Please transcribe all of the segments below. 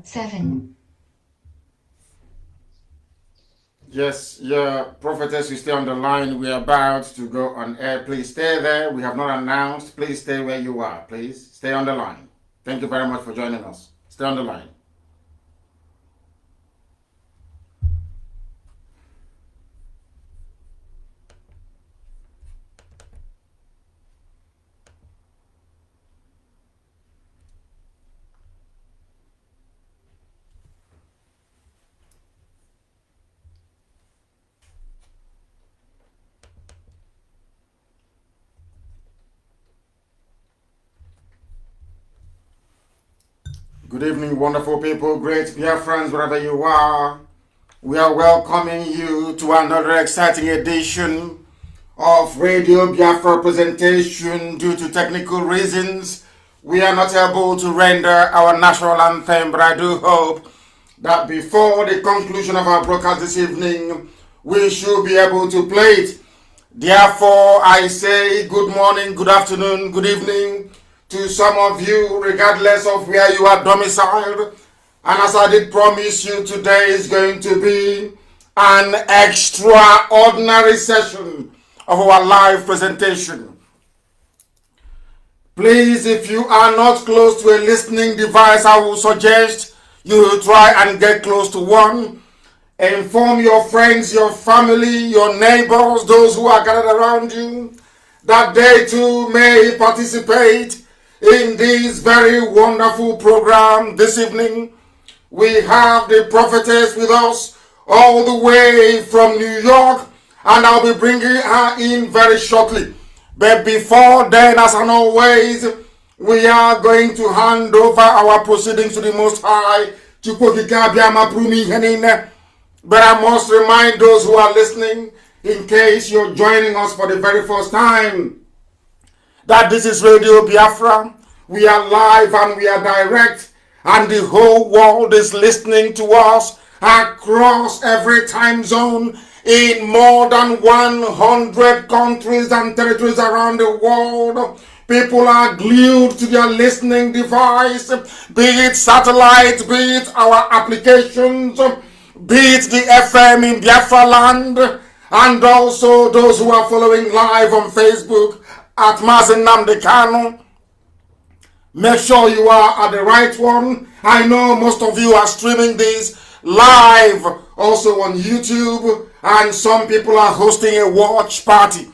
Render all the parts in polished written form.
7. Yes, yeah, prophetess, you stay on the line. We are about to go on air. Please stay there. We have not announced. Please stay where you are. Please stay on the line. Thank you very much for joining us. Stay on the line. Good evening, wonderful people, great Biafrans, wherever you are. We are welcoming you to another exciting edition of Radio Biafra presentation. Due to technical reasons, we are not able to render our national anthem, but I do hope that before the conclusion of our broadcast this evening, we should be able to play it. Therefore, I say good morning, good afternoon, good evening to some of you, regardless of where you are domiciled. And as I did promise you, today is going to be an extraordinary session of our live presentation. Please, if you are not close to a listening device, I will suggest you try and get close to one. Inform your friends, your family, your neighbors, those who are gathered around you, that they too may participate in this very wonderful program this evening. We have the prophetess with us all the way from New York, and I'll be bringing her in very shortly. But before then, as always, we are going to hand over our proceedings to the Most High. But I must remind those who are listening, in case you're joining us for the very first time, that this is Radio Biafra. We are live and we are direct, and the whole world is listening to us across every time zone in more than 100 countries and territories around the world. People are glued to their listening device, be it satellite, be it our applications, be it the FM in Biafra land, and also those who are following live on Facebook at Nnamdi Kanu. Make sure you are at the right one. I know most of you are streaming this live also on YouTube, and some people are hosting a watch party.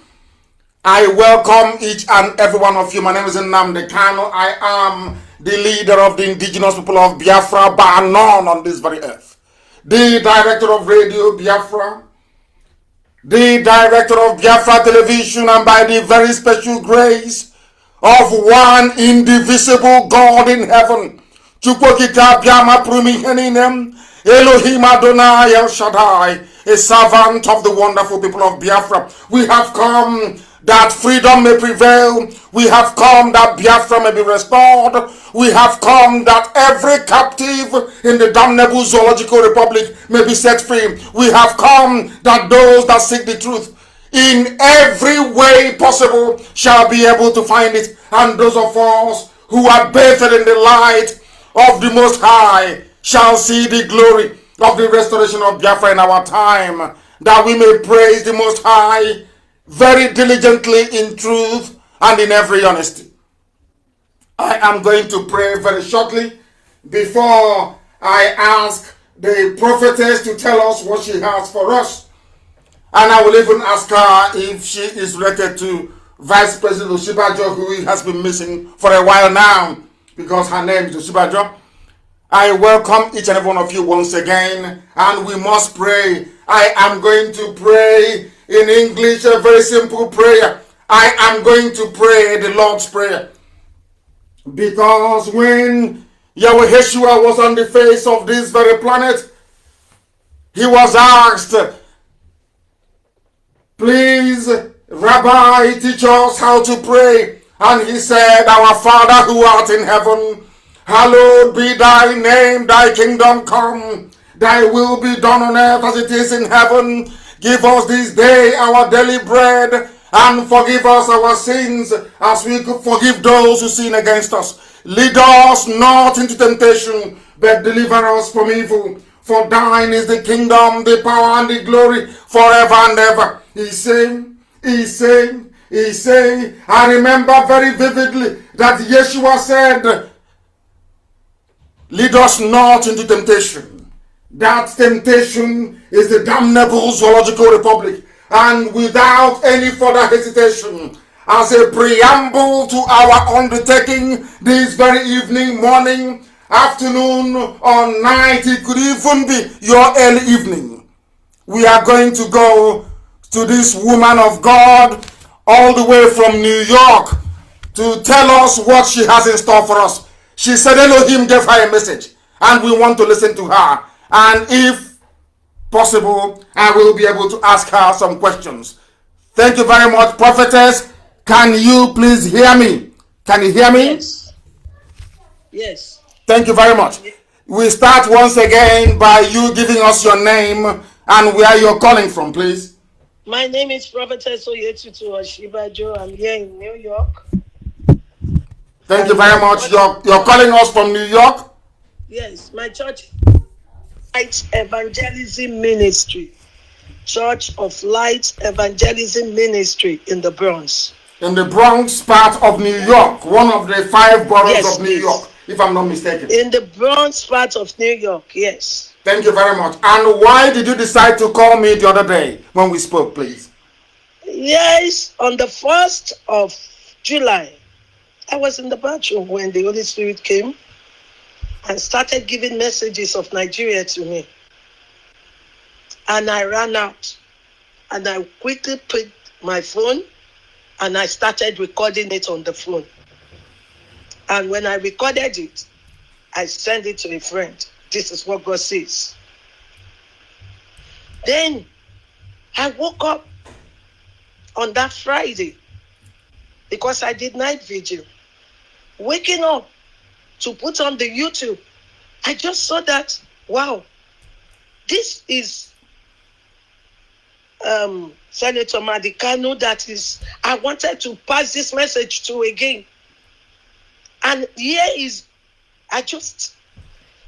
I welcome each and every one of you. My name is Nnamdi Kanu. I am the leader of the indigenous people of Biafra, bar none on this very earth. The director of Radio Biafra, the director of Biafra Television, and by the very special grace of one indivisible God in heaven, Chukwokika Biama Prumihενinem, Elohim Adonai El Shaddai, a servant of the wonderful people of Biafra. We have come that freedom may prevail. We have come that Biafra may be restored. We have come that every captive in the damnable zoological republic may be set free. We have come that those that seek the truth in every way possible shall be able to find it. And those of us who are bathed in the light of the Most High shall see the glory of the restoration of Biafra in our time, that we may praise the Most High very diligently in truth and in every honesty. I am going to pray very shortly before I ask the prophetess to tell us what she has for us. And I will even ask her if she is related to Vice President Oshibajo, who has been missing for a while now, because her name is Oshibajo. I welcome each and every one of you once again, and we must pray. I am going to pray in English, a very simple prayer. I am going to pray the Lord's Prayer. Because when Yahweh Yeshua was on the face of this very planet, he was asked, please, Rabbi, teach us how to pray. And he said, our Father who art in heaven, hallowed be thy name, thy kingdom come, thy will be done on earth as it is in heaven. Give us this day our daily bread, and forgive us our sins as we forgive those who sin against us. Lead us not into temptation, but deliver us from evil. For thine is the kingdom, the power, and the glory forever and ever. He saying, I remember very vividly that Yeshua said, lead us not into temptation. That temptation is the damnable zoological republic. And without any further hesitation, as a preamble to our undertaking this very evening, morning, afternoon, or night, it could even be your early evening, we are going to go to this woman of God all the way from New York to tell us what she has in store for us. She said Elohim gave her a message, and we want to listen to her. And if possible, I will be able to ask her some questions. Thank you very much, prophetess. Can you please hear me? Can you hear me? Yes. Yes. Thank you very much. We start once again by you giving us your name and where you're calling from, please. My name is Prophetess Oyetutu Oshibajo. I'm here in New York. Thank you very much. You're calling us from New York? Yes, my church, Light Evangelism Ministry. Church of Light Evangelism Ministry in the Bronx. In the Bronx part of New York, one of the 5 boroughs of New York, if I'm not mistaken. In the Bronx part of New York, yes. Thank you very much. And why did you decide to call me the other day when we spoke, please? Yes, on the 1st of July, I was in the bathroom when the Holy Spirit came and started giving messages of Nigeria to me. And I ran out and I quickly picked my phone and I started recording it on the phone. And when I recorded it, I sent it to a friend. This is what God says. Then I woke up on that Friday because I did night vigil. Waking up to put on the YouTube, I just saw that, wow, this is Senator Nnamdi Kanu that is, I wanted to pass this message to again. And here is, I just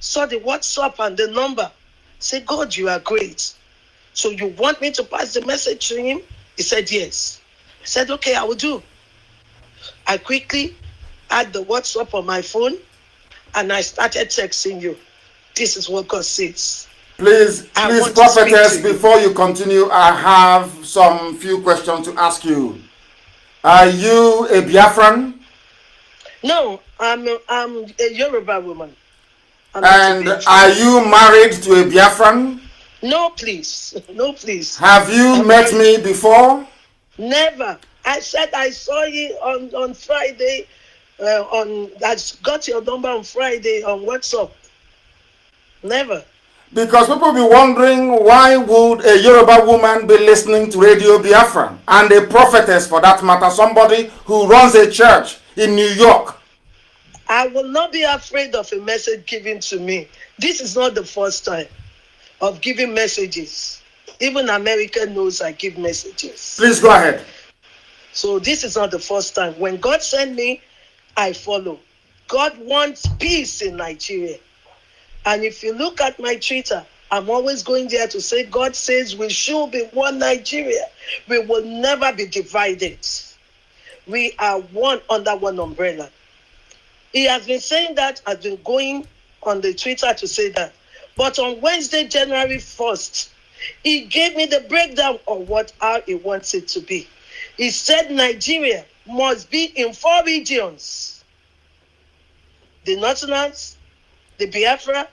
saw the WhatsApp and the number. Say, God, you are great. So you want me to pass the message to him? He said, yes. I said, okay, I will do. I quickly had the WhatsApp on my phone and I started texting you. This is what God says. Please, prophetess, before you continue, I have some few questions to ask you. Are you a Biafran? No, I'm a Yoruba woman. And are you married to a Biafran? No, please. No, please. Have you met me before? Never. I said I saw you on Friday. I got your number on Friday on WhatsApp. Never. Because people be wondering, why would a Yoruba woman be listening to Radio Biafra? And a prophetess, for that matter, somebody who runs a church in New York. I will not be afraid of a message given to me. This is not the first time of giving messages. Even America knows I give messages. Please go ahead. So this is not the first time. When God sent me, I follow. God wants peace in Nigeria. And if you look at my Twitter, I'm always going there to say, God says we should be one Nigeria. We will never be divided. We are one under one umbrella. He has been saying that, I've been going on the Twitter to say that. But on Wednesday, January 1st, he gave me the breakdown of how he wants it to be. He said Nigeria must be in 4 regions. The Northerners, the Biafra,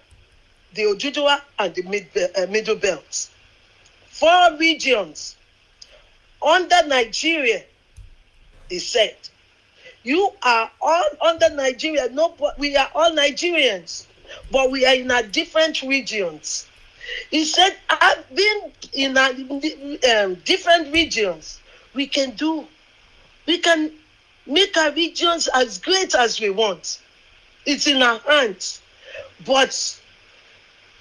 the Ojudua, and the Middle Belt. 4 regions under Nigeria, he said. You are all under Nigeria. No, we are all Nigerians, but we are in our different regions. He said, I've been in different regions. We can make our regions as great as we want. It's in our hands. But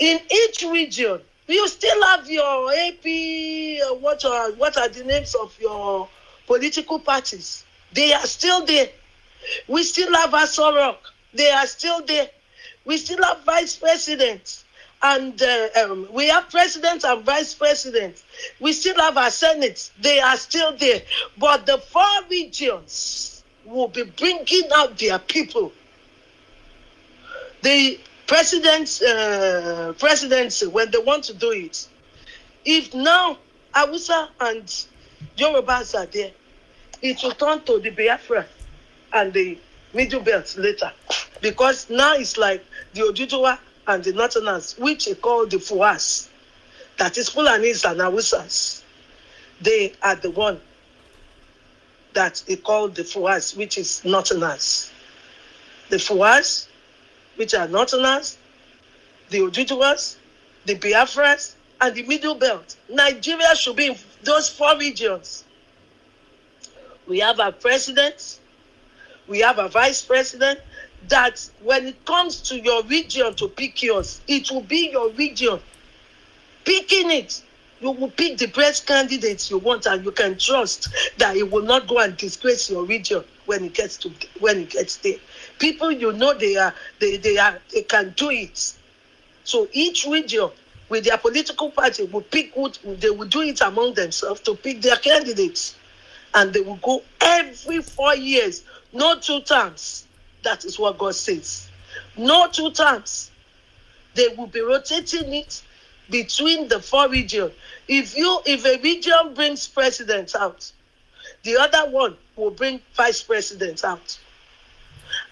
in each region, you still have your AP, what are the names of your political parties? They are still there. We still have Aso Rock. They are still there. We still have vice presidents. And we have president and vice president. We still have our senate. They are still there. But the 4 regions will be bringing out their people. The presidency, when they want to do it, if now Hausa and Yorubas are there, it will turn to the Biafra and the Middle Belt later. Because now it's like the Ojujuwa and the Northerners, which are called the Fuas, that is Fulanis and Hausas. They are the one that is called the Fuas, which is Northerners. The Fuas, which are Northerners, the Ojujuwas, the Biafras, and the Middle Belt. Nigeria should be in those 4 regions. We have a president, we have a vice president, that when it comes to your region to pick yours, it will be your region. Picking it, you will pick the best candidates you want, and you can trust that it will not go and disgrace your region when it gets there. People you know they can do it. So each region with their political party will pick they will do it among themselves to pick their candidates. And they will go every 4 years, no 2 terms. That is what God says. No 2 terms. They will be rotating it between the 4 regions. If a region brings president out, the other one will bring vice president out.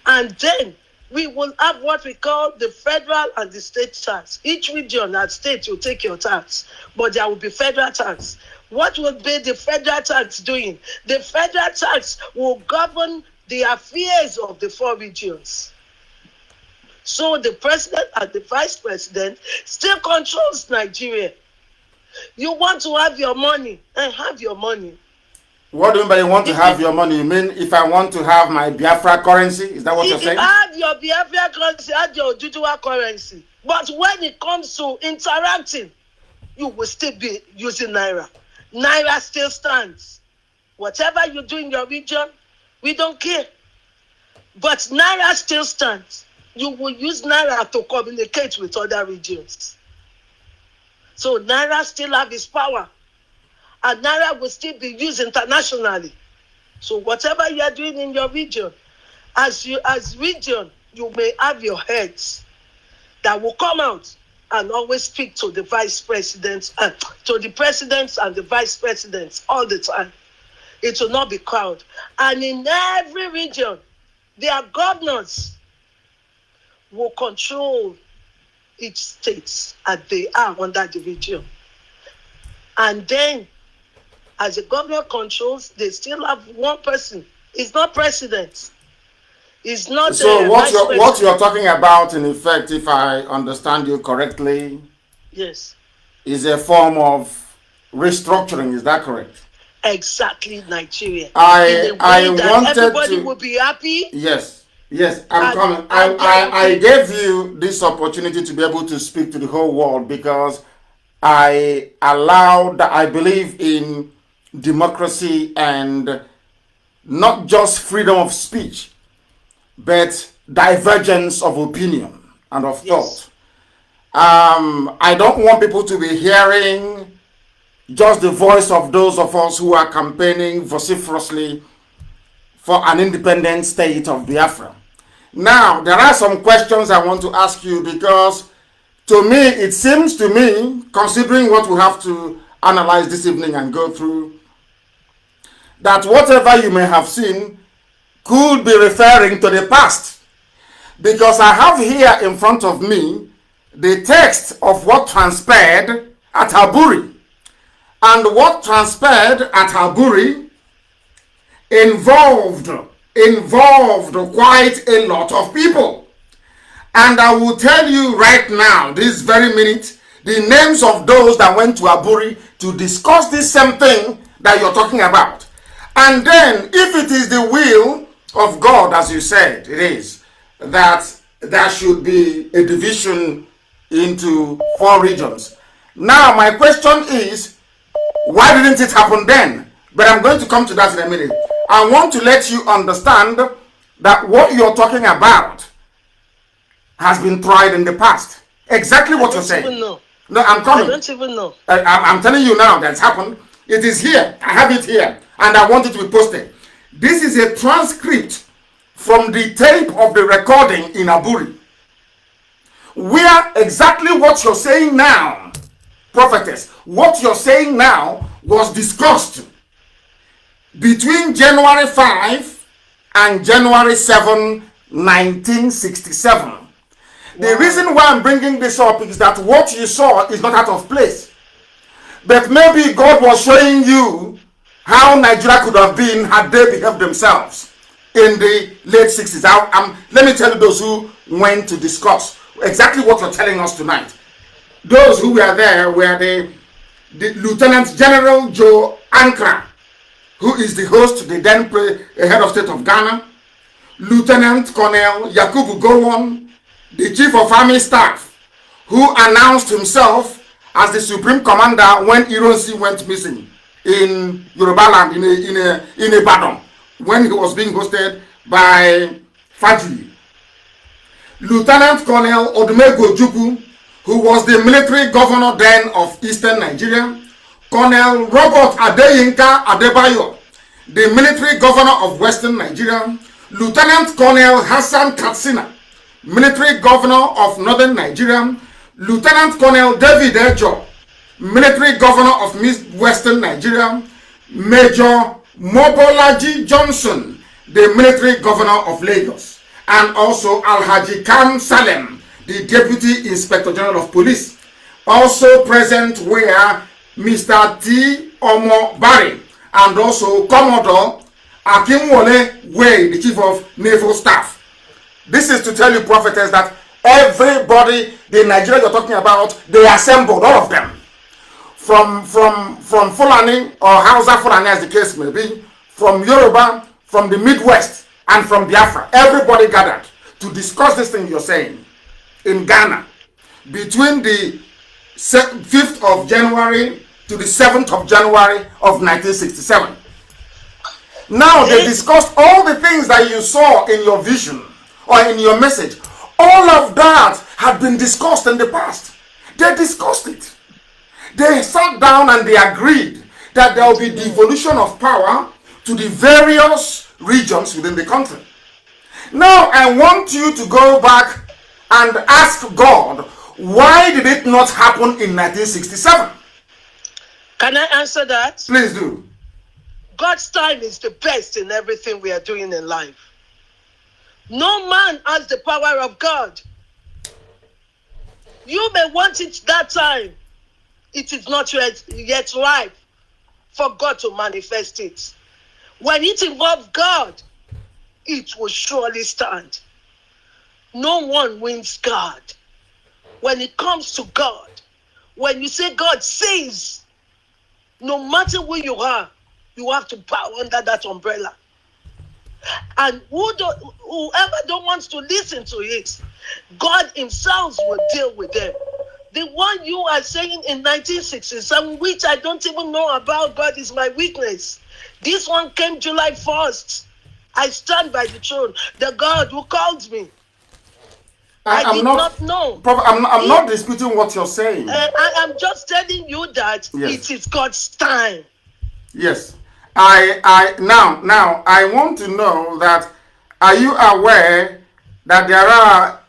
And then we will have what we call the federal and the state tax. Each region and state will take your tax, but there will be federal tax. What will be the federal tax doing? The federal tax will govern the affairs of the 4 regions. So the president and the vice president still controls Nigeria. You want to have your money, and have your money. What do you mean by you want to have your money? You mean if I want to have my Biafra currency? Is that what you're saying? Have your Biafra currency, have your Ojujuwa currency. But when it comes to interacting, you will still be using Naira. Naira still stands. Whatever you do in your region, we don't care. But Naira still stands. You will use Naira to communicate with other regions. So Naira still have its power. And Naira will still be used internationally. So whatever you are doing in your region, as region, you may have your heads that will come out and always speak to the vice presidents, to the presidents and the vice presidents all the time. It will not be crowd. And in every region, their governors will control each state as they are under the region. And then, as the governor controls, they still have one person. It's not president. It's not. So what you're talking about, in effect, if I understand you correctly, yes, is a form of restructuring. Is that correct? Exactly, Nigeria. I wanted everybody to. will be happy. Yes, I'm coming. I gave you this opportunity to be able to speak to the whole world because I believe in democracy and not just freedom of speech, but divergence of opinion and of thought. I don't want people to be hearing just the voice of those of us who are campaigning vociferously for an independent state of Biafra. Now, there are some questions I want to ask you because to me, it seems to me, considering what we have to analyze this evening and go through, that whatever you may have seen could be referring to the past. Because I have here in front of me the text of what transpired at Aburi. And what transpired at Aburi involved quite a lot of people. And I will tell you right now, this very minute, the names of those that went to Aburi to discuss this same thing that you're talking about. And then, if it is the will of God, as you said, it is, that there should be a division into 4 regions. Now, my question is, why didn't it happen then? But I'm going to come to that in a minute. I want to let you understand that what you're talking about has been tried in the past. Exactly what you're saying. Even know. No, I'm coming. I don't even know. I'm telling you now that's happened. It is here. I have it here. And I want it to be posted. This is a transcript from the tape of the recording in Aburi, where exactly what you're saying now, prophetess, what you're saying now was discussed between January 5 and January 7, 1967. Wow. The reason why I'm bringing this up is that what you saw is not out of place. But maybe God was showing you how Nigeria could have been had they behaved themselves in the late 60s. Let me tell you those who went to discuss exactly what you're telling us tonight. Those who were there were the Lieutenant General Joe Ankara, who is the host, the then head of state of Ghana, Lieutenant Colonel Yakubu Gowon, the Chief of Army Staff, who announced himself as the Supreme Commander when Ironsi went missing in Yoruba land, in Ibadan, when he was being hosted by Fajri. Lieutenant Colonel Odumego Juku, who was the military governor then of Eastern Nigeria, Colonel Robert Adeyinka Adebayo, the military governor of Western Nigeria, Lieutenant Colonel Hassan Katsina, military governor of Northern Nigeria, Lieutenant Colonel David Ejo, military governor of Western Nigeria, Major Mobolaji Johnson, the military governor of Lagos, and also Alhaji Khan Salem, the Deputy Inspector General of Police. Also present were Mr. T. Omo Barry and also Commodore Akinwole Way, the Chief of Naval Staff. This is to tell you, prophetess, that everybody, the Nigeria you're talking about, they assembled, all of them. From Fulani or Hausa Fulani, as the case may be, from Yoruba, from the Midwest, and from Biafra. Everybody gathered to discuss this thing you're saying in Ghana between the 5th of January to the 7th of January of 1967. Now they discussed all the things that you saw in your vision or in your message. All of that had been discussed in the past. They discussed it. They sat down and they agreed that there will be devolution of power to the various regions within the country. Now I want you to go back and ask God, why did it not happen in 1967? Can I answer that? Please do. God's time is the best in everything we are doing in life. No man has the power of God. You may want it that time. It is not yet ripe for God to manifest it. When it involves God, it will surely stand. No one wins God. When it comes to God, when you say God says, no matter who you are, you have to bow under that umbrella. And whoever don't want to listen to it, God himself will deal with them. The one you are saying in 1967, which I don't even know about, God is my witness. This one came July 1st. I stand by the throne. The God who called me. I did not know. I'm not disputing what you're saying. I'm just telling you that It is God's time. Yes. Now I want to know that, are you aware that there are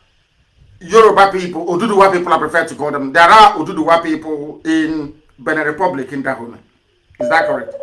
Yoruba people, Oduduwa people, I prefer to call them, there are Oduduwa people in Benin Republic, in Dahomey. Is that correct?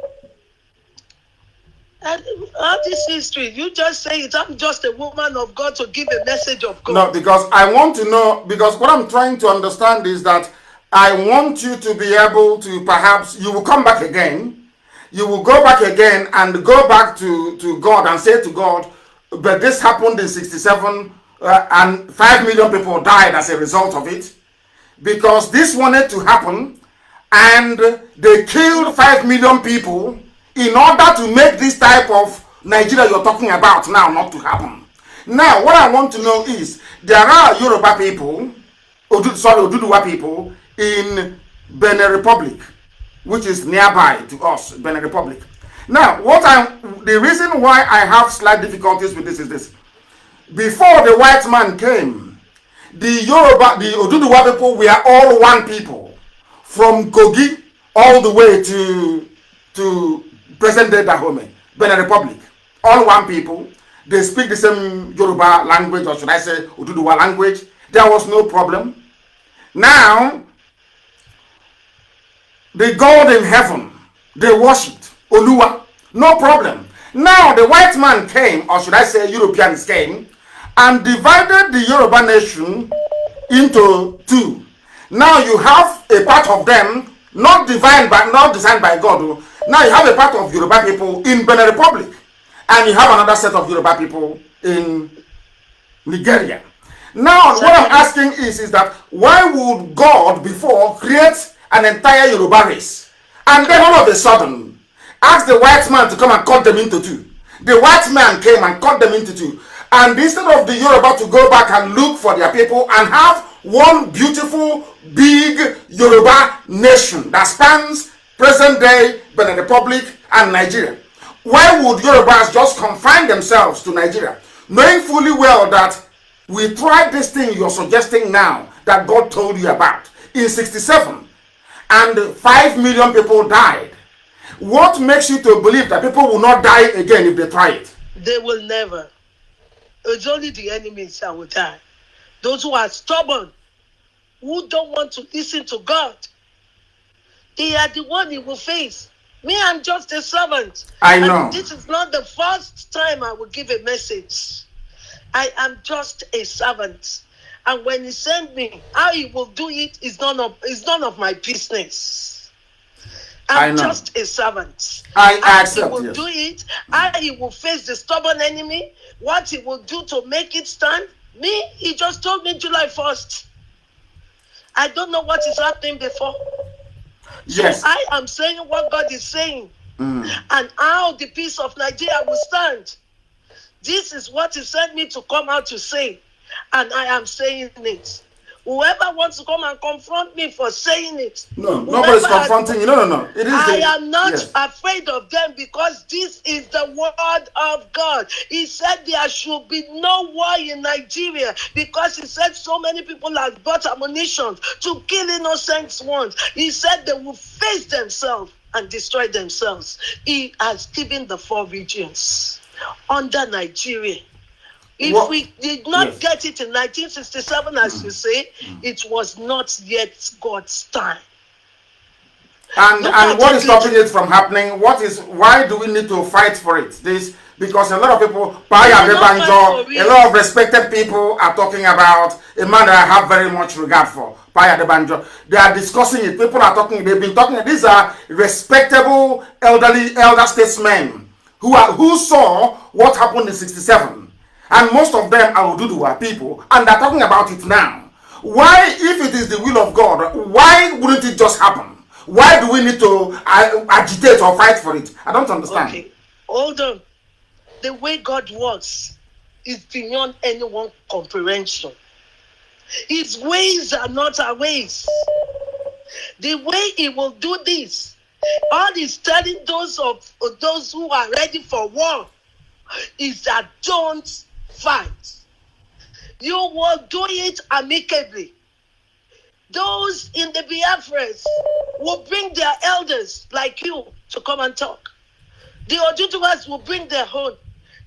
All this history, you just say it. I'm just a woman of God to give a message of God. No, because I want to know, because what I'm trying to understand is that I want you to be able to, perhaps, you will come back again, you will go back again and go back to God and say to God, but this happened in 67 and 5 million people died as a result of it, because this wanted to happen and they killed 5 million people in order to make this type of Nigeria you're talking about now not to happen. Now, what I want to know is, there are Yoruba people, Oduduwa people in Benin Republic, which is nearby to us, Benin Republic. Now, the reason why I have slight difficulties with this is this. Before the white man came, the Yoruba, the Oduduwa people, we are all one people, from Kogi all the way to present day Dahomey, Benin Republic. All one people. They speak the same Yoruba language, or should I say Oduduwa language. There was no problem. Now, the God in heaven, they worshipped Oluwa, no problem. Now the white man came, or should I say Europeans came, and divided the Yoruba nation into two. Now you have a part of them not designed by God. Now you have a part of Yoruba people in Benin Republic, and you have another set of Yoruba people in Nigeria. Now what I'm asking is that why would God before create an entire Yoruba race, and then all of a sudden ask the white man to come and cut them into two? The white man came and cut them into two, and instead of the Yoruba to go back and look for their people and have one beautiful big Yoruba nation that spans present day Benin Republic and Nigeria, why would Yorubas just confine themselves to Nigeria, knowing fully well that we tried this thing you're suggesting now that God told you about in 67, and 5 million people died? What makes you to believe that people will not die again if they try it? They will never. It's only the enemies that will die. Those who are stubborn, who don't want to listen to God, they are the one he will face. Me, I'm just a servant. I know. And this is not the first time I will give a message. I am just a servant. And when he sent me, how he will do it is none of my business. I'm just a servant. I accept. He will do it. How he will face the stubborn enemy. What he will do to make it stand. Me, he just told me July 1st. I don't know what is happening before. Yes. So I am saying what God is saying. And how the peace of Nigeria will stand. This is what he sent me to come out to say. And I am saying it. Whoever wants to come and confront me for saying it. No, nobody's confronting you. No. It is I am not afraid of them, because this is the word of God. He said there should be no war in Nigeria, because he said so many people have bought ammunition to kill innocent ones. He said they will face themselves and destroy themselves. He has given the 4 regions under Nigeria. If we did not get it in 1967, as you say, it was not yet God's time. And what is stopping it from happening? Why do we need to fight for it? Because a lot of people, a lot of respected people are talking about a man that I have very much regard for, Paya de Banjo. They are discussing it. People are talking, they've been talking, these are respectable elder statesmen who saw what happened in 67. And most of them are Oduduwa people, and they're talking about it now. Why, if it is the will of God, why wouldn't it just happen? Why do we need to agitate or fight for it? I don't understand. Okay, hold on. The way God works is beyond anyone's comprehension. His ways are not our ways. The way he will do this, all he's telling those who are ready for war is that don't fight. You will do it amicably. Those in the Biafras will bring their elders like you to come and talk. The Oduduwas will bring their own.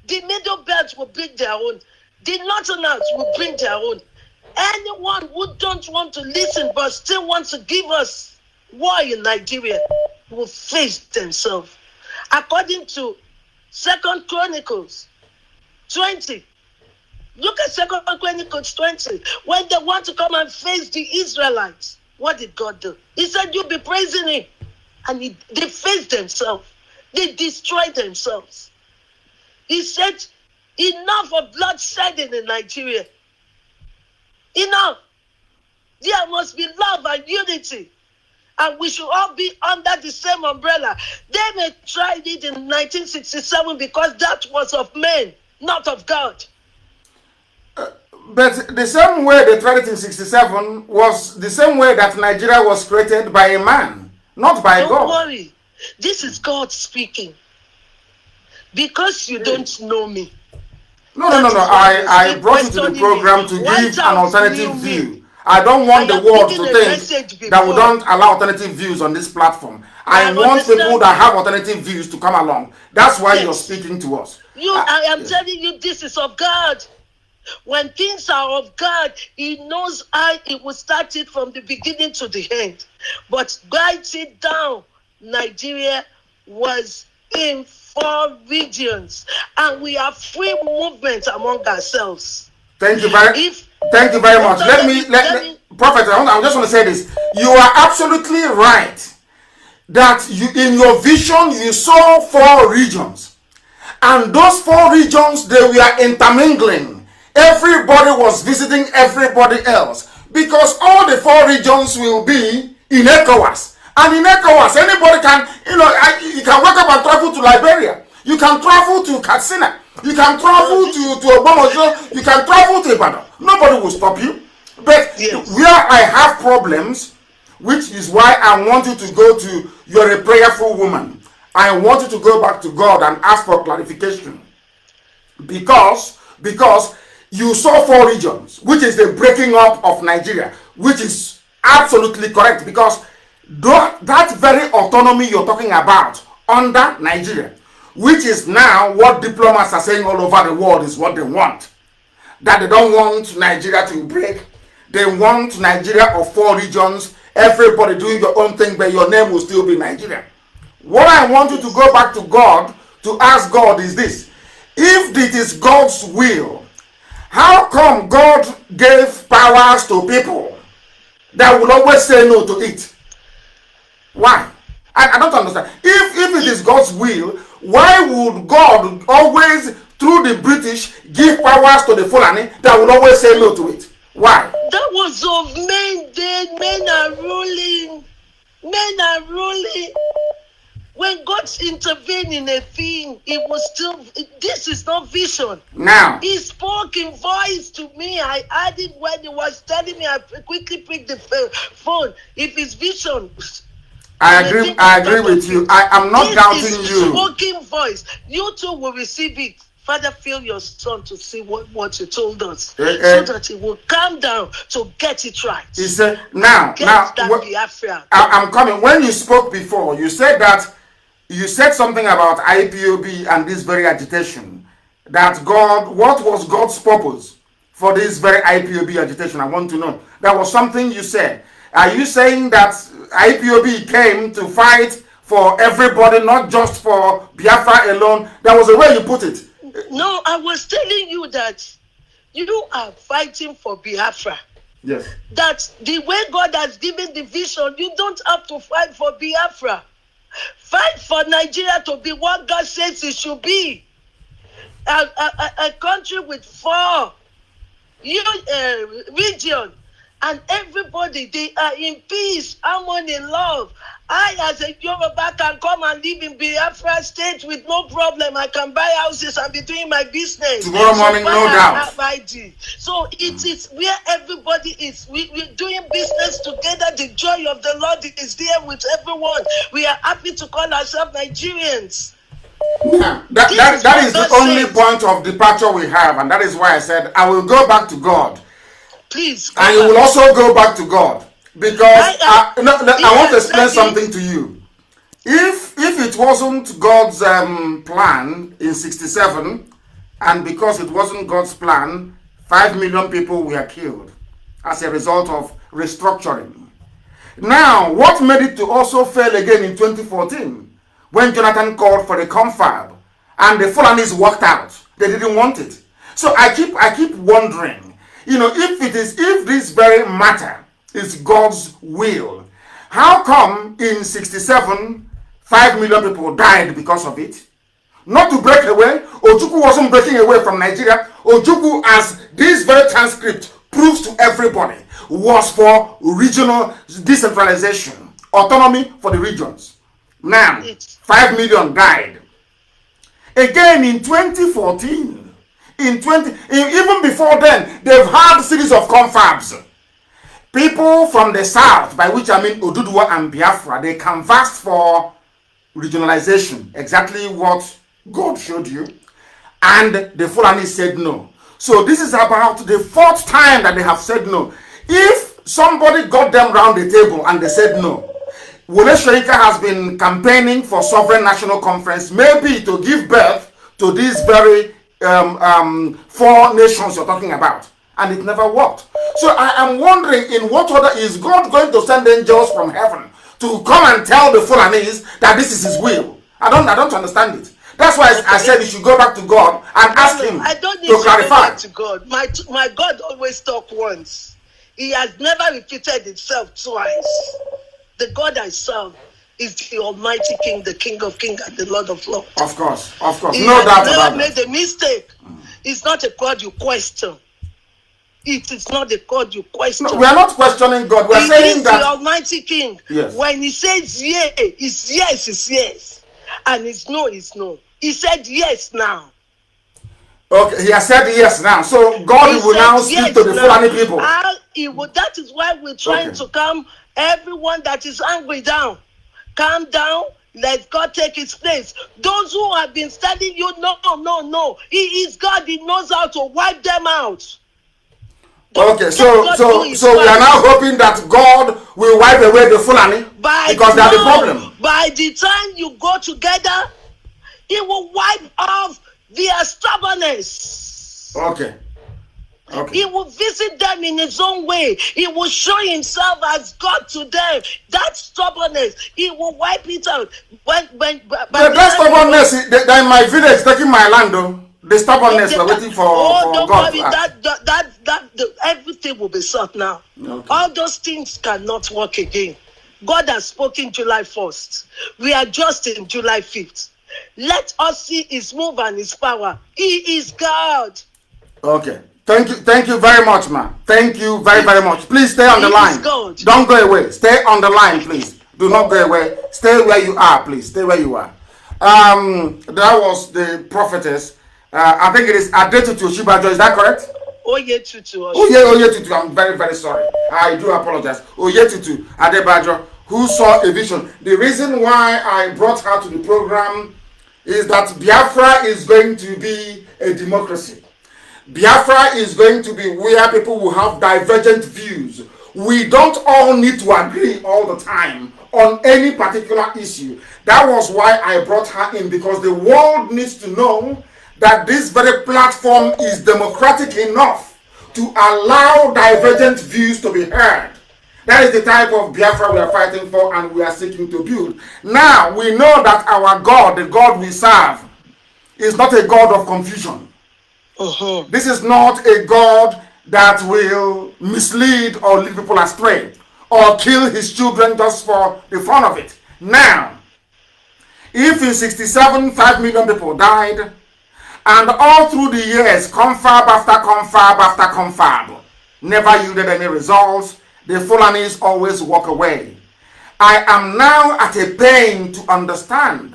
The Middle Belt will bring their own. The Northerners will bring their own. Anyone who don't want to listen but still wants to give us war in Nigeria will face themselves. According to 2 Chronicles 20, look at 2 Chronicles 20. When they want to come and face the Israelites, what did God do? He said, you'll be praising him. And they faced themselves. They destroyed themselves. He said, enough of bloodshedding in Nigeria. Enough. There must be love and unity. And we should all be under the same umbrella. They may tried it in 1967 because that was of men, not of God. But the same way they tried it in 67 was the same way that Nigeria was created by a man, not by God. Don't worry. This is God speaking. Because you don't know me. No. I brought you to the program to give an alternative view. I don't want the world to think that we don't allow alternative views on this platform. I want people that have alternative views to come along. That's why you're speaking to us. I am telling you, this is of God. When things are of God, He knows how He will start it from the beginning to the end. But write it down. Nigeria was in 4 regions, and we have free movement among ourselves. Thank you very much. Let me, Prophet, I just want to say this. You are absolutely right that you, in your vision, you saw 4 regions, and those 4 regions, they were intermingling. Everybody was visiting everybody else because all the 4 regions will be in ECOWAS. And in ECOWAS, anybody can, you can wake up and travel to Liberia. You can travel to Katsina. You can travel to Obamojo. You can travel to Ibadan. Nobody will stop you. But where I have problems, which is why I want you to go to, you're a prayerful woman. I want you to go back to God and ask for clarification. Because you saw 4 regions, which is the breaking up of Nigeria, which is absolutely correct, because that very autonomy you're talking about under Nigeria, which is now what diplomats are saying all over the world is what they want. That they don't want Nigeria to break. They want Nigeria of 4 regions, everybody doing your own thing, but your name will still be Nigeria. What I want you to go back to God to ask God is this: if it is God's will, how come God gave powers to people that will always say no to it? Why? I don't understand. If it is God's will, why would God always, through the British, give powers to the Fulani that will always say no to it? Why? That was of men then. Men are ruling. Men are ruling. When God intervened in a thing, it was still, this is not vision. Now, He spoke in voice to me. I heard it when He was telling me. I quickly picked the phone. If it's vision, I agree with you. I am not doubting you. Spoken voice. You too will receive it. Father, fill your son to see what you told us, so that he will calm down to get it right. He said, now, I'm coming. When you spoke before, you said something about IPOB and this very agitation. That God, what was God's purpose for this very IPOB agitation? I want to know. That was something you said. Are you saying that IPOB came to fight for everybody, not just for Biafra alone? That was the way you put it. No, I was telling you that you are fighting for Biafra. Yes. That the way God has given the vision, you don't have to fight for Biafra. Fight for Nigeria to be what God says it should be. A country with 4 regions. And everybody, they are in peace, harmony, love. I, as a Yoruba, can come and live in Biafra state with no problem. I can buy houses and be doing my business. Tomorrow morning, no doubt. So it is where everybody is. We're doing business together. The joy of the Lord is there with everyone. We are happy to call ourselves Nigerians. Yeah, that is the only point of departure we have. And that is why I said, I will go back to God. Please. And you will also go back to God. Because I want to explain something to you. If it wasn't God's plan in 67, and because it wasn't God's plan, 5 million people were killed as a result of restructuring. Now, what made it to also fail again in 2014, when Jonathan called for the confab, and the Fulanis walked out? They didn't want it. So I keep wondering, if this very matter is God's will, how come in 67 5 million people died because of it? Not to break away. Ojukwu wasn't breaking away from Nigeria. Ojukwu, as this very transcript proves to everybody, was for regional decentralization, autonomy for the regions. Now, 5 million died. Again in 2014, even before then, they've had a series of confabs. People from the south, by which I mean Oduduwa and Biafra, they canvassed for regionalization, exactly what God showed you. and the Fulani said no. So this is about the fourth time that they have said no. If somebody got them round the table and they said no, Wole Soyinka has been campaigning for sovereign national conference, maybe to give birth to these very four nations you're talking about, and it never worked. So I am wondering, in what order is God going to send angels from heaven to come and tell the Fulanese that this is his will? I don't understand it. That's why I said you should go back to God and ask him I don't need to clarify. Go back to God. My God always talk once. He has never repeated himself twice. The God I serve is the Almighty King, the King of Kings and the Lord of Lords. Of course. He No doubt has about never made a mistake. It's not a God you question. It is not a God you question. No, we are not questioning God. We are saying that the Almighty King. Yes. When he says yes, it's yes, it's yes. And it's no, it's no. He said yes now. Okay, he has said yes now. So God will now speak to the Fulani people. That is why we're trying to calm everyone that is angry down. Calm down. Let God take his place. Those who have been studying you, no. He is God. He knows how to wipe them out. Okay, so we are now hoping that God will wipe away the Fulani because they are the problem. By the time you go together, he will wipe off their stubbornness. Okay. He will visit them in his own way. He will show himself as God to them. That stubbornness, he will wipe it out. That stubbornness, they're in my village taking my land, though. The stubbornness we're waiting for don't God. Worry, everything will be solved now. Okay. All those things cannot work again. God has spoken July 1st. We are just in July 5th. Let us see his move and his power. He is God. Okay. Thank you very much, ma'am. Thank you very much. Please stay on the line. Don't go away. Stay on the line, please. Do not go away. Stay where you are, please. Stay where you are. That was the prophetess. I think it is Adetutu Oshibajo. Is that correct? Oyetutu. Oyetutu. I'm very sorry. I do apologize. Oyetutu Adebajo, who saw a vision. The reason why I brought her to the program is that Biafra is going to be a democracy. Biafra is going to be where people will have divergent views. We don't all need to agree all the time on any particular issue. That was why I brought her in, because the world needs to know that this very platform is democratic enough to allow divergent views to be heard. That is the type of Biafra we are fighting for and we are seeking to build. Now, we know that our God, the God we serve, is not a God of confusion. This is not a God that will mislead or lead people astray or kill his children just for the fun of it. Now, if in 67, 5 million people died, and all through the years, confab after confab after confab never yielded any results, the Fulanis always walk away. I am now at a pain to understand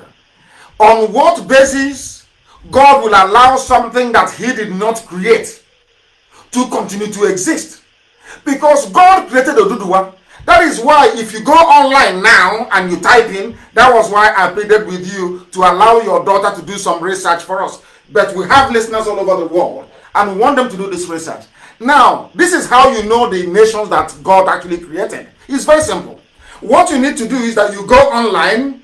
on what basis God will allow something that he did not create to continue to exist. Because God created Oduduwa. That is why if you go online now and you type in, that was why I pleaded with you to allow your daughter to do some research for us. But we have listeners all over the world and we want them to do this research. Now, this is how you know the nations that God actually created. It's very simple. What you need to do is that you go online.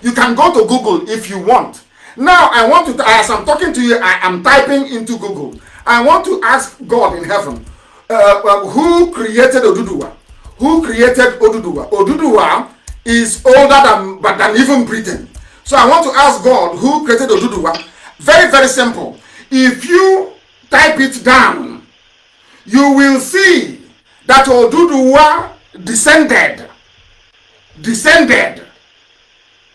You can go to Google if you want. Now, I want to, as I'm talking to you, I am typing into Google. I want to ask God in heaven, who created Oduduwa? Who created Oduduwa? Oduduwa is older than even Britain. So I want to ask God, who created Oduduwa? Very simple. If you type it down, you will see that Oduduwa descended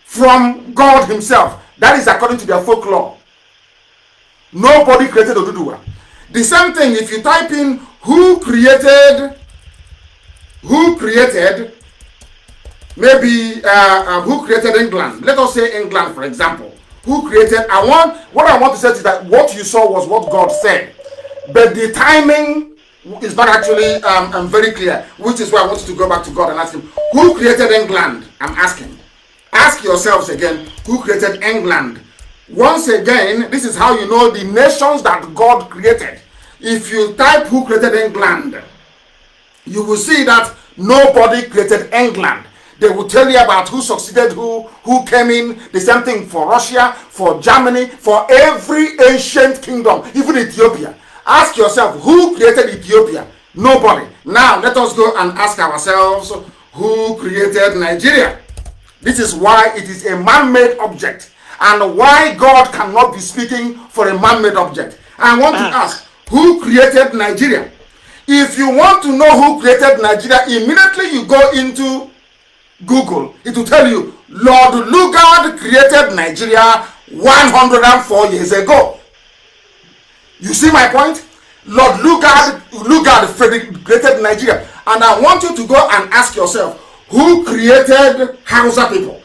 from God himself. That is according to their folklore. Nobody created Oduduwa. The same thing, if you type in who created England. Let us say England, for example. Who created, what I want to say is that what you saw was what God said. But the timing is not actually very clear, which is why I want you to go back to God and ask him, who created England? I'm asking. Ask yourselves again, who created England? Once again, this is how you know the nations that God created. If you type who created England, you will see that nobody created England. They will tell you about who succeeded who came in. The same thing for Russia, for Germany, for every ancient kingdom, even Ethiopia. Ask yourself, who created Ethiopia? Nobody. Now, let us go and ask ourselves, who created Nigeria? This is why it is a man-made object, and why God cannot be speaking for a man-made object. I want to ask, who created Nigeria? If you want to know who created Nigeria, immediately you go into Google. It will tell you, Lord Lugard created Nigeria 104 years ago. You see my point? Lord Lugard created Nigeria. And I want you to go and ask yourself, who created Hausa people?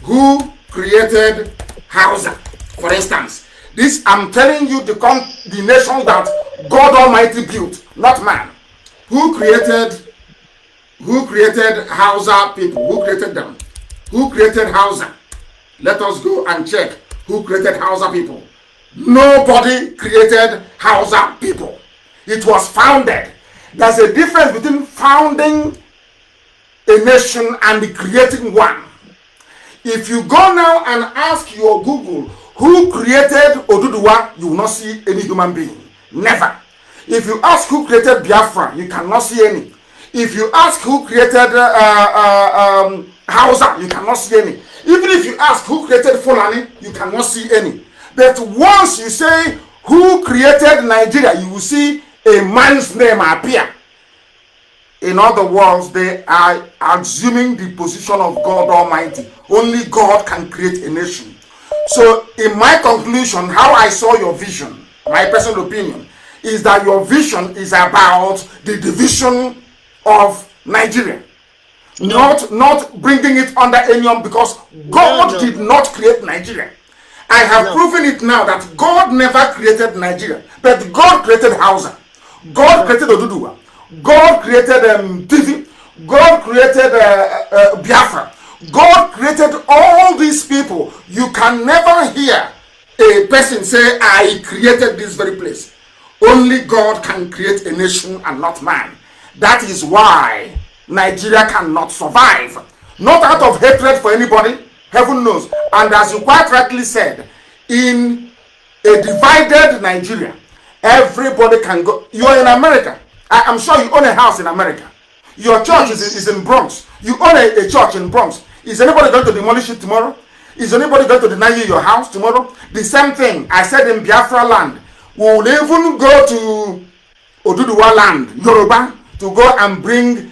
Who created Hausa? For instance, this I'm telling you the nation that God Almighty built, not man. Who created Hausa people? Who created them? Who created Hausa? Let us go and check who created Hausa people. Nobody created Hausa people. It was founded. There's a difference between founding a nation and creating one. If you go now and ask your Google who created Oduduwa, you will not see any human being. Never. If you ask who created Biafra, you cannot see any. If you ask who created Hausa, you cannot see any. Even if you ask who created Fulani, you cannot see any. But once you say who created Nigeria, you will see a man's name appear. In other words, they are assuming the position of God Almighty. Only God can create a nation. So, in my conclusion, how I saw your vision, my personal opinion, is that your vision is about the division of Nigeria. No. Not bringing it under anyone, because God did not create Nigeria. I have proven it now that God never created Nigeria, but God created Hausa. God created Oduduwa. God created TV. God created Biafra. God created all these people. You can never hear a person say, I created this very place. Only God can create a nation and not man. That is why Nigeria cannot survive. Not out of hatred for anybody, heaven knows. And as you quite rightly said, in a divided Nigeria, everybody can go. You are in America. I'm sure you own a house in America. Your church is in Bronx. You own a church in Bronx. Is anybody going to demolish it tomorrow? Is anybody going to deny you your house tomorrow? The same thing I said in Biafra land. We will even go to Oduduwa land, Yoruba, to go and bring,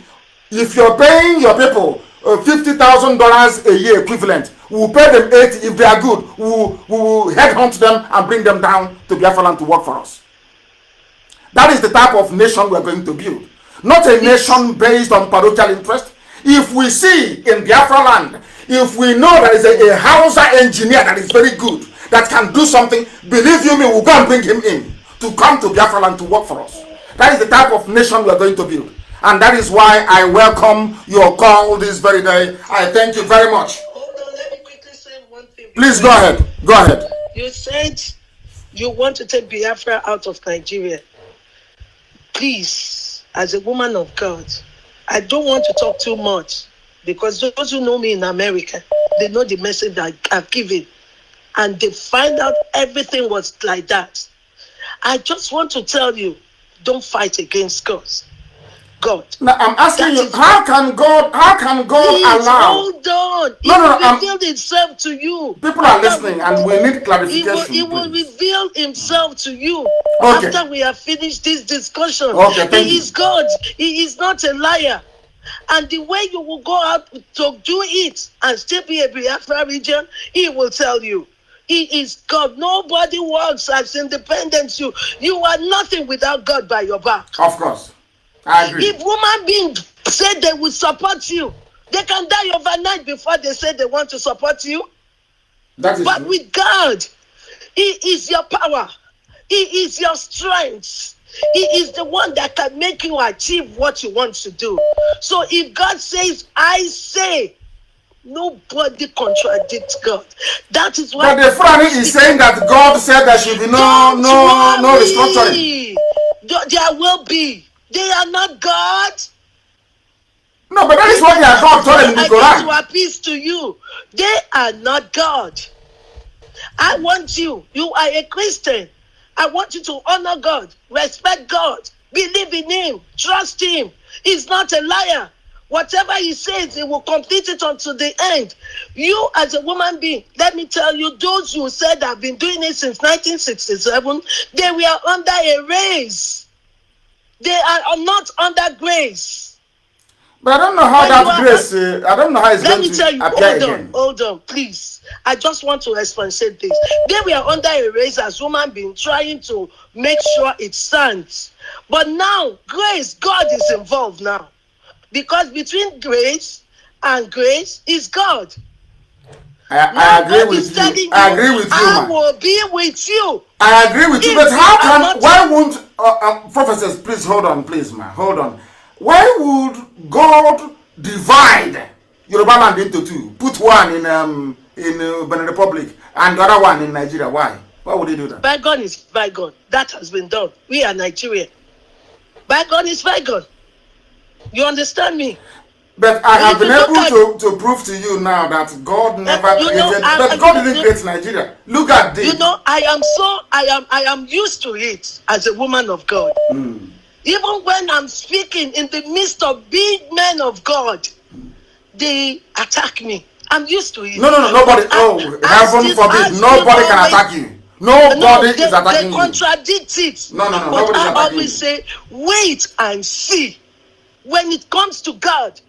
if you're paying your people $50,000 a year equivalent, we will pay them 80. If they are good, we will headhunt them and bring them down to Biafra land to work for us. That is the type of nation we're going to build. Not a nation based on parochial interest. If we see in Biafra land, if we know there is a Hausa engineer that is very good, that can do something, believe you me, we'll go and bring him in to come to Biafra land to work for us. That is the type of nation we're going to build. And that is why I welcome your call this very day. I thank you very much. Hold on, let me quickly say one thing. Please go ahead. Go ahead. You said you want to take Biafra out of Nigeria. Please, as a woman of God, I don't want to talk too much, because those who know me in America, they know the message that I've given, and they find out everything was like that. I just want to tell you, don't fight against God. Now I'm asking you, how can God please, allow? Hold on. No, It will reveal itself to you. People are listening and we need clarification. It will reveal himself to you after we have finished this discussion. He is God. He is not a liar. And the way you will go out to do it and still be a Biafra region, he will tell you. He is God. Nobody works as independent. You are nothing without God by your back. Of course. I agree. If human beings say they will support you, they can die overnight before they say they want to support you. That is but true. With God, he is your power. He is your strength. He is the one that can make you achieve what you want to do. So if God says, I say, Nobody contradicts God. That is why. But the Fulani is saying that God said there should be no restructuring. There will be. They are not God. No, but that is what their God told them in the Quran. I came to appease to you. They are not God. I want you. You are a Christian. I want you to honor God, respect God, believe in Him, trust Him. He's not a liar. Whatever He says, He will complete it unto the end. You, as a woman being, let me tell you, those who said have been doing it since 1967, they were under a race. They are not under grace. But I don't know how that grace, I don't know how it's going to appear again. Hold on, please. I just want to explicate this. They were under a race as woman being trying to make sure it stands. But now, grace, God is involved now. Because between grace and grace is God. I agree with you. I agree with you. I will be with you. I agree with you. But how can, why won't, professors, please hold on, please, man. Hold on. Why would God divide Yoruba land into two? Put one in Benin Republic and the other one in Nigeria. Why? Why would He do that? Bygone is bygone. That has been done. We are Nigerian. Bygone is bygone. You understand me? But I have been able to prove to you now that God never created. But God didn't create Nigeria. Look at this. You know, I am used to it as a woman of God. Even when I'm speaking in the midst of big men of God, they attack me. I'm used to it. No, nobody. Heaven forbid, nobody can attack you. Nobody is attacking you. They contradict it. No, but I always say, wait and see. When it comes to God,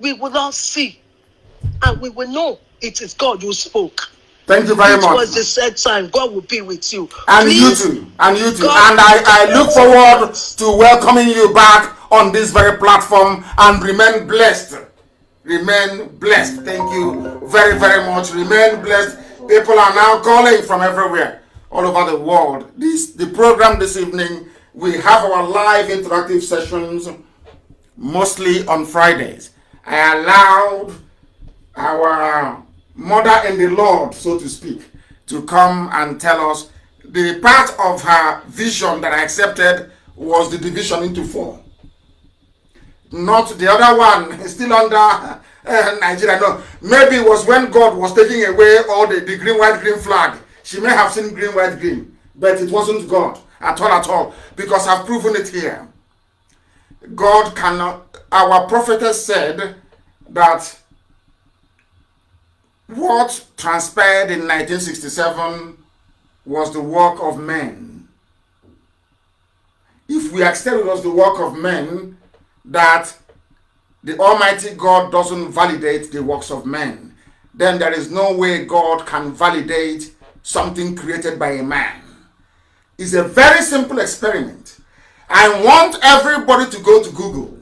we will all see, and we will know it is God who spoke. Thank you very much. It was the set time. God will be with you. And please, you too. And you too. And I look forward to welcoming you back on this very platform, and remain blessed. Remain blessed. Thank you very, very much. Remain blessed. People are now calling from everywhere, all over the world. The program this evening, we have our live interactive sessions, mostly on Fridays. I allowed our mother in the Lord, so to speak, to come and tell us the part of her vision that I accepted was the division into 4. Not the other one, still under Nigeria. No, maybe it was when God was taking away all the green, white, green flag. She may have seen green, white, green, but it wasn't God at all, because I've proven it here. God cannot. Our prophetess said that what transpired in 1967 was the work of men. If we accept it was the work of men, that the Almighty God doesn't validate the works of men, then there is no way God can validate something created by a man. It's a very simple experiment. I want everybody to go to Google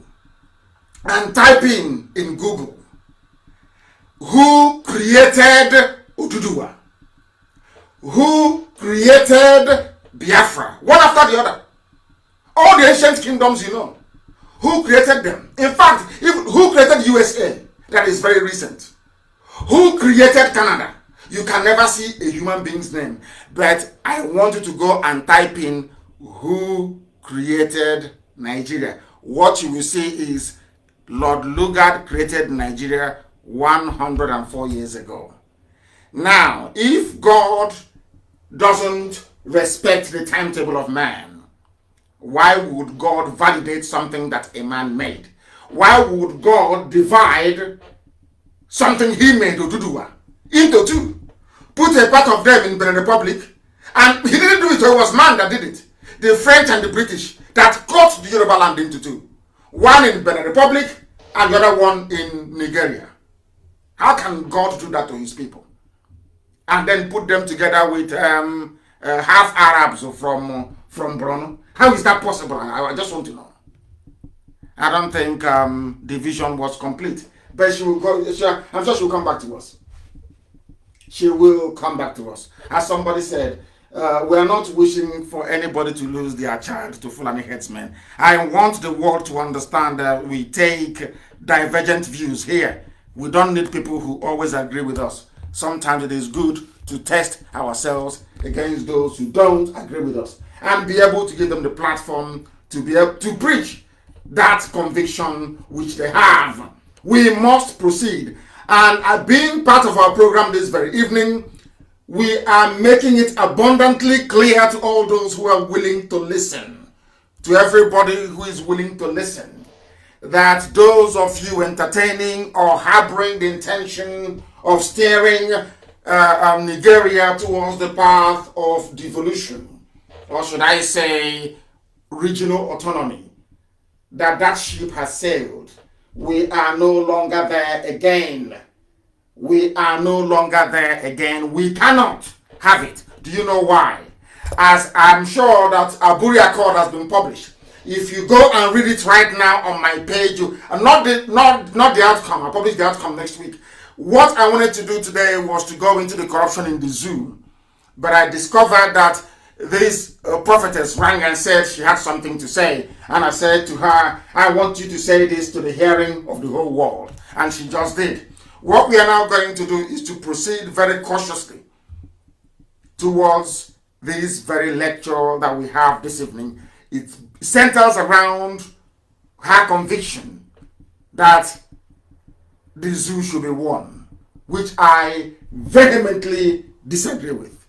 and type in Google, who created Oduduwa? Who created Biafra? One after the other. All the ancient kingdoms, you know. Who created them? In fact, who created USA? That is very recent. Who created Canada? You can never see a human being's name. But I want you to go and type in who created Nigeria. What you will see is Lord Lugard created Nigeria 104 years ago. Now, if God doesn't respect the timetable of man, why would God validate something that a man made? Why would God divide something He made, Oduduwa, into 2? Put a part of them in Benin Republic, and He didn't do it, so it was man that did it. The French and the British that cut the Yoruba land into 2. One in Benin Republic and the other one in Nigeria. How can God do that to His people? And then put them together with half Arabs from Borno? How is that possible? I just want to know. I don't think the vision was complete. But she will go, I'm sure she will come back to us. She will come back to us. As somebody said, we are not wishing for anybody to lose their child to Fulani headsmen. I want the world to understand that we take divergent views here. We don't need people who always agree with us. Sometimes it is good to test ourselves against those who don't agree with us and be able to give them the platform to be able to preach that conviction which they have. We must proceed. And being part of our program this very evening, we are making it abundantly clear to all those who are willing to listen, to everybody who is willing to listen, that those of you entertaining or harboring the intention of steering Nigeria towards the path of devolution, or should I say regional autonomy, that ship has sailed. We are no longer there again. We are no longer there again. We cannot have it. Do you know why? As I'm sure that Aburi Accord has been published. If you go and read it right now on my page, not the outcome. I'll publish the outcome next week. What I wanted to do today was to go into the corruption in the zoo. But I discovered that this prophetess rang and said she had something to say. And I said to her, I want you to say this to the hearing of the whole world. And she just did. What we are now going to do is to proceed very cautiously towards this very lecture that we have this evening. It centers around her conviction that the zoo should be won, which I vehemently disagree with,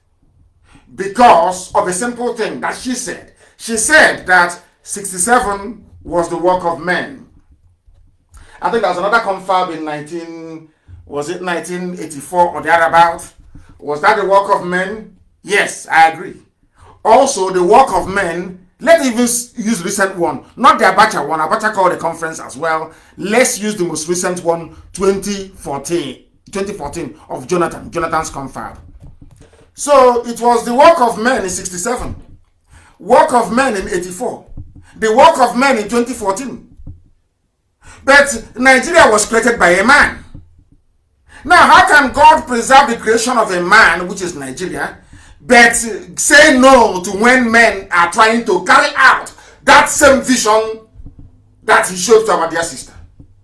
because of a simple thing that she said. She said that 67 was the work of men. I think there was another confab in 1984 or thereabout. Was that the work of men? Yes, I agree. Also, the work of men, let's even use recent one, not the Abacha one. Abacha called a conference as well. Let's use the most recent one, 2014 of Jonathan's confab. So it was the work of men in 67, work of men in 84, the work of men in 2014. But Nigeria was created by a man. Now, how can God preserve the creation of a man, which is Nigeria, but say no to when men are trying to carry out that same vision that he showed to our dear sister?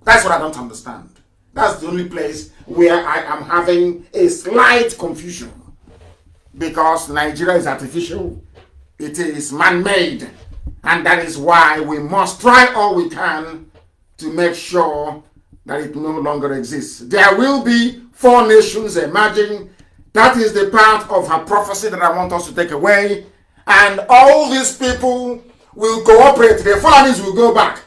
That's what I don't understand. That's the only place where I am having a slight confusion. Because Nigeria is artificial, it is man-made, and that is why we must try all we can to make sure that it no longer exists. There will be 4 nations emerging. That is the part of her prophecy that I want us to take away. And all these people will cooperate. The Fulanis will go back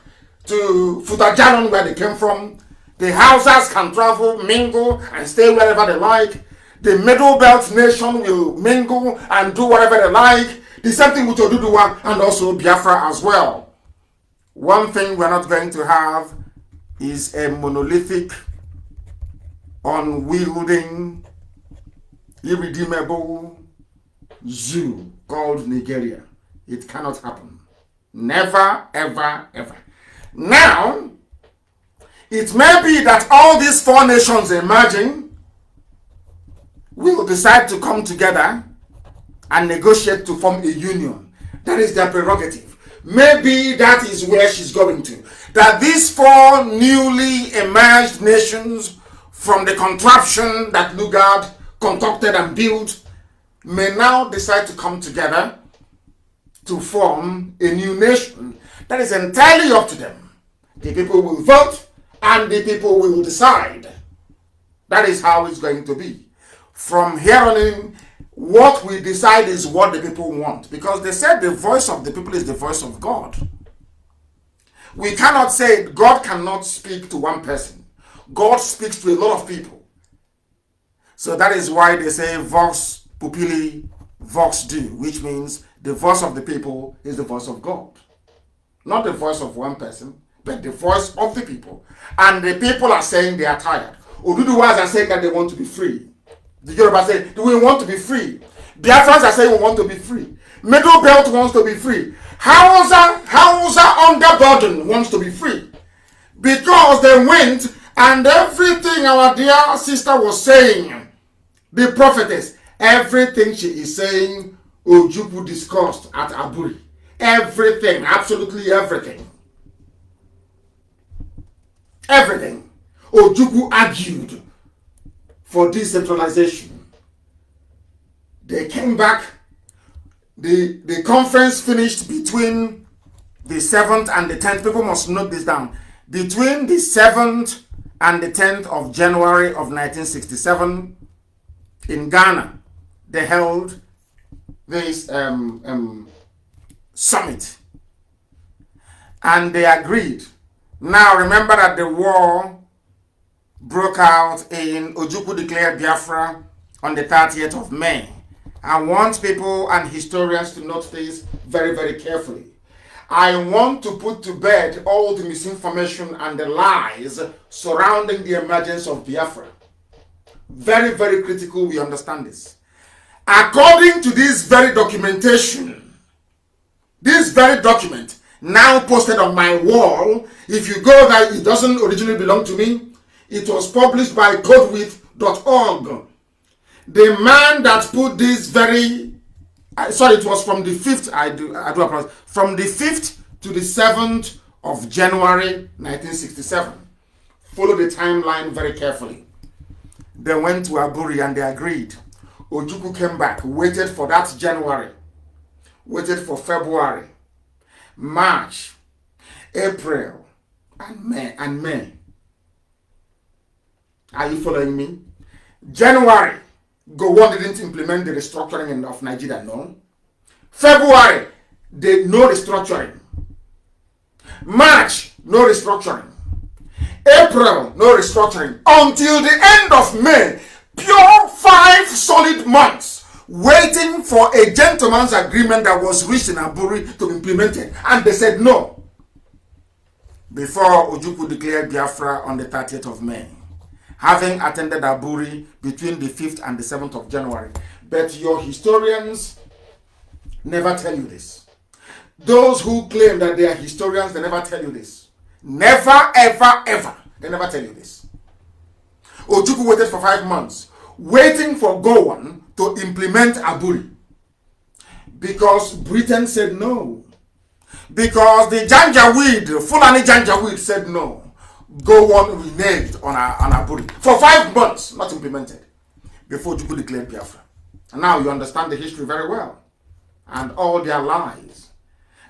to Futajalon, where they came from. The Hausas can travel, mingle, and stay wherever they like. The Middle Belt nation will mingle and do whatever they like. The same thing with Oduduwa and also Biafra as well. One thing we're not going to have is a monolithic, unwielding, irredeemable zoo called Nigeria. It cannot happen. Never, ever, ever. Now, it may be that all these 4 nations emerging will decide to come together and negotiate to form a union. That is their prerogative. Maybe that is where she's going to. That these 4 newly emerged nations from the contraption that Lugard concocted and built may now decide to come together to form a new nation. That is entirely up to them. The people will vote and the people will decide. That is how it's going to be. From here on in, what we decide is what the people want. Because they said the voice of the people is the voice of God. We cannot say God cannot speak to one person. God speaks to a lot of people. So that is why they say vox populi, vox Dei, which means the voice of the people is the voice of God. Not the voice of one person, but the voice of the people. And the people are saying they are tired. Oduduwas are saying that they want to be free. The Yoruba say, do we want to be free? Biafrans are saying we want to be free. Middle Belt wants to be free. Hausa under burden wants to be free. Because they went and everything our dear sister was saying, the prophetess, everything she is saying, Ojukwu discussed at Aburi. Everything, absolutely everything. Everything. Ojukwu argued for decentralization. They came back. The conference finished between the 7th and the 10th. People must note this down. Between the 7th and the 10th of January of 1967 in Ghana, they held this summit. And they agreed. Now remember that the war broke out in Ojukwu declared Biafra on the 30th of May. I want people and historians to note this very, very carefully. I want to put to bed all the misinformation and the lies surrounding the emergence of Biafra. Very, very critical we understand this. According to this very documentation, this very document now posted on my wall, if you go there, it doesn't originally belong to me. It was published by codewith.org. The man that put this very, sorry, it was from the 5th, I do apologize, from the 5th to the 7th of January 1967. Follow the timeline very carefully. They went to Aburi and they agreed. Ojukwu came back, waited for that January, waited for February, March, April, and May. Are you following me? January, Gowon didn't implement the restructuring of Nigeria, no. February, no restructuring. March, no restructuring. April, no restructuring. Until the end of May, pure 5 solid months waiting for a gentleman's agreement that was reached in Aburi to implement it. And they said no. Before Ojukwu declared Biafra on the 30th of May. Having attended Aburi between the 5th and the 7th of January. But your historians never tell you this. Those who claim that they are historians, they never tell you this. Never, ever, ever. They never tell you this. Ojukwu waited for 5 months, waiting for Gowon to implement Aburi. Because Britain said no. Because the Janjaweed, Fulani Janjaweed said no. Gowon reneged on Aburi. For 5 months, not implemented. Before Ojukwu declared Biafra. And now you understand the history very well. And all their lies.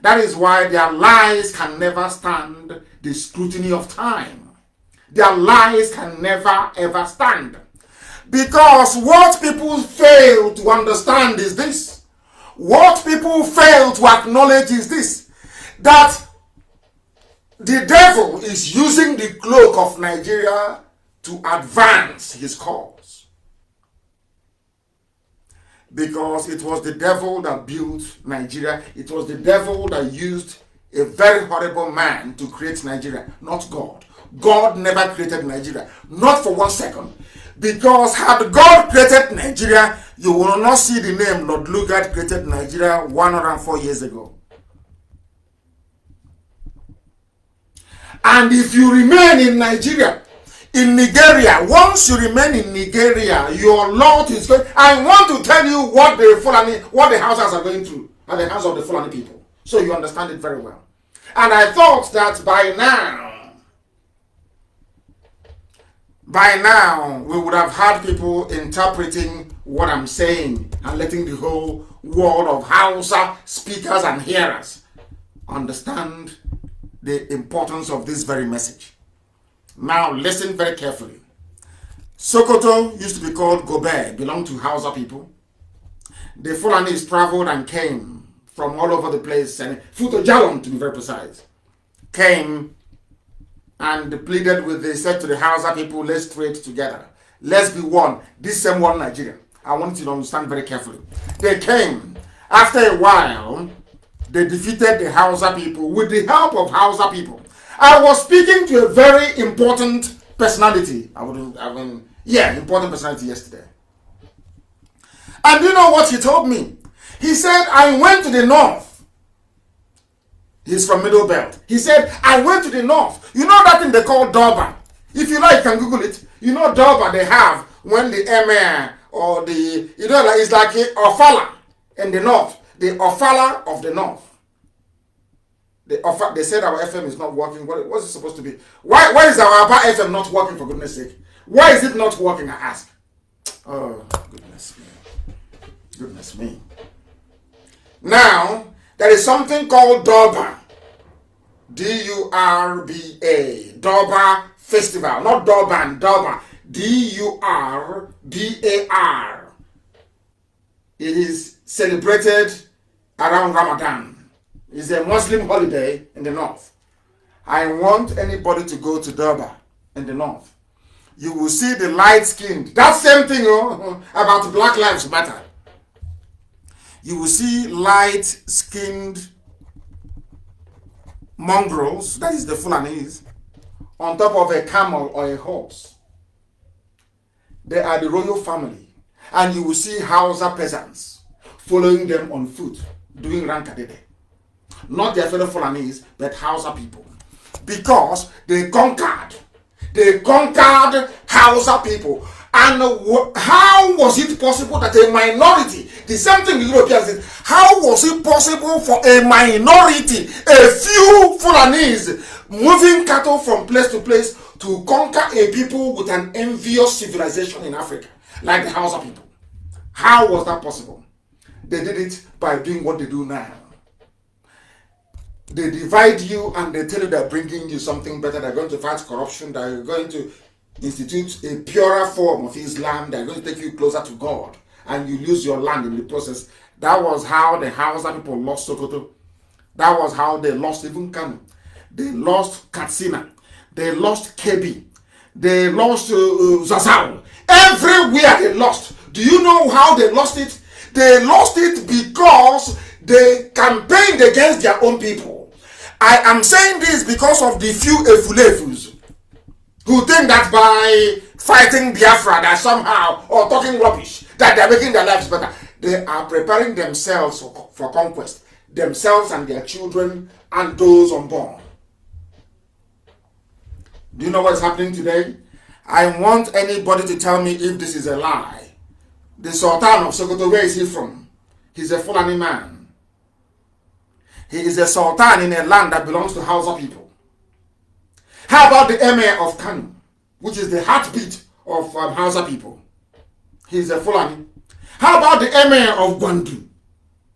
That is why their lies can never stand the scrutiny of time. Their lies can never ever stand. Because what people fail to understand is this. What people fail to acknowledge is this. That the devil is using the cloak of Nigeria to advance his cause. Because it was the devil that built Nigeria. It was the devil that used a very horrible man to create Nigeria, not God. God never created Nigeria, not for 1 second. Because had God created Nigeria, you will not see the name Lord Lugard created Nigeria 104 years ago. And if you remain in Nigeria, in Nigeria, once you remain in Nigeria, your Lord is going. I want to tell you what the Hausas are going through at the hands of the Fulani people, so you understand it very well. And I thought that by now, we would have had people interpreting what I'm saying and letting the whole world of Hausa speakers and hearers understand the importance of this very message. Now listen very carefully. Sokoto used to be called Gobe, belonged to Hausa people. The Fulanis traveled and came from all over the place, and Futo Jalon to be very precise, came and pleaded with, they said to the Hausa people, let's trade together. Let's be one. This same one Nigeria. I want you to understand very carefully. They came. After a while, they defeated the Hausa people with the help of Hausa people. I was speaking to a very important personality. Important personality yesterday. And you know what he told me? He said, I went to the north. He's from Middle Belt. He said, I went to the north. You know that thing they call Durban? If you like, you can Google it. You know Durban they have when the emir or the, it's like a Ofala in the north. The Ofala of the north. They said our FM is not working. What's it supposed to be? Why is our FM not working, for goodness sake? Why is it not working, I ask? Oh, goodness me. Goodness me. Now, there is something called Durban. D-U-R-B-A. Durban Festival. Not Durban, Durban. D-U-R-B-A-R. It is celebrated around Ramadan. It's a Muslim holiday in the north. I want anybody to go to Durban in the north. You will see the light-skinned. That same thing about Black Lives Matter. You will see light-skinned mongrels, that is the Fulanese, on top of a camel or a horse. They are the royal family. And you will see Hausa peasants following them on foot, doing rankadede. Not their fellow Fulanese, but Hausa people. Because they conquered Hausa people. And how was it possible that a minority, the same thing the Europeans did, how was it possible for a minority, a few Fulanese, moving cattle from place to place to conquer a people with an envious civilization in Africa, like the Hausa people? How was that possible? They did it by doing what they do now. They divide you and they tell you they're bringing you something better. They're going to fight corruption. They're going to institute a purer form of Islam. They're going to take you closer to God. And you lose your land in the process. That was how the Hausa people lost Sokoto. That was how they lost even Kanu. They lost Katsina. They lost Kebi. They lost Zazzau. Everywhere they lost. Do you know how they lost it? They lost it because they campaigned against their own people. I am saying this because of the few Efulefus who think that by fighting Biafra that somehow, or talking rubbish, that they're making their lives better. They are preparing themselves for conquest. Themselves and their children and those unborn. Do you know what is happening today? I want anybody to tell me if this is a lie. The Sultan of Sokoto, where is he from? He's a Fulani man. He is a sultan in a land that belongs to Hausa people. How about the emir of Kanu, which is the heartbeat of Hausa people? He is a Fulani. How about the emir of Gwandu?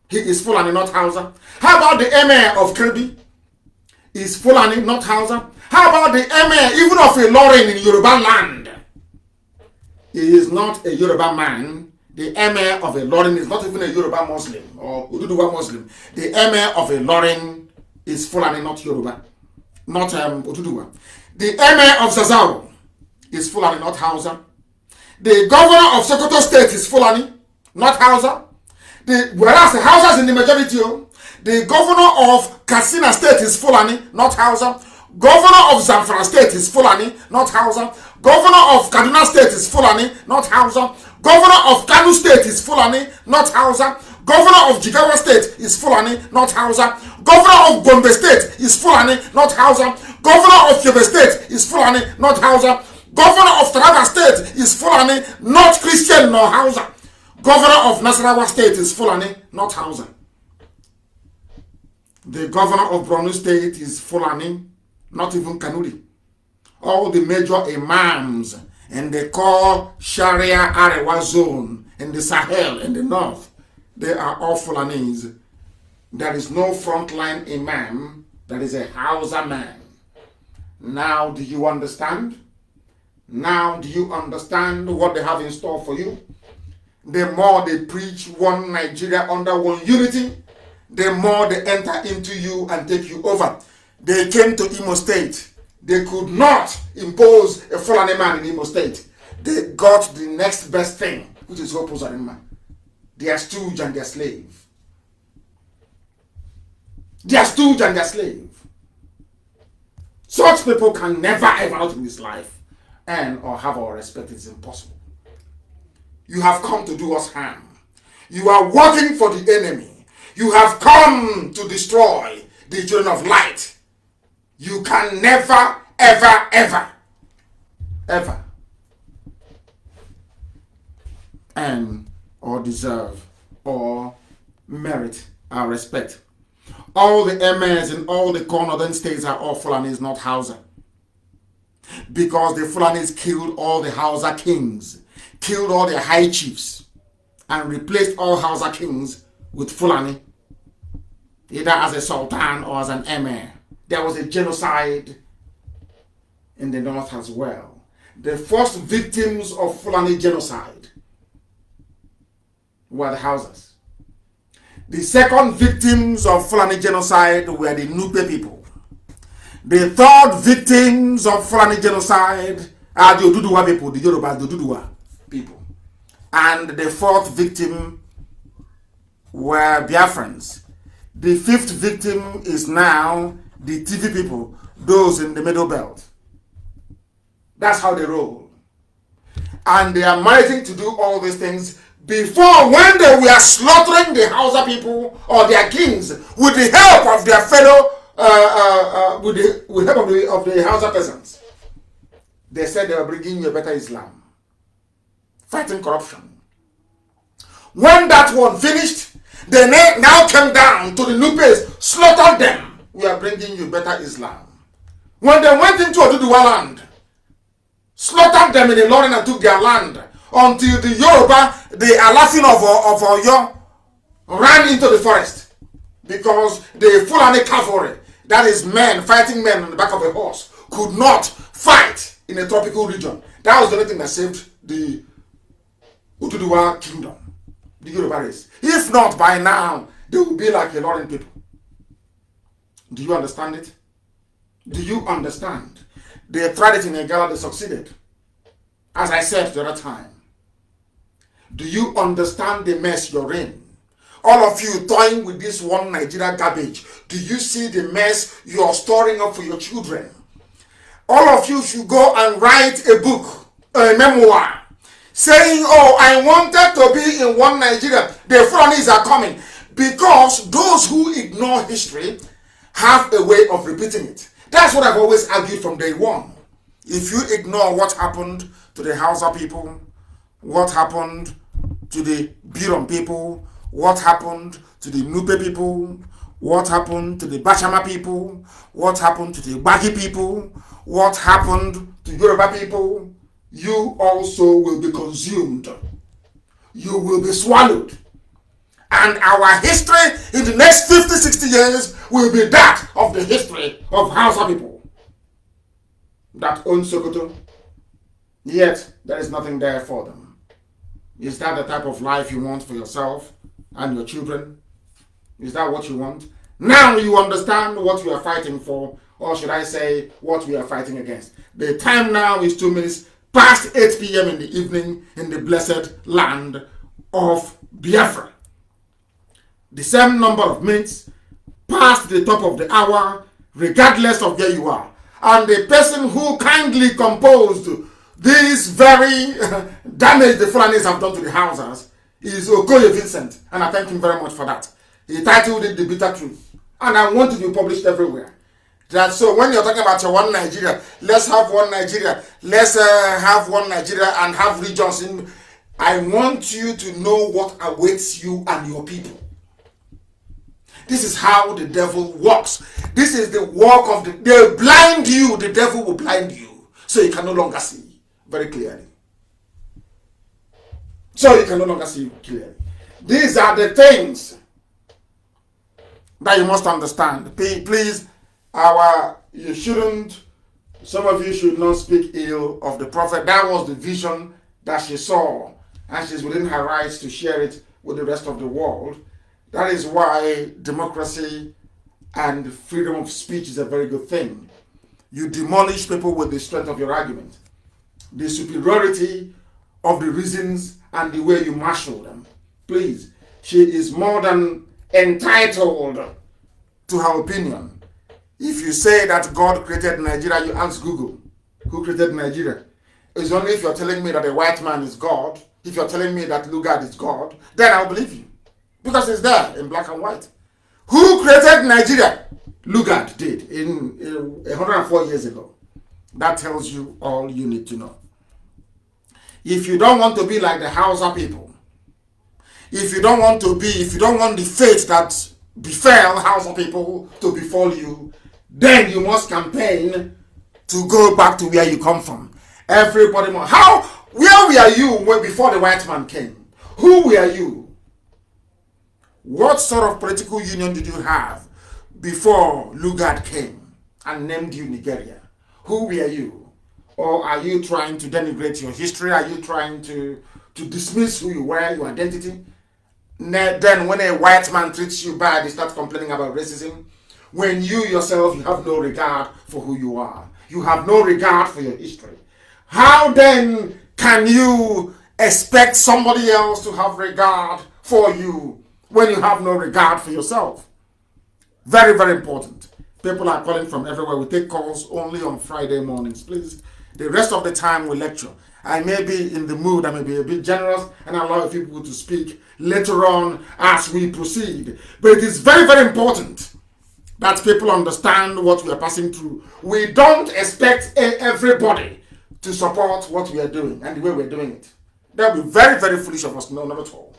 He is Fulani, not Hausa. How about the emir of Kirby? He is Fulani, not Hausa. How about the emir even of Ilorin in Yoruba land? He is not a Yoruba man. The emir of Ilorin is not even a Yoruba Muslim or Ududuwa Muslim. The emir of Ilorin is Fulani, not Yoruba, not Ududuwa. The emir of Zazzau is Fulani, not Hausa. The governor of Sokoto State is Fulani, not Hausa. Whereas the Hausa is in the majority. The governor of Katsina State is Fulani, not Hausa. Governor of Zamfara State is Fulani, not Hausa. Governor of Kaduna State is Fulani, not Hausa. Governor of Kanu State is Fulani, not Hausa. Governor of Jigawa State is Fulani, not Hausa. Governor of Gombe State is Fulani, not Hausa. Governor of Yobe State is Fulani, not Hausa. Governor of Taraba State is Fulani, not Christian nor Hausa. Governor of Nasarawa State is Fulani, not Hausa. The governor of Borno State is Fulani, not even Kanuri. All the major imams in the core Sharia Arewa zone in the Sahel in the north, they are all Fulanese. There is no frontline imam that is a Hausa man. Now do you understand? Now do you understand what they have in store for you? The more they preach one Nigeria under one unity, the more they enter into you and take you over. They came to Imo State. They could not impose a Fulani man in Imo State. They got the next best thing, which is Hopo Zarima. Their stooge and their slave. Their stooge and their slave. Such people can never ever out in this life earn or have our respect. It's impossible. You have come to do us harm. You are working for the enemy. You have come to destroy the children of light. You can never, ever, ever, ever earn or deserve or merit our respect. All the emirs in all the northern states are all Fulanis, not Hausa. Because the Fulanis killed all the Hausa kings, killed all the high chiefs, and replaced all Hausa kings with Fulani, either as a sultan or as an emir. There was a genocide in the north as well. The first victims of Fulani genocide were the Hausas. The second victims of Fulani genocide were the Nupe people. The third victims of Fulani genocide are the Oduduwa people, the Yoruba, the Oduduwa people. And the fourth victim were Biafrans. The fifth victim is now the TV people, those in the middle belt. That's how they roll. And they are managing to do all these things before, when they were slaughtering the Hausa people or their kings with the help of their fellow, with the help of the Hausa peasants. They said they were bringing you a better Islam, fighting corruption. When that one finished, they now came down to the Nupes, slaughtered them. We are bringing you better Islam. When they went into Oduduwa land, slaughtered them in the Lorraine and took their land, until the Yoruba, the Alafin of Oyo, ran into the forest. Because the Fulani cavalry, that is men, fighting men on the back of a horse, could not fight in a tropical region. That was the only thing that saved the Oduduwa kingdom, the Yoruba race. If not, by now, they would be like a Lorraine people. Do you understand it? Do you understand? They tried it in Egala, they succeeded. As I said the other time. Do you understand the mess you're in? All of you toying with this one Nigeria garbage. Do you see the mess you're storing up for your children? All of you should go and write a book, a memoir, saying, oh, I wanted to be in one Nigeria. The Fulanis are coming. Because those who ignore history have a way of repeating it. That's what I've always argued from day one. If you ignore what happened to the Hausa people, what happened to the Birom people, what happened to the Nupe people, what happened to the Bachama people, what happened to the Bagi people, what happened to Yoruba people, you also will be consumed. You will be swallowed. And our history in the next 50, 60 years will be that of the history of Hausa people that own Sokoto. Yet, there is nothing there for them. Is that the type of life you want for yourself and your children? Is that what you want? Now you understand what we are fighting for, or should I say, what we are fighting against. The time now is 2 minutes past 8 p.m. in the evening in the blessed land of Biafra. The same number of minutes past the top of the hour, regardless of where you are. And the person who kindly composed this very damage the Fulanis have done to the houses is Okoye Vincent, and I thank him very much for that. He titled it The Bitter Truth, and I want it to be published everywhere. That so when you're talking about your one Nigeria, let's have one Nigeria, let's have one Nigeria and have regions in. I want you to know what awaits you and your people. This is how the devil works. This is the work of they blind you, the devil will blind you, so you can no longer see very clearly. So you can no longer see clearly. These are the things that you must understand. Please, you shouldn't, some of you should not speak ill of the prophet. That was the vision that she saw, and she's within her rights to share it with the rest of the world. That is why democracy and freedom of speech is a very good thing. You demolish people with the strength of your argument, the superiority of the reasons and the way you marshal them. Please, she is more than entitled to her opinion. If you say that God created Nigeria, you ask Google, who created Nigeria? It's only if you're telling me that a white man is God, if you're telling me that Lugard is God, then I'll believe you. Because it's there in black and white. Who created Nigeria? Lugard did in 104 years ago. That tells you all you need to know. If you don't want to be like the Hausa people, if you don't want the fate that befell Hausa people to befall you, then you must campaign to go back to where you come from. Everybody must. Where were you before the white man came? Who were you? What sort of political union did you have before Lugard came and named you Nigeria? Who were you? Or are you trying to denigrate your history? Are you trying to dismiss who you were, your identity? Then when a white man treats you bad, you start complaining about racism. When you yourself, you have no regard for who you are. You have no regard for your history. How then can you expect somebody else to have regard for you when you have no regard for yourself? Very, very important. People are calling from everywhere. We take calls only on Friday mornings, please. The rest of the time we lecture. I may be in the mood, I may be a bit generous and allow people to speak later on as we proceed. But it is very, very important that people understand what we are passing through. We don't expect everybody to support what we are doing and the way we're doing it. That would be very, very foolish of us. No, not at all.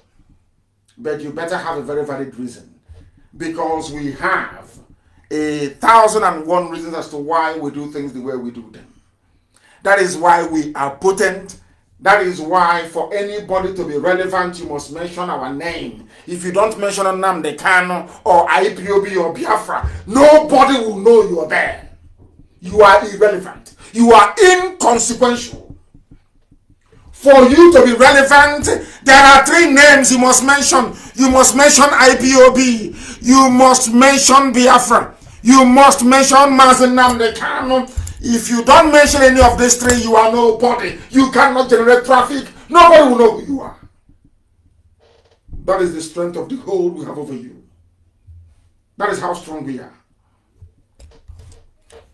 But you better have a very valid reason. Because we have 1,001 reasons as to why we do things the way we do them. That is why we are potent. That is why for anybody to be relevant, you must mention our name. If you don't mention Nnamdi Kanu or IPOB or Biafra, nobody will know you are there. You are irrelevant. You are inconsequential. For you to be relevant, there are 3 names you must mention. You must mention IPOB. You must mention Biafra. You must mention Nnamdi Kanu. If you don't mention any of these 3, you are nobody. You cannot generate traffic. Nobody will know who you are. That is the strength of the hold we have over you. That is how strong we are.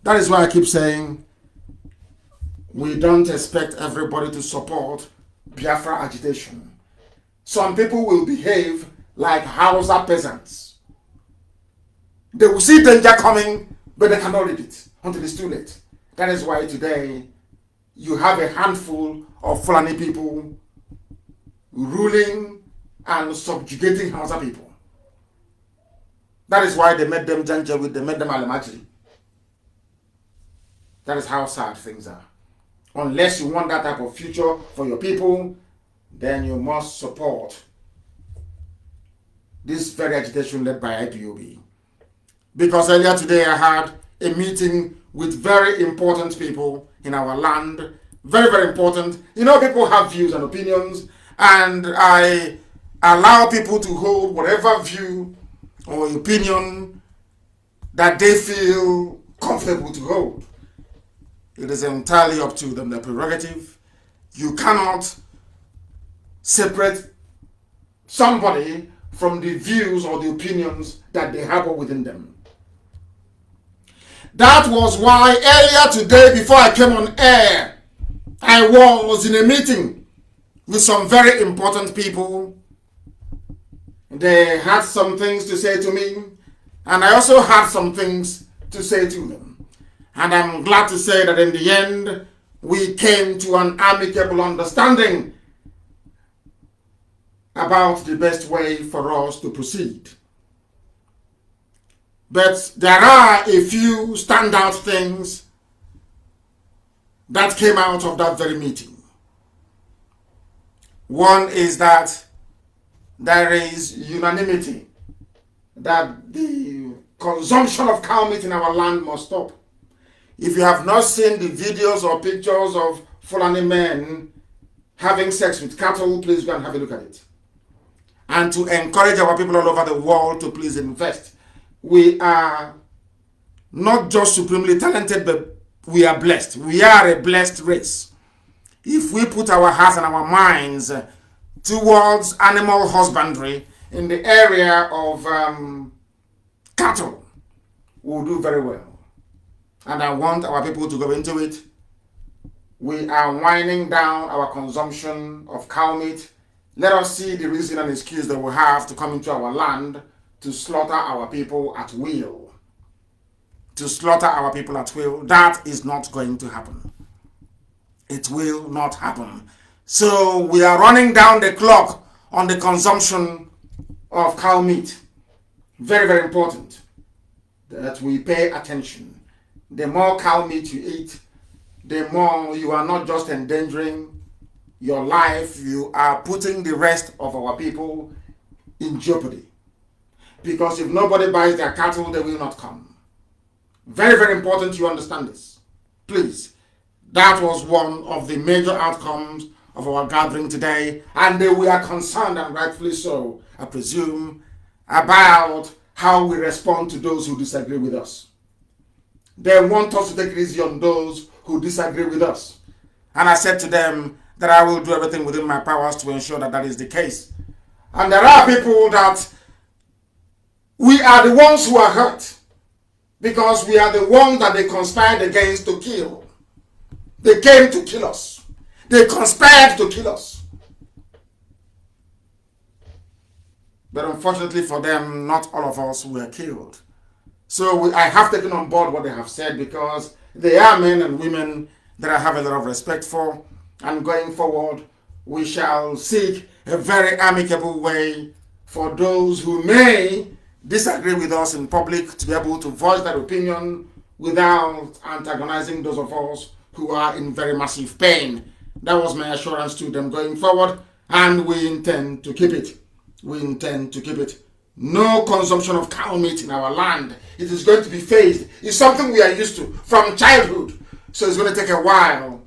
That is why I keep saying we don't expect everybody to support Biafra agitation. Some people will behave like Hausa peasants. They will see danger coming, but they cannot read it until it's too late. That is why today you have a handful of Fulani people ruling and subjugating Hausa people. That is why they made them Janjaweed, they made them Alamajiri. That is how sad things are. Unless you want that type of future for your people, then you must support this very agitation led by IPOB. Because earlier today I had a meeting with very important people in our land. Very, very important. You know, people have views and opinions, and I allow people to hold whatever view or opinion that they feel comfortable to hold. It is entirely up to them, their prerogative. You cannot separate somebody from the views or the opinions that they harbor within them. That was why earlier today, before I came on air, I was in a meeting with some very important people. They had some things to say to me, and I also had some things to say to them. And I'm glad to say that in the end, we came to an amicable understanding about the best way for us to proceed. But there are a few standout things that came out of that very meeting. One is that there is unanimity that the consumption of cow meat in our land must stop. If you have not seen the videos or pictures of Fulani men having sex with cattle, please go and have a look at it. And to encourage our people all over the world to please invest. We are not just supremely talented, but we are blessed. We are a blessed race. If we put our hearts and our minds towards animal husbandry in the area of cattle, we'll do very well. And I want our people to go into it. We are winding down our consumption of cow meat. Let us see the reason and excuse that we have to come into our land to slaughter our people at will. To slaughter our people at will. That is not going to happen. It will not happen. So we are running down the clock on the consumption of cow meat. Very, very important that we pay attention. The more cow meat you eat, the more you are not just endangering your life, you are putting the rest of our people in jeopardy. Because if nobody buys their cattle, they will not come. Very, very important you understand this. Please. That was one of the major outcomes of our gathering today, and we are concerned, and rightfully so, I presume, about how we respond to those who disagree with us. They want us to take it easy on those who disagree with us. And I said to them that I will do everything within my powers to ensure that that is the case. And there are people that we are the ones who are hurt because we are the ones that they conspired against to kill. They came to kill us. They conspired to kill us. But unfortunately for them, not all of us were killed. So I have taken on board what they have said because they are men and women that I have a lot of respect for. And going forward, we shall seek a very amicable way for those who may disagree with us in public to be able to voice their opinion without antagonizing those of us who are in very massive pain. That was my assurance to them going forward, and we intend to keep it. We intend to keep it. No consumption of cow meat in our land. It is going to be phased. It's something we are used to from childhood. So it's going to take a while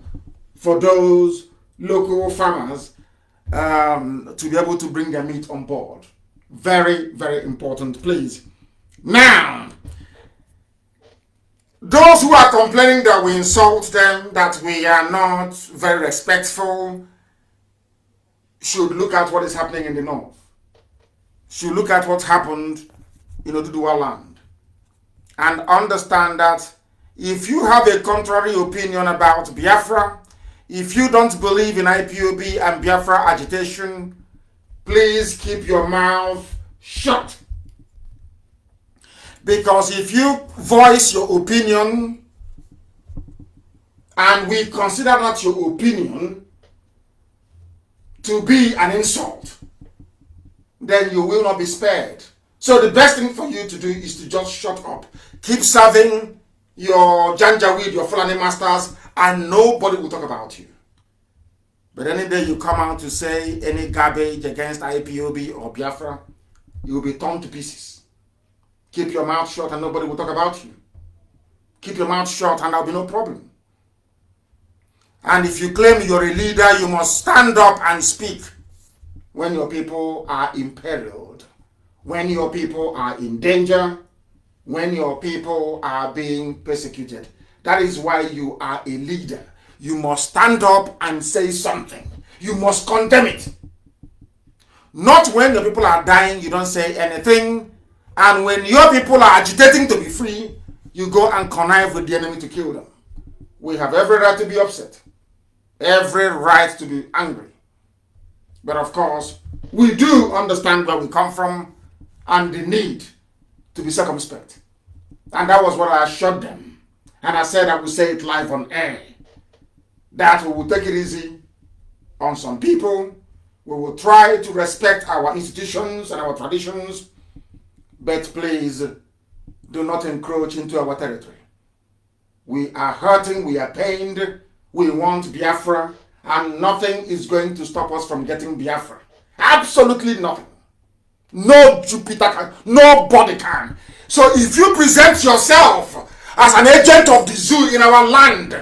for those local farmers to be able to bring their meat on board. Very, very important, please. Now, those who are complaining that we insult them, that we are not very respectful, should look at what is happening in the north. Should look at what happened in Oduduwa land. And understand that if you have a contrary opinion about Biafra, if you don't believe in IPOB and Biafra agitation, please keep your mouth shut. Because if you voice your opinion and we consider that your opinion to be an insult, then you will not be spared. So the best thing for you to do is to just shut up. Keep serving your janjaweed, your Fulani masters, and nobody will talk about you. But any day you come out to say any garbage against IPOB or Biafra, you will be torn to pieces. Keep your mouth shut and nobody will talk about you. Keep your mouth shut and there will be no problem. And if you claim you're a leader, you must stand up and speak when your people are imperiled, when your people are in danger, when your people are being persecuted. That is why you are a leader. You must stand up and say something. You must condemn it. Not when your people are dying, you don't say anything. And when your people are agitating to be free, you go and connive with the enemy to kill them. We have every right to be upset. Every right to be angry. But of course, we do understand where we come from and the need to be circumspect. And that was what I assured them. And I said I would say it live on air. That we will take it easy on some people. We will try to respect our institutions and our traditions. But please, do not encroach into our territory. We are hurting, we are pained, we want Biafra, and nothing is going to stop us from getting Biafra. Absolutely nothing. No Jupiter can, nobody can. So if you present yourself as an agent of the zoo in our land,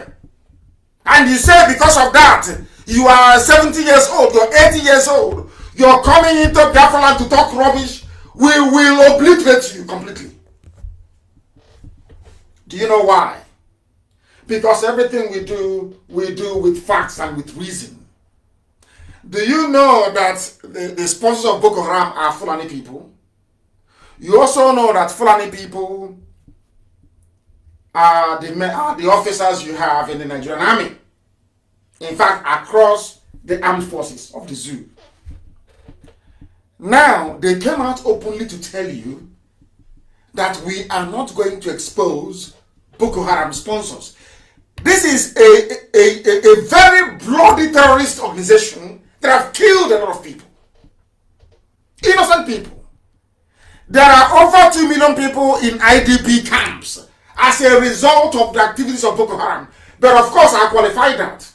and you say because of that, you are 70 years old, you're 80 years old, you're coming into Biafra land to talk rubbish, we will obliterate you completely. Do you know why? Because everything we do with facts and with reason. Do you know that the sponsors of Boko Haram are Fulani people? You also know that Fulani people are the officers you have in the Nigerian army. In fact, across the armed forces of the zoo. Now, they came out openly to tell you that we are not going to expose Boko Haram sponsors. This is a very bloody terrorist organization that have killed a lot of people. Innocent people. There are over 2 million people in IDP camps as a result of the activities of Boko Haram. But of course, I qualify that.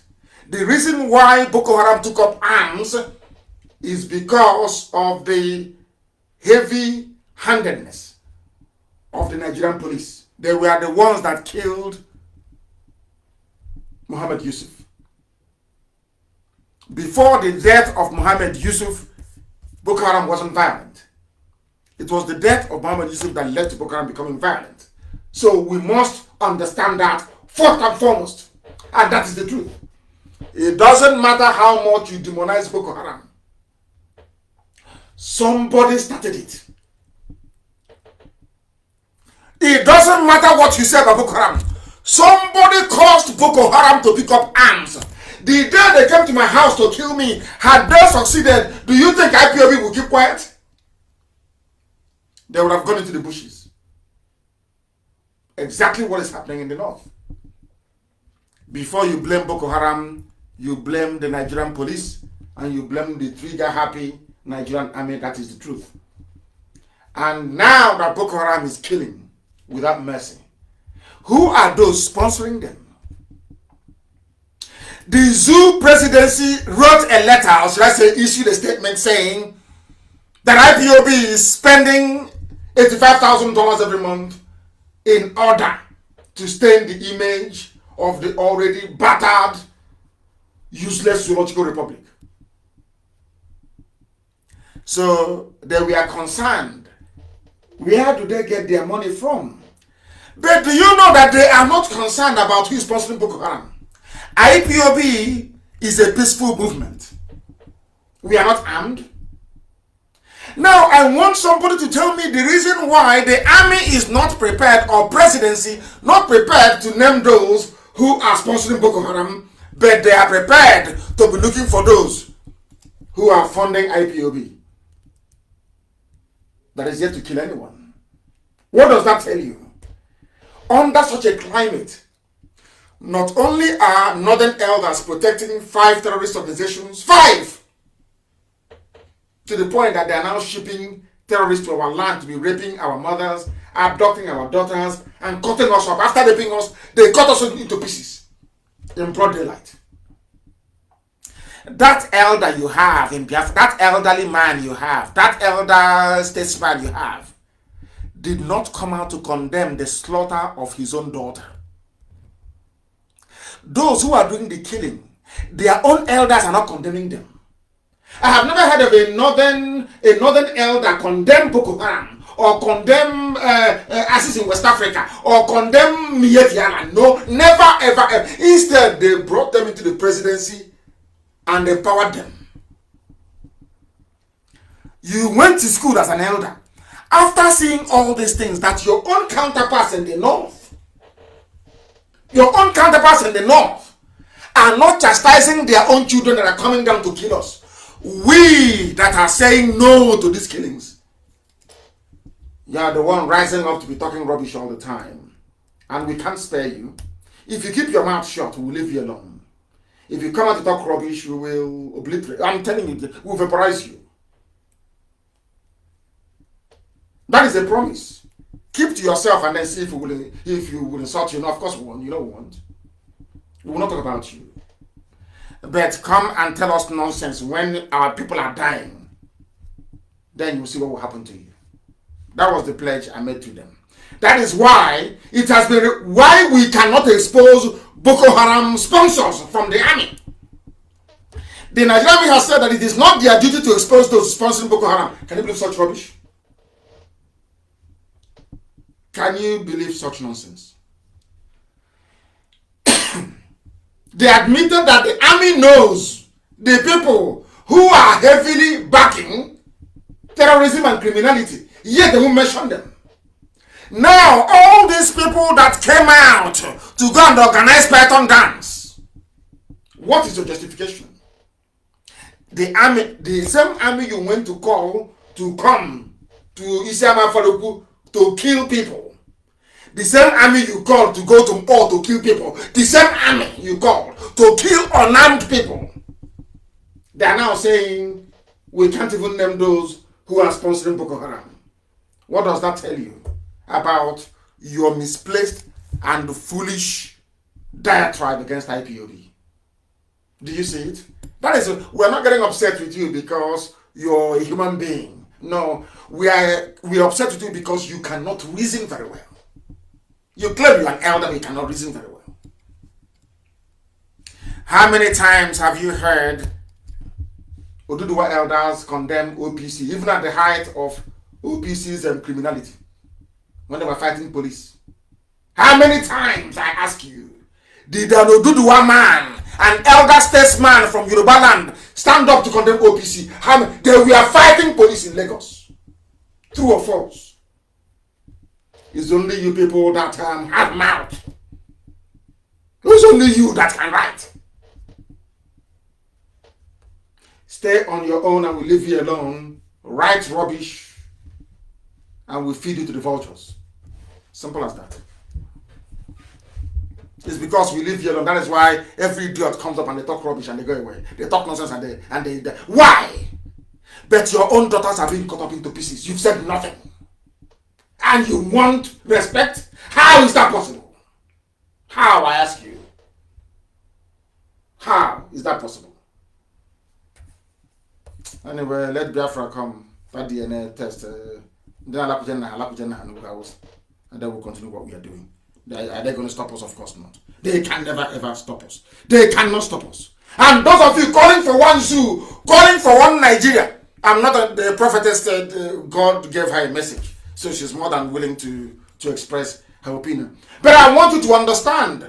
The reason why Boko Haram took up arms is because of the heavy-handedness of the Nigerian police. They were the ones that killed Muhammad Yusuf. Before the death of Muhammad Yusuf, Boko Haram wasn't violent. It was the death of Muhammad Yusuf that led to Boko Haram becoming violent. So we must understand that first and foremost. And that is the truth. It doesn't matter how much you demonize Boko Haram. Somebody started it. It doesn't matter what you say about Boko Haram. Somebody caused Boko Haram to pick up arms. The day they came to my house to kill me, had they succeeded, do you think IPOB would keep quiet? They would have gone into the bushes. Exactly what is happening in the north. Before you blame Boko Haram, you blame the Nigerian police, and you blame the trigger-happy Nigerian army. That is the truth. And now that Boko Haram is killing without mercy, who are those sponsoring them? The Zoo presidency wrote a letter, or should I say issued a statement saying that IPOB is spending $85,000 every month in order to stain the image of the already battered, useless zoological republic. So they were concerned. Where do they get their money from? But do you know that they are not concerned about who is sponsoring Boko Haram? IPOB is a peaceful movement. We are not armed. Now, I want somebody to tell me the reason why the army is not prepared, or presidency not prepared to name those who are sponsoring Boko Haram, but they are prepared to be looking for those who are funding IPOB. That is yet to kill anyone. What does that tell you? Under such a climate, not only are Northern elders protecting 5 terrorist organizations, 5! To the point that they are now shipping terrorists to our land to be raping our mothers, abducting our daughters, and cutting us up. After raping us, they cut us into pieces in broad daylight. That elder you have in Biafra, that elderly man you have, that elder statesman you have, did not come out to condemn the slaughter of his own daughter. Those who are doing the killing, their own elders are not condemning them. I have never heard of a northern elder condemn Boko Haram, or condemn ISIS in West Africa, or condemn Mietiana. No, never ever. Instead, they brought them into the presidency and empowered them. You went to school as an elder. After seeing all these things that your own counterparts in the north, are not chastising their own children that are coming down to kill us. We that are saying no to these killings, you are the one rising up to be talking rubbish all the time. And we can't spare you. If you keep your mouth shut, we will leave you alone. If you come out to talk rubbish, we will obliterate. I'm telling you, we'll vaporize you. That is a promise. Keep to yourself and then see if you will insult you. No, of course we won't. You know we won't. We will not talk about you. But come and tell us nonsense when our people are dying. Then you will see what will happen to you. That was the pledge I made to them. That is why it has been why we cannot expose Boko Haram sponsors from the army. The Nigerian army has said that it is not their duty to expose those sponsoring Boko Haram. Can you believe such rubbish? Can you believe such nonsense? They admitted that the army knows the people who are heavily backing terrorism and criminality, yet they won't mention them. Now, all these people that came out to go and organize Python dance, what is your justification? The army, the same army you went to call to come to Isiama Faluku to kill people, the same army you called to go to Paul to kill people, the same army you called to kill unarmed people, they are now saying we can't even name those who are sponsoring Boko Haram. What does that tell you about your misplaced and foolish diatribe against IPOB? Do you see it? That is, we're not getting upset with you because you're a human being. No, we're upset with you because you cannot reason very well. You claim you're an elder, but you cannot reason very well. How many times have you heard Oduduwa elders condemn OPC, even at the height of OPC's criminality, when they were fighting police? How many times, I ask you, did an Oduduwa man, an elder statesman from Yoruba land, stand up to condemn OPC? They were fighting police in Lagos. True or false? It's only you people that have mouth. It's only you that can write. Stay on your own and we'll leave you alone. Write rubbish and we'll feed you to the vultures. Simple as that. It's because we leave you alone. That is why every idiot comes up and they talk rubbish and they go away. They talk nonsense and they why? But your own daughters are being cut up into pieces. You've said nothing. And you want respect? How is that possible? How, I ask you? How is that possible? Anyway, let Biafra come. That DNA test. Then and then we'll continue what we are doing. Are they going to stop us? Of course not. They can never ever stop us. They cannot stop us. And those of you calling for one zoo, calling for one Nigeria. I'm not the prophetess said God gave her a message. So she's more than willing to express her opinion. But I want you to understand.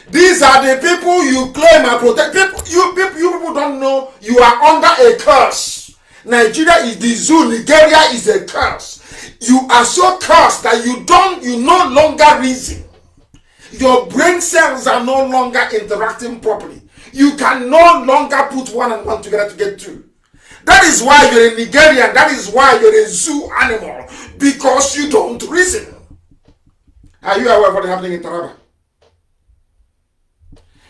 These are the people you claim are protected. You people don't know you are under a curse. Nigeria is the zoo. Nigeria is a curse. You are so cursed that you no longer reason. Your brain cells are no longer interacting properly. You can no longer put one and one together to get two. That is why you're a Nigerian. That is why you're a zoo animal. Because you don't reason. Are you aware of what is happening in Taraba?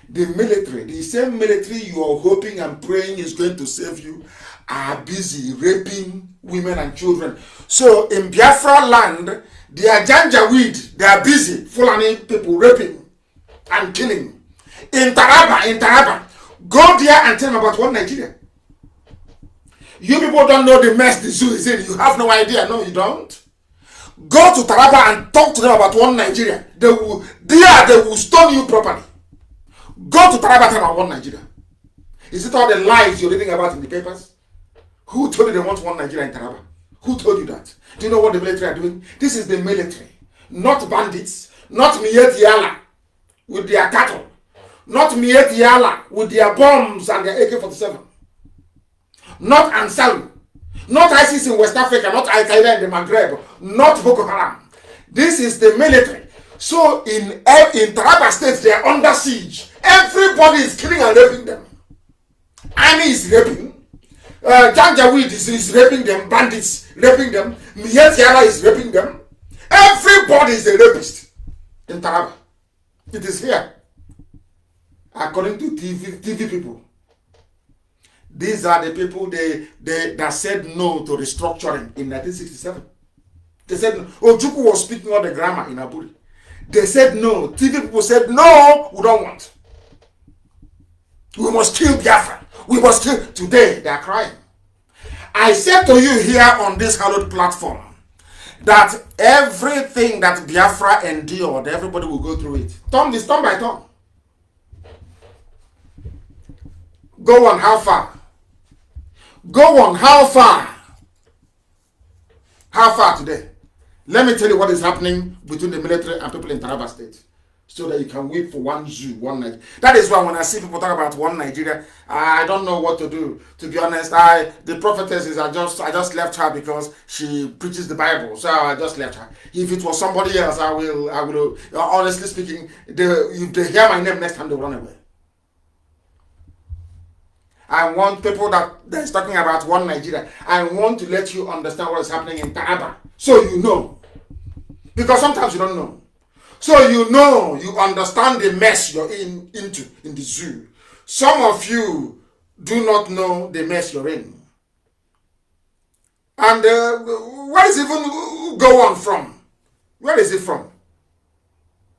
The military, the same military you are hoping and praying is going to save you, are busy raping women and children. So in Biafra land, they are Janjaweed, they are busy, Fulani people raping and killing. In Taraba, go there and tell them about one Nigeria. You people don't know the mess the zoo is in. You have no idea. No, you don't. Go to Taraba and talk to them about one Nigeria. They will stone you properly. Go to Taraba and about one Nigeria. Is it all the lies you're reading about in the papers? Who told you they want one Nigeria in Taraba? Who told you that? Do you know what the military are doing? This is the military. Not bandits. Not Miet Yala with their cattle. Not Miet Yala with their bombs and their AK-47. Not Ansaru, not ISIS in West Africa, not Al-Qaeda in the Maghreb, not Boko Haram. This is the military. So in Taraba State, they are under siege. Everybody is killing and raping them. Army is raping. Janjaweed is raping them. Bandits raping them. Miyet Yala is raping them. Everybody is a rapist in Taraba. It is here. According to TV people. These are the people that said no to restructuring in 1967. They said no. Ojukwu was speaking all the grammar in Aburi. They said no. TV people said no, we don't want. We must kill Biafra. We must kill. Today they are crying. I said to you here on this hallowed platform that everything that Biafra endured, everybody will go through it. Turn by turn. Go on, how far? Go on, how far? How far today? Let me tell you what is happening between the military and people in Taraba State, so that you can weep for one zoo, one Nigeria. That is why when I see people talk about one Nigeria, I don't know what to do. To be honest, the prophetess is I just left her because she preaches the Bible, so I just left her. If it was somebody else, I will. Honestly speaking, if they hear my name next time, they'll run away. I want people that is talking about one Nigeria. I want to let you understand what is happening in Taraba, so you know. Because sometimes you don't know. So you know, you understand the mess you're into in the zoo. Some of you do not know the mess you're in. And where is even go on from? Where is it from?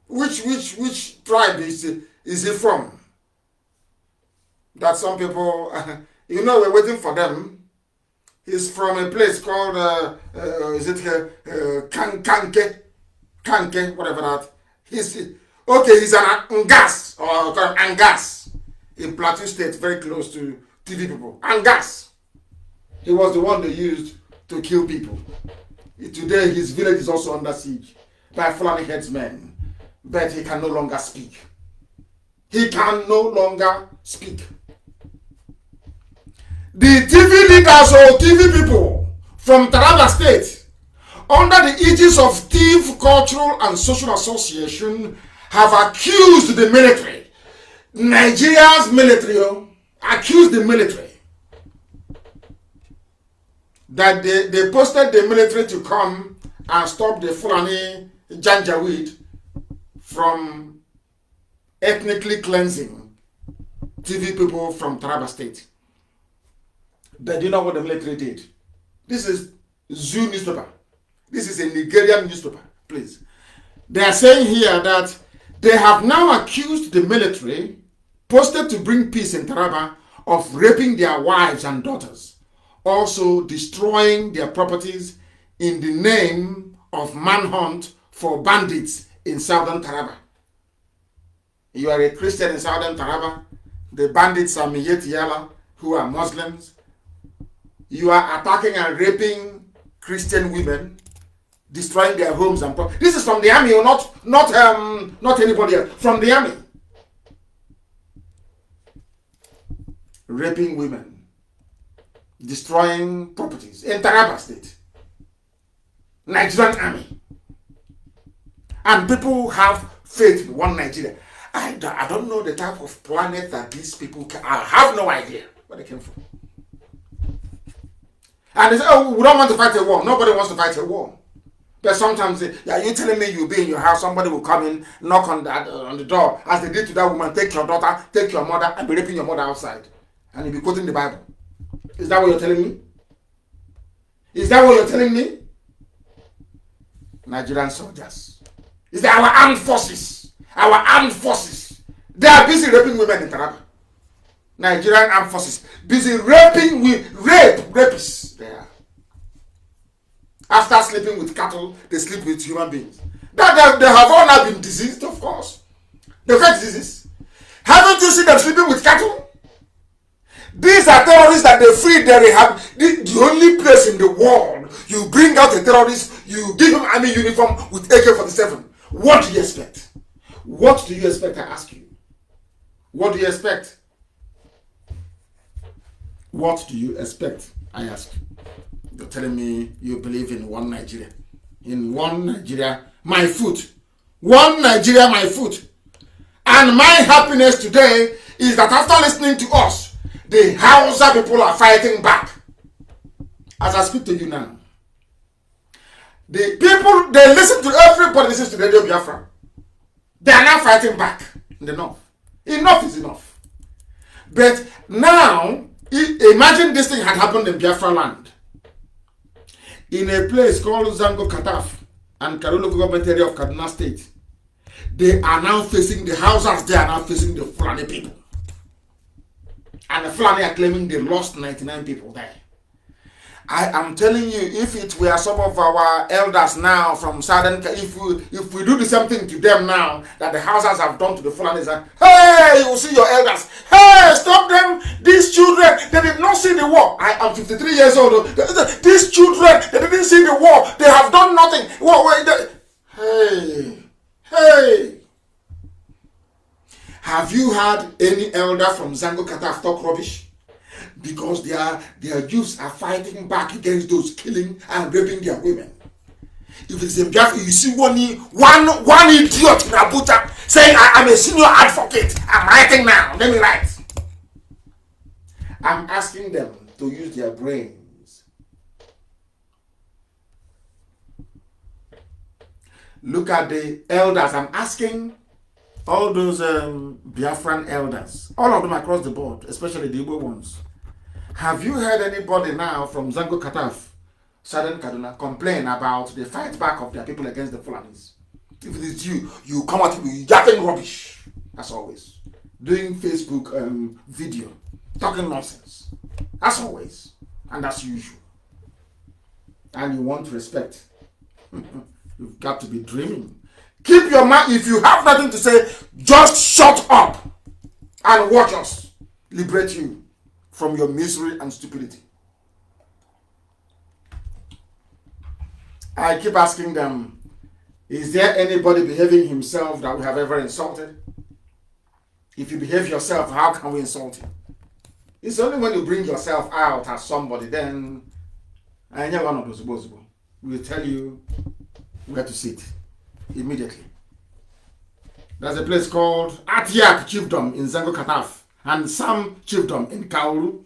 Which tribe is it from? That some people, we're waiting for them. He's from a place called, Kanke, whatever that. He's an Angas, or Angas, in Plateau State, very close to TV people. Angas. He was the one they used to kill people. Today, his village is also under siege by Fulani headsmen, but he can no longer speak. He can no longer speak. The TV leaders or TV people from Taraba State, under the aegis of Thief Cultural and Social Association, have accused the military, Nigeria's military, accused the military that they posted the military to come and stop the Fulani Janjaweed from ethnically cleansing TV people from Taraba State. But do you know what the military did? This is Zoo newspaper. This is a Nigerian newspaper, please. They are saying here that they have now accused the military, posted to bring peace in Taraba, of raping their wives and daughters, also destroying their properties in the name of manhunt for bandits in southern Taraba. You are a Christian in southern Taraba. The bandits are Miyeti Yala, who are Muslims. You are attacking and raping Christian women, destroying their homes and property. This is from the army, or not anybody else. From the army. Raping women, destroying properties in Taraba State. Nigerian army. And people have faith in one Nigeria. I don't know the type of planet that these people can. I have no idea where they came from. And they say, oh, we don't want to fight a war. Nobody wants to fight a war. But sometimes, you're telling me you'll be in your house, somebody will come in, knock on the door, as they did to that woman, take your daughter, take your mother, and be raping your mother outside. And you'll be quoting the Bible. Is that what you're telling me? Is that what you're telling me? Nigerian soldiers. Is that our armed forces? Our armed forces. They are busy raping women in Taraba. Nigerian armed forces. Busy raping rapists. They are. After sleeping with cattle, they sleep with human beings. They have all now been diseased, of course. They've got diseases. Haven't you seen them sleeping with cattle? These are terrorists that they free, they rehab. The only place in the world you bring out a terrorist, you give him army uniform with AK-47. What do you expect? What do you expect, I ask you? What do you expect? What do you expect, I ask? You're telling me you believe in one Nigeria. In one Nigeria, my foot. One Nigeria, my foot. And my happiness today is that after listening to us, the Hausa people are fighting back. As I speak to you now, the people, they listen to everybody, listens to Radio Biafra. They are now fighting back in the north. Enough is enough. But now, imagine this thing had happened in Biafra land. In a place called Zango Kataf and Karolo government area of Kaduna State. They are now facing the Hausas, they are now facing the Fulani people. And the Fulani are claiming they lost 99 people there. I am telling you, if it were some of our elders now from Southern, if we do the same thing to them now that the Hausas have done to the Fulanis, hey, you will see your elders. Hey, stop them. These children, they did not see the war. I am 53 years old. These children, they didn't see the war. They have done nothing. Hey. Have you had any elder from Zango Kataf talk rubbish? Because their youths are fighting back against those killing and raping their women. If it's in Biafra, you see one idiot in Abuja saying, I'm a senior advocate. I'm writing now. Let me write. I'm asking them to use their brains. Look at the elders. I'm asking all those Biafran elders, all of them across the board, especially the Igbo ones. Have you heard anybody now from Zango Kataf Southern Kaduna, complain about the fight back of their people against the Fulanis. If it is you, you come out with yapping rubbish, as always. Doing Facebook video, talking nonsense, as always, and as usual. And you want respect. You've got to be dreaming. Keep your mouth. If you have nothing to say, just shut up and watch us liberate you from your misery and stupidity. I keep asking them, is there anybody behaving himself that we have ever insulted? If you behave yourself, how can we insult you? It's only when you bring yourself out as somebody, then we'll tell you where to sit immediately. There's a place called Atiak Chiefdom in Zango Kataf and Sam Chiefdom in Kauru,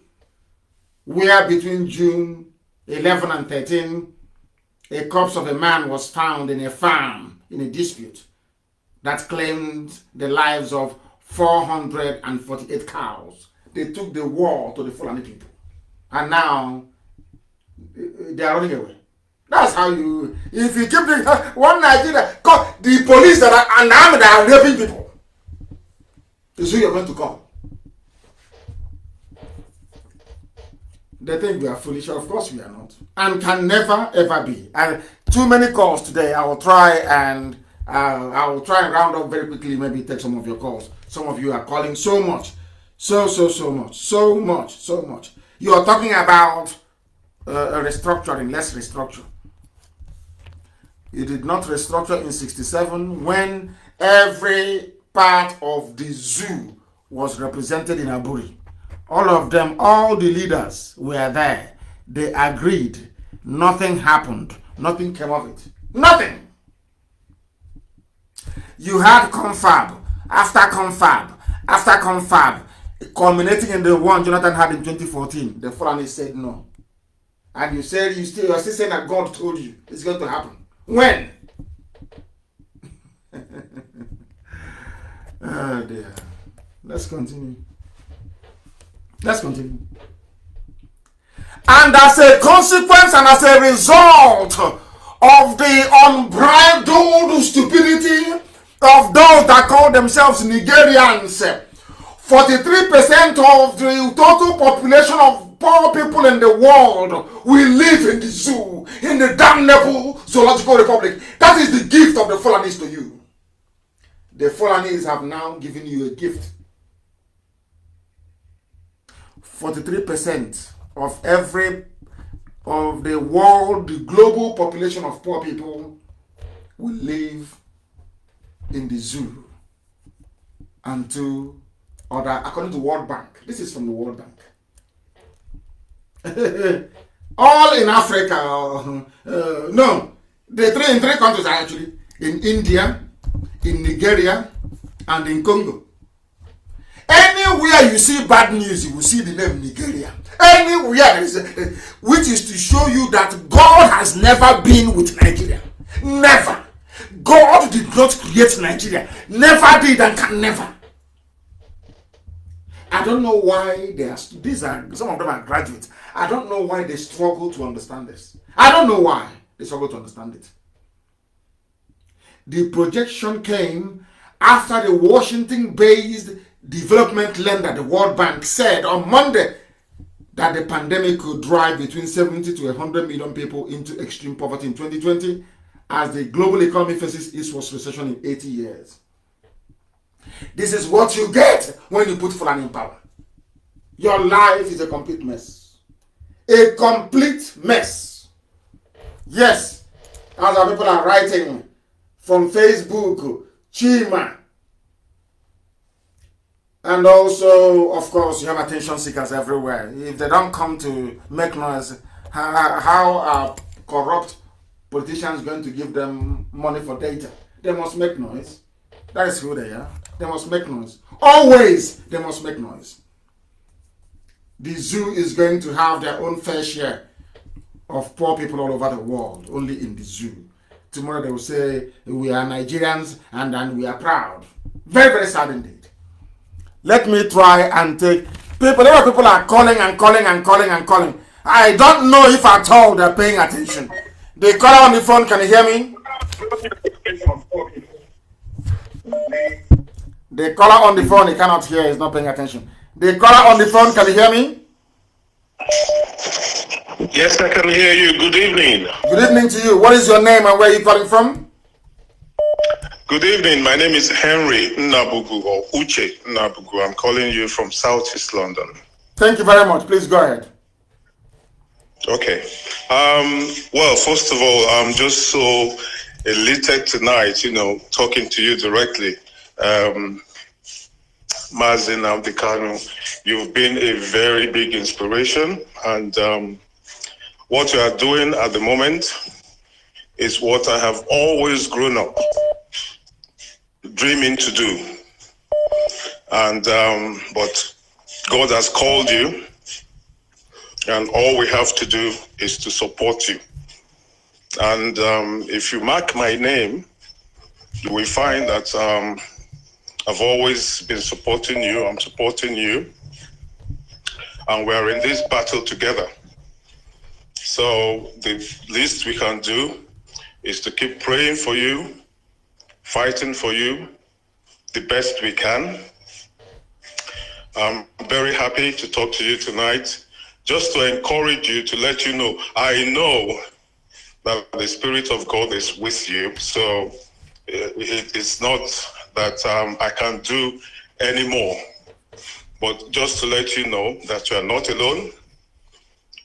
where between June 11 and 13, a corpse of a man was found in a farm in a dispute that claimed the lives of 448 cows. They took the war to the Fulani people. And now they are running away. That's how you, if you keep the one Nigeria, the police that are unarmed that are raping people, is who you're going to call. They think we are foolish. Of course we are not. And can never ever be. And too many calls today. I will try and round up very quickly, maybe take some of your calls. Some of you are calling so much. So much. You are talking about restructuring. Let's restructure. You did not restructure in 67 when every part of the zoo was represented in Aburi. All of them, all the leaders were there. They agreed. Nothing happened. Nothing came of it. Nothing. You had confab after confab, culminating in the one Jonathan had in 2014. The Fulani said no. And you said you're still saying that God told you it's going to happen. When? Oh dear. Let's continue. And as a consequence and as a result of the unbridled stupidity of those that call themselves Nigerians, 43% of the total population of poor people in the world will live in the zoo, in the damnable zoological republic. That is the gift of the Fulanis to you. The Fulanis have now given you a gift. 43% of the world, the global population of poor people will live in the zoo until according to World Bank. This is from the World Bank. All in Africa, no, in three countries actually, in India, in Nigeria, and in Congo. Anywhere you see bad news, you will see the name Nigeria. Anywhere, which is to show you that God has never been with Nigeria. Never. God did not create Nigeria. Never did and can never. I don't know why some of them are graduates. I don't know why they struggle to understand this. I don't know why they struggle to understand it. The projection came after the Washington-based development lender, the World Bank, said on Monday that the pandemic could drive between 70 to 100 million people into extreme poverty in 2020 as the global economy faces its worst recession in 80 years. This is what you get when you put Fulani in power. Your life is a complete mess. A complete mess. Yes, as our people are writing from Facebook, Chima, and also, of course, you have attention seekers everywhere. If they don't come to make noise, how are corrupt politicians going to give them money for data? They must make noise. That is who they are. They must make noise. Always, they must make noise. The zoo is going to have their own fair share of poor people all over the world, only in the zoo. Tomorrow they will say, we are Nigerians and we are proud. Very, very sad indeed. Let me try and take people. A lot of people are calling. I don't know if at all they're paying attention. The caller on the phone, can you hear me? The caller on the phone, he cannot hear, he's not paying attention. The caller on the phone, can you hear me? Yes, I can hear you. Good evening. Good evening to you. What is your name and where are you calling from? Good evening. My name is Henry Nnabugu or Uche Nnabugu. I'm calling you from Southeast London. Thank you very much. Please go ahead. Okay. Well, first of all, I'm just so elated tonight, talking to you directly. Nnamdi Kanu, you've been a very big inspiration, and what you are doing at the moment is what I have always grown up dreaming to do. And but God has called you, and all we have to do is to support you. And if you mark my name, you will find that I've always been supporting you. I'm supporting you, and we're in this battle together. So the least we can do is to keep praying for you, fighting for you the best we can. I'm very happy to talk to you tonight, just to encourage you, to let you know, I know that the Spirit of God is with you. So it's not that I can't do anymore, but just to let you know that you are not alone.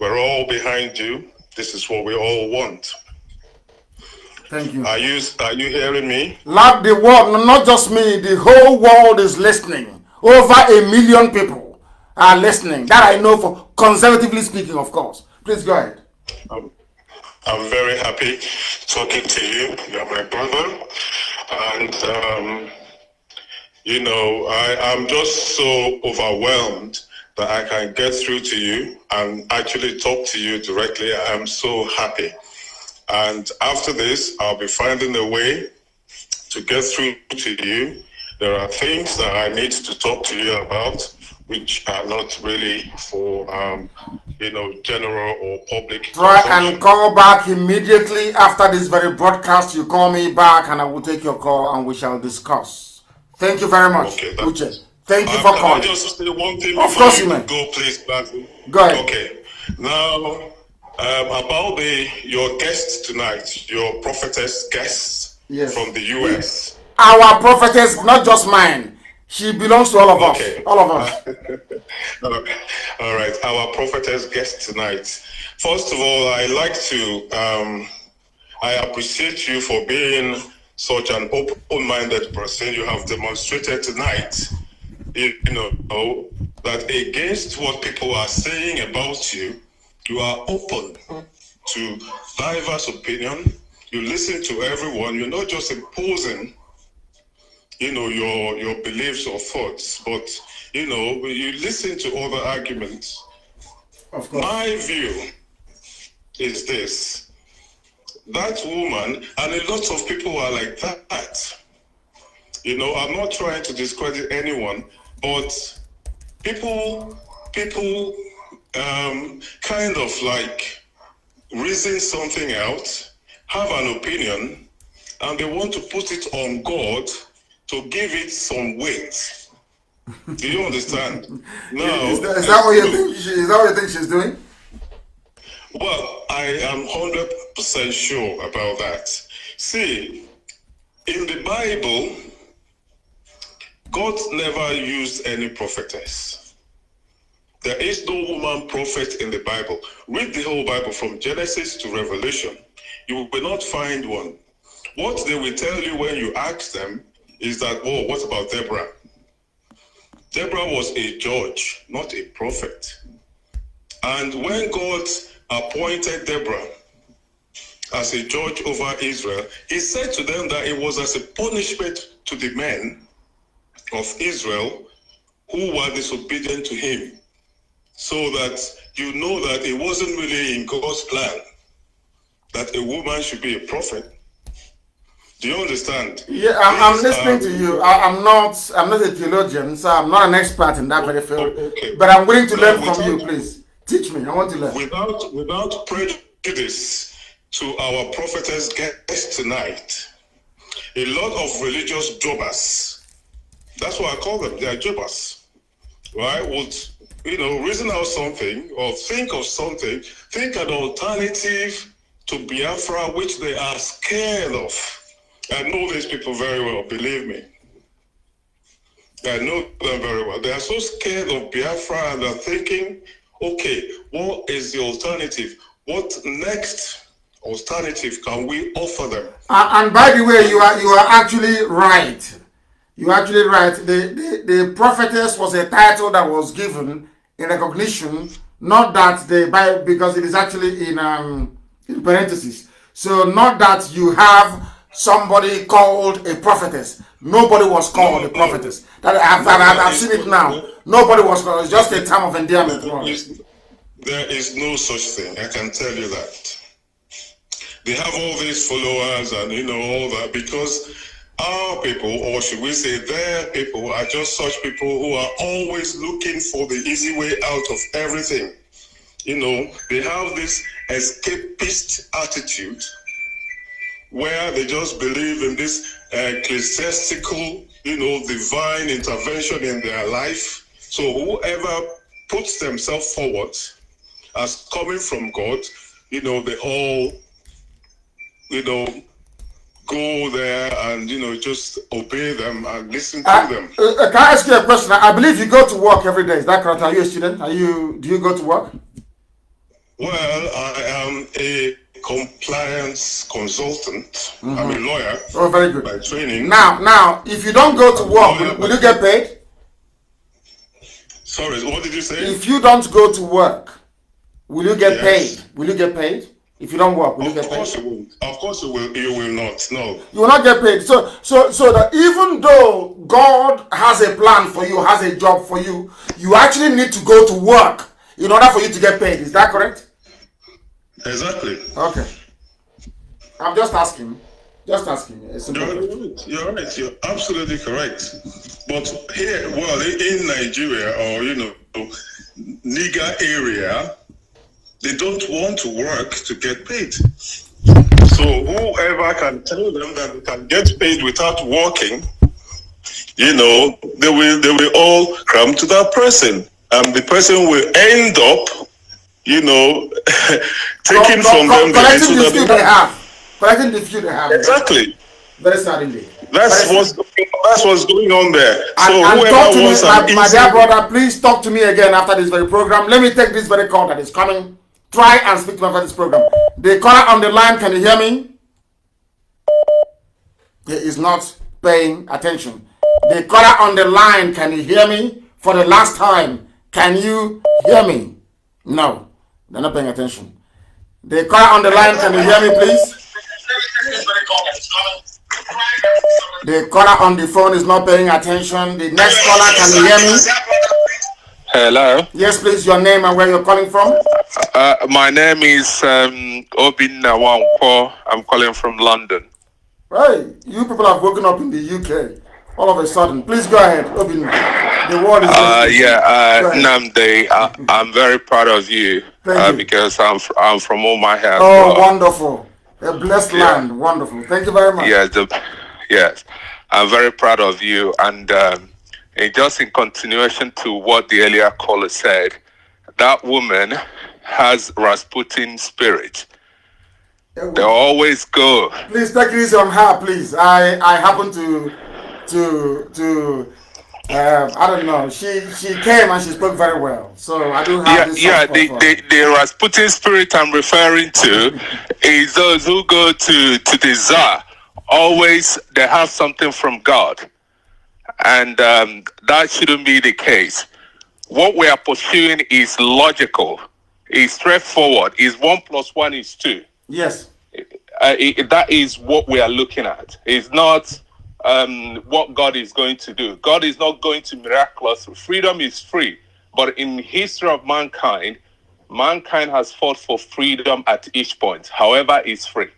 We're all behind you. This is what we all want. Thank you. Are you hearing me? Loud the world, not just me, the whole world is listening. Over 1 million people are listening. That I know, for conservatively speaking, of course. Please go ahead. I'm very happy talking to you. You're my brother. And, I'm just so overwhelmed that I can get through to you and actually talk to you directly. I'm so happy. And after this, I'll be finding a way to get through to you. There are things that I need to talk to you about, which are not really for, general or public. Try and call back immediately after this very broadcast. You call me back and I will take your call and we shall discuss. Thank you very much, okay, Uche. Thank you for calling. I just say one thing of course you may. Go, please, Basil. Go ahead. Okay. Now, about your guest tonight, your prophetess guest from the US. Our prophetess, not just mine. She belongs to all of us. All of us. All right. Our prophetess guest tonight. First of all, I appreciate you for being such an open-minded person. You have demonstrated tonight, that against what people are saying about you, you are open to diverse opinion. You listen to everyone. You're not just imposing, your beliefs or thoughts, but, you listen to other arguments. Of course. My view is this. That woman, and a lot of people are like that. I'm not trying to discredit anyone, but people kind of like reason something out, have an opinion, and they want to put it on God to give it some weight. Do you understand? Now, is that what you think she's doing? Well, I am 100% sure about that. See, in the Bible, God never used any prophetess. There is no woman prophet in the Bible. Read the whole Bible from Genesis to Revelation. You will not find one. What they will tell you when you ask them is that, what about Deborah? Deborah was a judge, not a prophet. And when God appointed Deborah as a judge over Israel, he said to them that it was as a punishment to the men of Israel who were disobedient to him, so that you know that it wasn't really in God's plan that a woman should be a prophet. Do you understand? Yeah, I'm listening to you. I'm not a theologian, so I'm not an expert in that very field. Okay. But I'm willing to learn from you, please. Teach me. I want to learn. Without prejudice to our prophetess guest tonight, a lot of religious jobbers, that's what I call them, they are jobbers, right, would, reason out something or think of something, think an alternative to Biafra, which they are scared of. I know these people very well, believe me. I know them very well. They are so scared of Biafra and they're thinking, okay, what is the alternative? What next alternative can we offer them? And by the way, you are actually right. You're actually right. The prophetess was a title that was given in recognition, not that because it is actually in parentheses. So not that you have somebody called a prophetess. Nobody was called a prophetess. That I've seen it now. Nobody was called. It's just a term of endearment. There is no such thing. I can tell you that. They have all these followers and all that because our people, or should we say their people, are just such people who are always looking for the easy way out of everything. They have this escapist attitude where they just believe in this ecclesiastical, divine intervention in their life. So whoever puts themselves forward as coming from God, they all, go there and, just obey them and listen to them. Can I ask you a question? I believe you go to work every day. Is that correct? Are you a student? Do you go to work? Well, I am a compliance consultant. I'm a lawyer. Oh, very good. By training. Now, if you don't go to work, will you get paid? Sorry, what did you say? If you don't go to work, will you get paid? Will you get paid? If you don't work, will you get paid? Of course you will. Of course you will. You will not. No. You will not get paid. So that even though God has a plan for you, has a job for you, you actually need to go to work in order for you to get paid. Is that correct? Exactly. Okay. I'm just asking. You're right. You're absolutely correct. But here, in Nigeria or Niger area, they don't want to work to get paid. So whoever can tell them that they can get paid without working, they will all come to that person, and the person will end up, taking from them collecting the few they have. Collecting the few they have. Exactly. Very sad indeed. That's what's going on there. And whoever talk to me, wants my dear brother, please talk to me again after this very program. Let me take this very call that is coming. Try and speak to me after this program. The caller on the line, can you hear me? He is not paying attention. The caller on the line, can you hear me? For the last time, can you hear me? No, they're not paying attention. The caller on the line, can you hear me, please? The caller on the phone is not paying attention. The next caller, can you hear me? Hello. Yes, please, your name and where you're calling from? My name is Obinna Wankwo. I'm calling from London. Hey, you people have woken up in the UK all of a sudden. Please go ahead, Obinna. The word is Nnamdi, I'm very proud of you, because I'm from Umuahia. Oh, wonderful. A blessed land. Wonderful. Thank you very much. Yes. I'm very proud of you. And just in continuation to what the earlier caller said, that woman has Rasputin spirit. They always go. Please take it easy on her, please. I happen to I don't know. She came and she spoke very well, so I do have this. The Rasputin spirit I'm referring to is those who go to the Tsar. Always they have something from God, and that shouldn't be the case. What we are pursuing is logical, is straightforward, is 1 + 1 is 2. Yes. That is what we are looking at. It's not what God is going to do. God is not going to miraculously. Freedom is free. But in the history of mankind has fought for freedom at each point. However, it's free.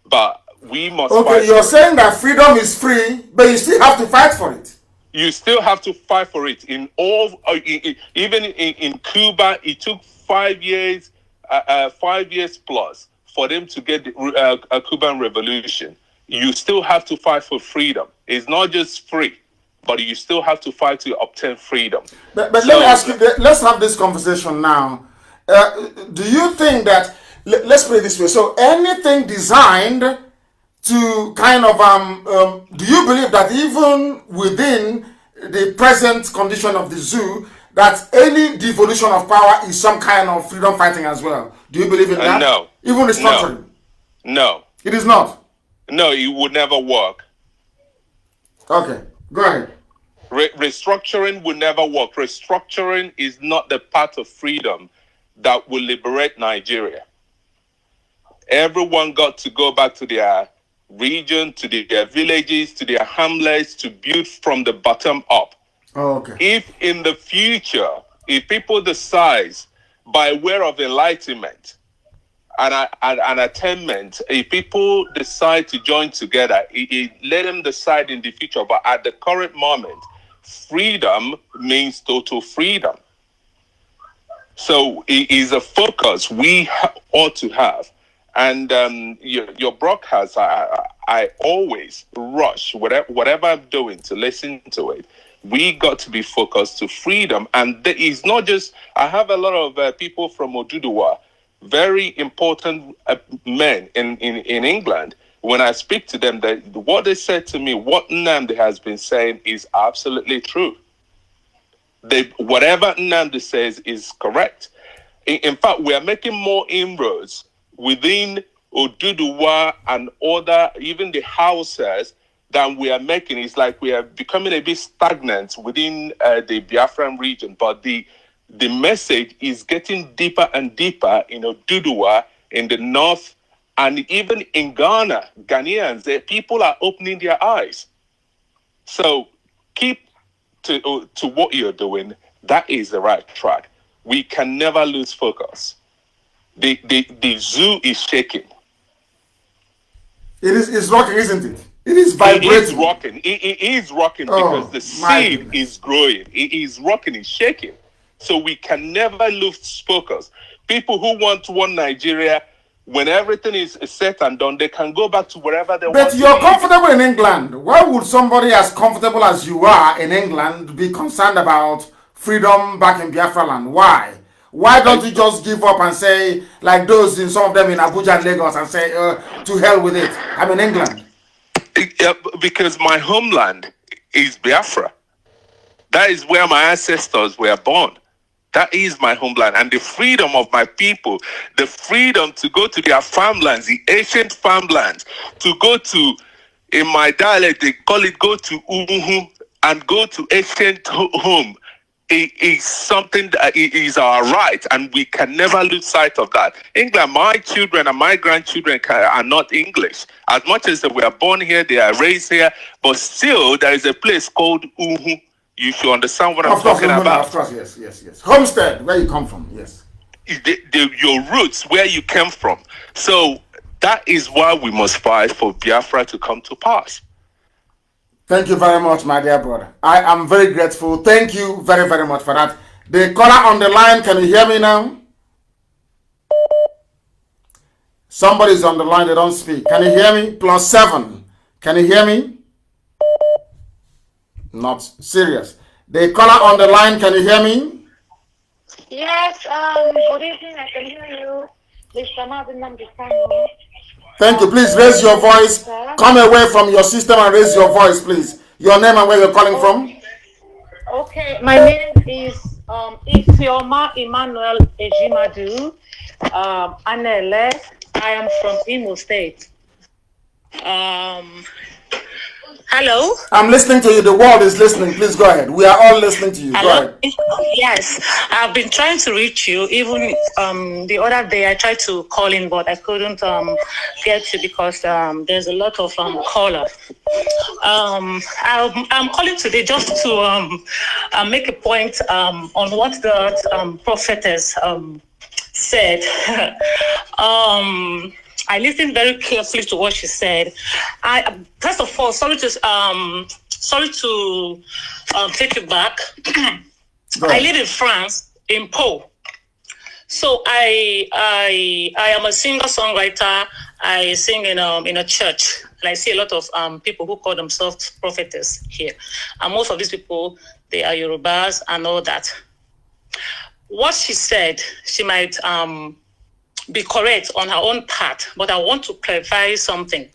But we must fight. Okay, you're saying that freedom is free, but you still have to fight for it. You still have to fight for it. Even in Cuba, it took 5 years, 5 years plus for them to get a Cuban revolution. You still have to fight for freedom. It's not just free, but you still have to fight to obtain freedom. But let me ask you, let's have this conversation now. Do you think that, let's put it this way, so anything designed to kind of, do you believe that even within the present condition of the zoo, that any devolution of power is some kind of freedom fighting as well? Do you believe in that? No. Even restructuring? No. It is not? No, it would never work. Okay, go ahead. Restructuring will never work. Restructuring is not the path of freedom that will liberate Nigeria. Everyone got to go back to their region, to their villages, to their hamlets, to build from the bottom up. Oh, okay. If in the future, if people decide by way of enlightenment and attainment, if people decide to join together, let them decide in the future. But at the current moment, freedom means total freedom. So it is a focus we ought to have. And your broadcast, I always rush, whatever I'm doing, to listen to it. We got to be focused to freedom. And there is not just, I have a lot of people from Oduduwa, very important men in England. When I speak to them, what they said to me, what Nnamdi has been saying is absolutely true. Whatever Nnamdi says is correct. In fact, we are making more inroads within Oduduwa and other, even the houses, than we are making. It's like we are becoming a bit stagnant within the Biafran region. But the message is getting deeper and deeper in Oduduwa, in the north, and even in Ghana, Ghanaians, people are opening their eyes. So keep to what you're doing. That is the right track. We can never lose focus. The zoo is shaking. It's rocking, isn't it? It is vibrating. It is rocking. It is rocking because the seed is growing. It is rocking. It's shaking. So we can never lose focus. People who want one Nigeria, when everything is set and done, they can go back to wherever they want. But you're comfortable in England. Why would somebody as comfortable as you are in England be concerned about freedom back in Biafra land? Why? Why don't you just give up and say, like those in some of them in Abuja and Lagos, and say, to hell with it, I'm in England? Because my homeland is Biafra. That is where my ancestors were born. That is my homeland. And the freedom of my people, the freedom to go to their farmlands, the ancient farmlands, to go to, in my dialect, they call it go to Uhu and go to ancient home. It is something that is our right, and we can never lose sight of that. England, my children and my grandchildren are not English. As much as they were born here, they are raised here, but still there is a place called Uhu. You should understand what I'm talking about. Of course, yes. Homestead, where you come from, yes. Your roots, where you came from. So that is why we must fight for Biafra to come to pass. Thank you very much, my dear brother. I am very grateful. Thank you very, very much for that. The caller on the line, can you hear me now? Somebody's on the line, they don't speak. Can you hear me? +7. Can you hear me? Not serious. The caller on the line, can you hear me? Yes, good evening, I can hear you. Mr. Nnamdi Kanu. Thank you. Please raise your voice. Come away from your system and raise your voice, please. Your name and where you're calling from. Okay, my name is Isioma Emmanuel Ejimadu Anele. I am from Imo State. Hello? I'm listening to you. The world is listening. Please go ahead. We are all listening to you. Hello? Go ahead. Yes, I've been trying to reach you. Even the other day I tried to call in, but I couldn't get you because there's a lot of callers. I'm calling today just to make a point on what the prophetess said. I listened very carefully to what she said. First of all, sorry to sorry to take you back. I live in France, in Pau. So I am a singer-songwriter. I sing in a church, and I see a lot of people who call themselves prophetess here. And most of these people, they are Yorubas and all that. What she said, she might be correct on her own part, but I want to clarify something.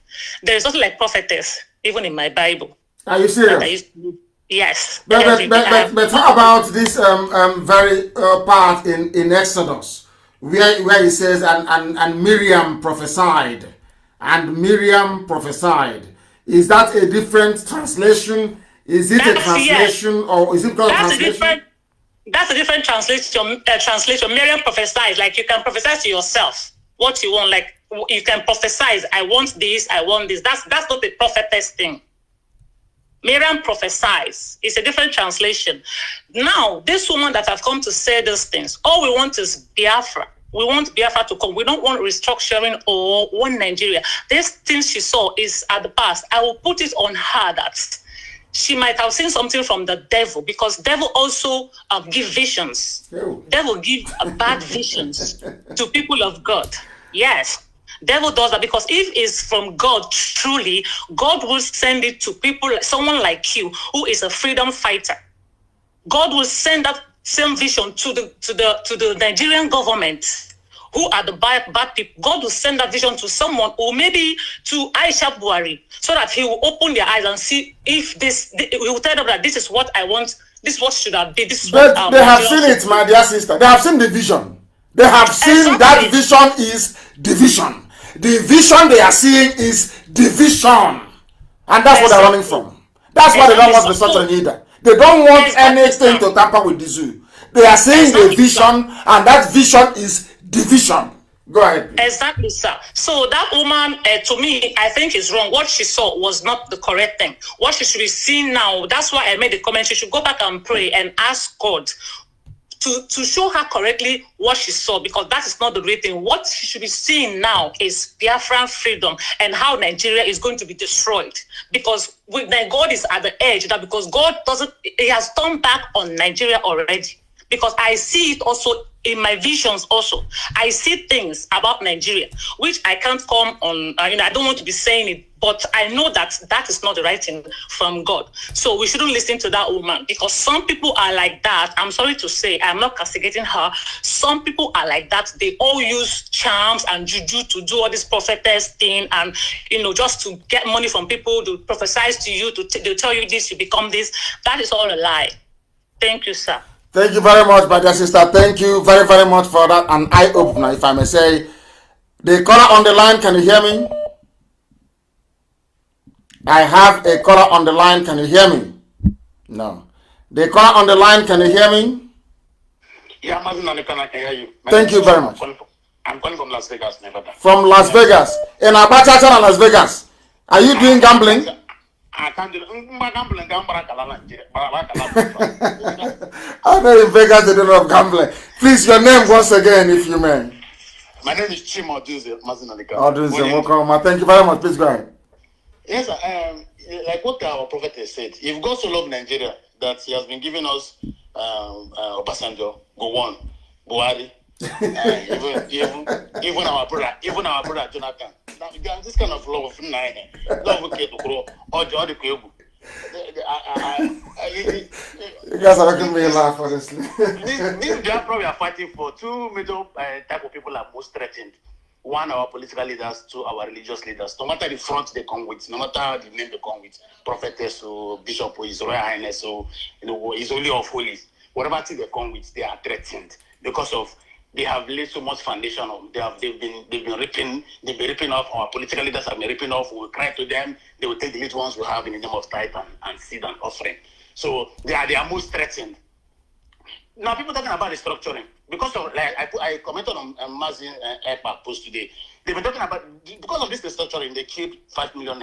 There is nothing like prophetess, even in my Bible. Are you serious? Yes. But how about this very part in Exodus, where it says, and Miriam prophesied, and Miriam prophesied. Is that a different translation? Is it a translation, or is it called translation? That's a different translation. Miriam prophesies, like you can prophesy to yourself what you want. Like you can prophesize, I want this, I want this. That's not a prophetess thing. Miriam prophesies. It's a different translation. Now, this woman that have come to say these things, all we want is Biafra. We want Biafra to come. We don't want restructuring or one Nigeria. These things she saw is at the past. I will put it on her that she might have seen something from the devil, because devil also give visions. Devil give bad visions to people of God. Yes. Devil does that, because if it's from God truly, God will send it to people, someone like you who is a freedom fighter. God will send that same vision to the Nigerian government, who are the bad people. God will send that vision to someone, or maybe to Aisha Buhari, so that he will open their eyes and see if he will tell them that this is what I want, this is what should have been. This is but what they have seen it, my dear sister. They have seen the vision. They have seen that vision is division. The vision they are seeing is division. And that's what they're running from. That's why they don't want the structure either. They don't want anything to tamper with the zoo. They are seeing the vision, and that vision is division. Go ahead, please. Exactly, sir. So that woman, to me, I think is wrong. What she saw was not the correct thing. What she should be seeing now, that's why I made the comment. She should go back and pray and ask God to show her correctly what she saw, because that is not the great thing. What she should be seeing now is Biafran freedom and how Nigeria is going to be destroyed. Because God is at the edge, that because God he has turned back on Nigeria already. Because I see it also in my visions also. I see things about Nigeria, which I can't come on, I don't want to be saying it, but I know that that is not the right thing from God. So we shouldn't listen to that woman, because some people are like that. I'm sorry to say, I'm not castigating her. Some people are like that. They all use charms and juju to do all this prophetess thing, and, just to get money from people, to prophesy to you, they'll tell you this, you become this. That is all a lie. Thank you, sir. Thank you very much, my dear sister. Thank you very, very much for that. An eye-opener, if I may say. The caller on the line, can you hear me? I have a caller on the line. Can you hear me? No. The caller on the line, can you hear me? Yeah, I can hear you. Thank you very much. I'm calling from Las Vegas, Nevada. From Las Vegas. In Abacha and Las Vegas. Are you doing gambling? I can't do gambling. I know in Vegas they don't have gambling. Please, your name once again, if you may. My name is Chimo Oduze Mazinalika. Oduze, welcome. Thank you very much. Please go ahead. Yes, like what our prophet has said, if God so loved Nigeria that he has been giving us Obasanjo, Gowon, Buhari, even our brother Jonathan. Now, this kind of love you guys are making me laugh, honestly. This Biafra we are fighting for, two major type of people are most threatened. One, our political leaders, two, our religious leaders. No matter the front they come with, no matter the name they come with, prophetess or bishop or his royal highness or his holy of holies, whatever thing they come with, they are threatened because of they have laid so much foundation on. They've been ripping off our political leaders have been ripping off. We will cry to them. They will take the little ones we have in the name of tithe and seed and offering. So they are most threatened. Now people talking about restructuring because of I commented on Mazin Airpark post today. They've been talking about because of this restructuring they killed 5 million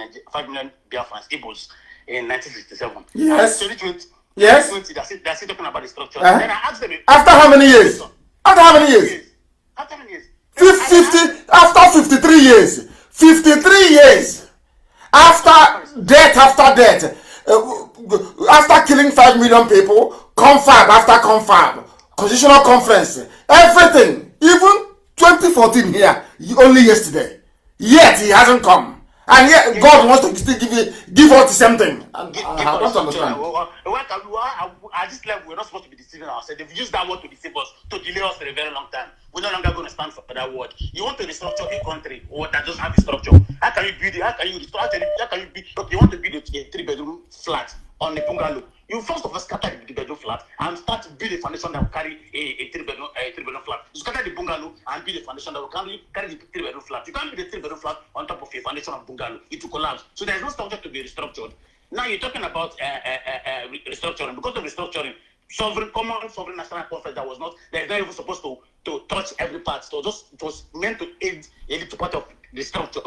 Biafrans, Igbos in 1967. Yes. 2020, yes. 2020, they're still talking about restructuring. Then I asked them after how many years? After how many years? After how many years? 50 after 53 years. 53 years. After death. after killing 5 million people, confab after confab, constitutional conference, everything, even 2014 here, only yesterday. Yet he hasn't come. And yet God wants to still give us the same thing. And I don't understand. At this level, we're not supposed to be deceiving ourselves. They've used that word to deceive us, to delay us for a very long time. We're no longer going to stand for that word. You want to restructure a country or that doesn't have a structure. How can you build it? How can you restore? How can you build? Look, you want to build a 3-bedroom flat on a bungalow. You first of all scatter the bedroom flat and start to build a foundation that will carry a 3-bedroom flat. You scatter the bungalow and build a foundation that will carry the 3-bedroom flat. You can't build a 3-bedroom flat on top of a foundation of bungalow. It will collapse. So there's no structure to be restructured. Now you're talking about restructuring. Because of restructuring, common sovereign national conference that was not even supposed to touch every part. So it was meant to aid a little part of the structure.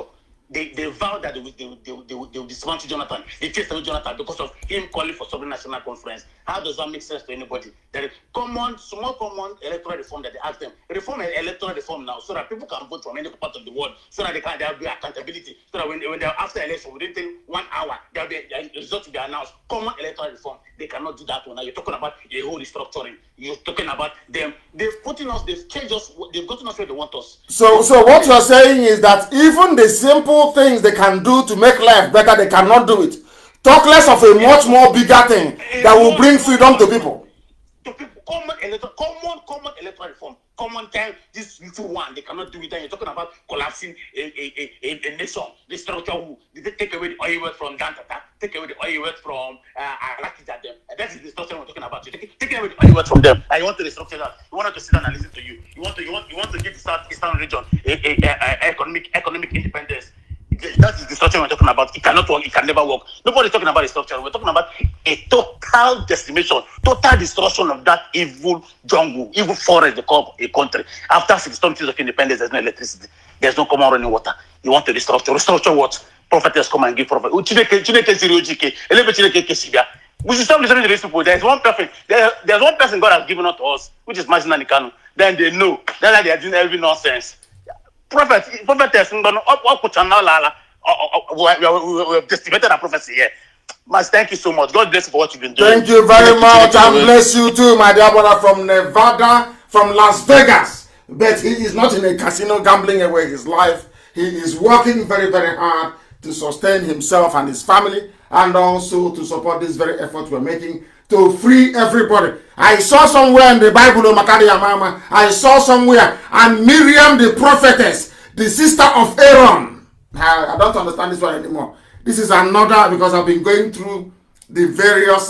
They vowed that they will dismantle Jonathan. They chased away Jonathan because of him calling for sovereign national conference. How does that make sense to anybody? There is small common electoral reform that they ask them. Reform electoral reform now so that people can vote from any part of the world, so that there will be accountability. So that when they're after election, within 1 hour, there will be a result to be announced. Common electoral reform. They cannot do that one. Now you're talking about a whole restructuring. You're talking about them. They've changed us, they've gotten us where they want us. So what you're saying is that even the simple things they can do to make life better, they cannot do it. Talk less of a much more bigger thing that will bring freedom to people. Common electoral reform. Common time, this little one, they cannot do it. And you're talking about collapsing a nation. The structure they take away the oil wealth from Dantata, take away the oil wealth from Arakija. That is the structure we're talking about. You're taking away the oil wealth from them. And you want to restructure that. You want us to sit down and listen to you. You want to give the Southeastern region economic independence. That is the structure we're talking about. It cannot work. It can never work. Nobody's talking about a structure. We're talking about a total decimation, total destruction of that evil jungle, evil forest they call a country. After 60 years of independence, there's no electricity. There's no common running water. You want to restructure. Restructure what? Prophetess come and give prophet. We should stop listening to these people. There's one person God has given out to us, which is Nnamdi Kanu. Then they know. Then they are doing every nonsense. Prophetess, we have decimated our prophecy here. Mas, thank you so much. God bless you for what you've been doing. Thank you very much, and bless you too, my dear brother from Nevada, from Las Vegas. But he is not in a casino gambling away his life. He is working very, very hard to sustain himself and his family, and also to support this very effort we're making to free everybody. I saw somewhere in the Bible, I saw somewhere, and Miriam the prophetess, the sister of Aaron. I don't understand this one anymore. This is another, because I've been going through the various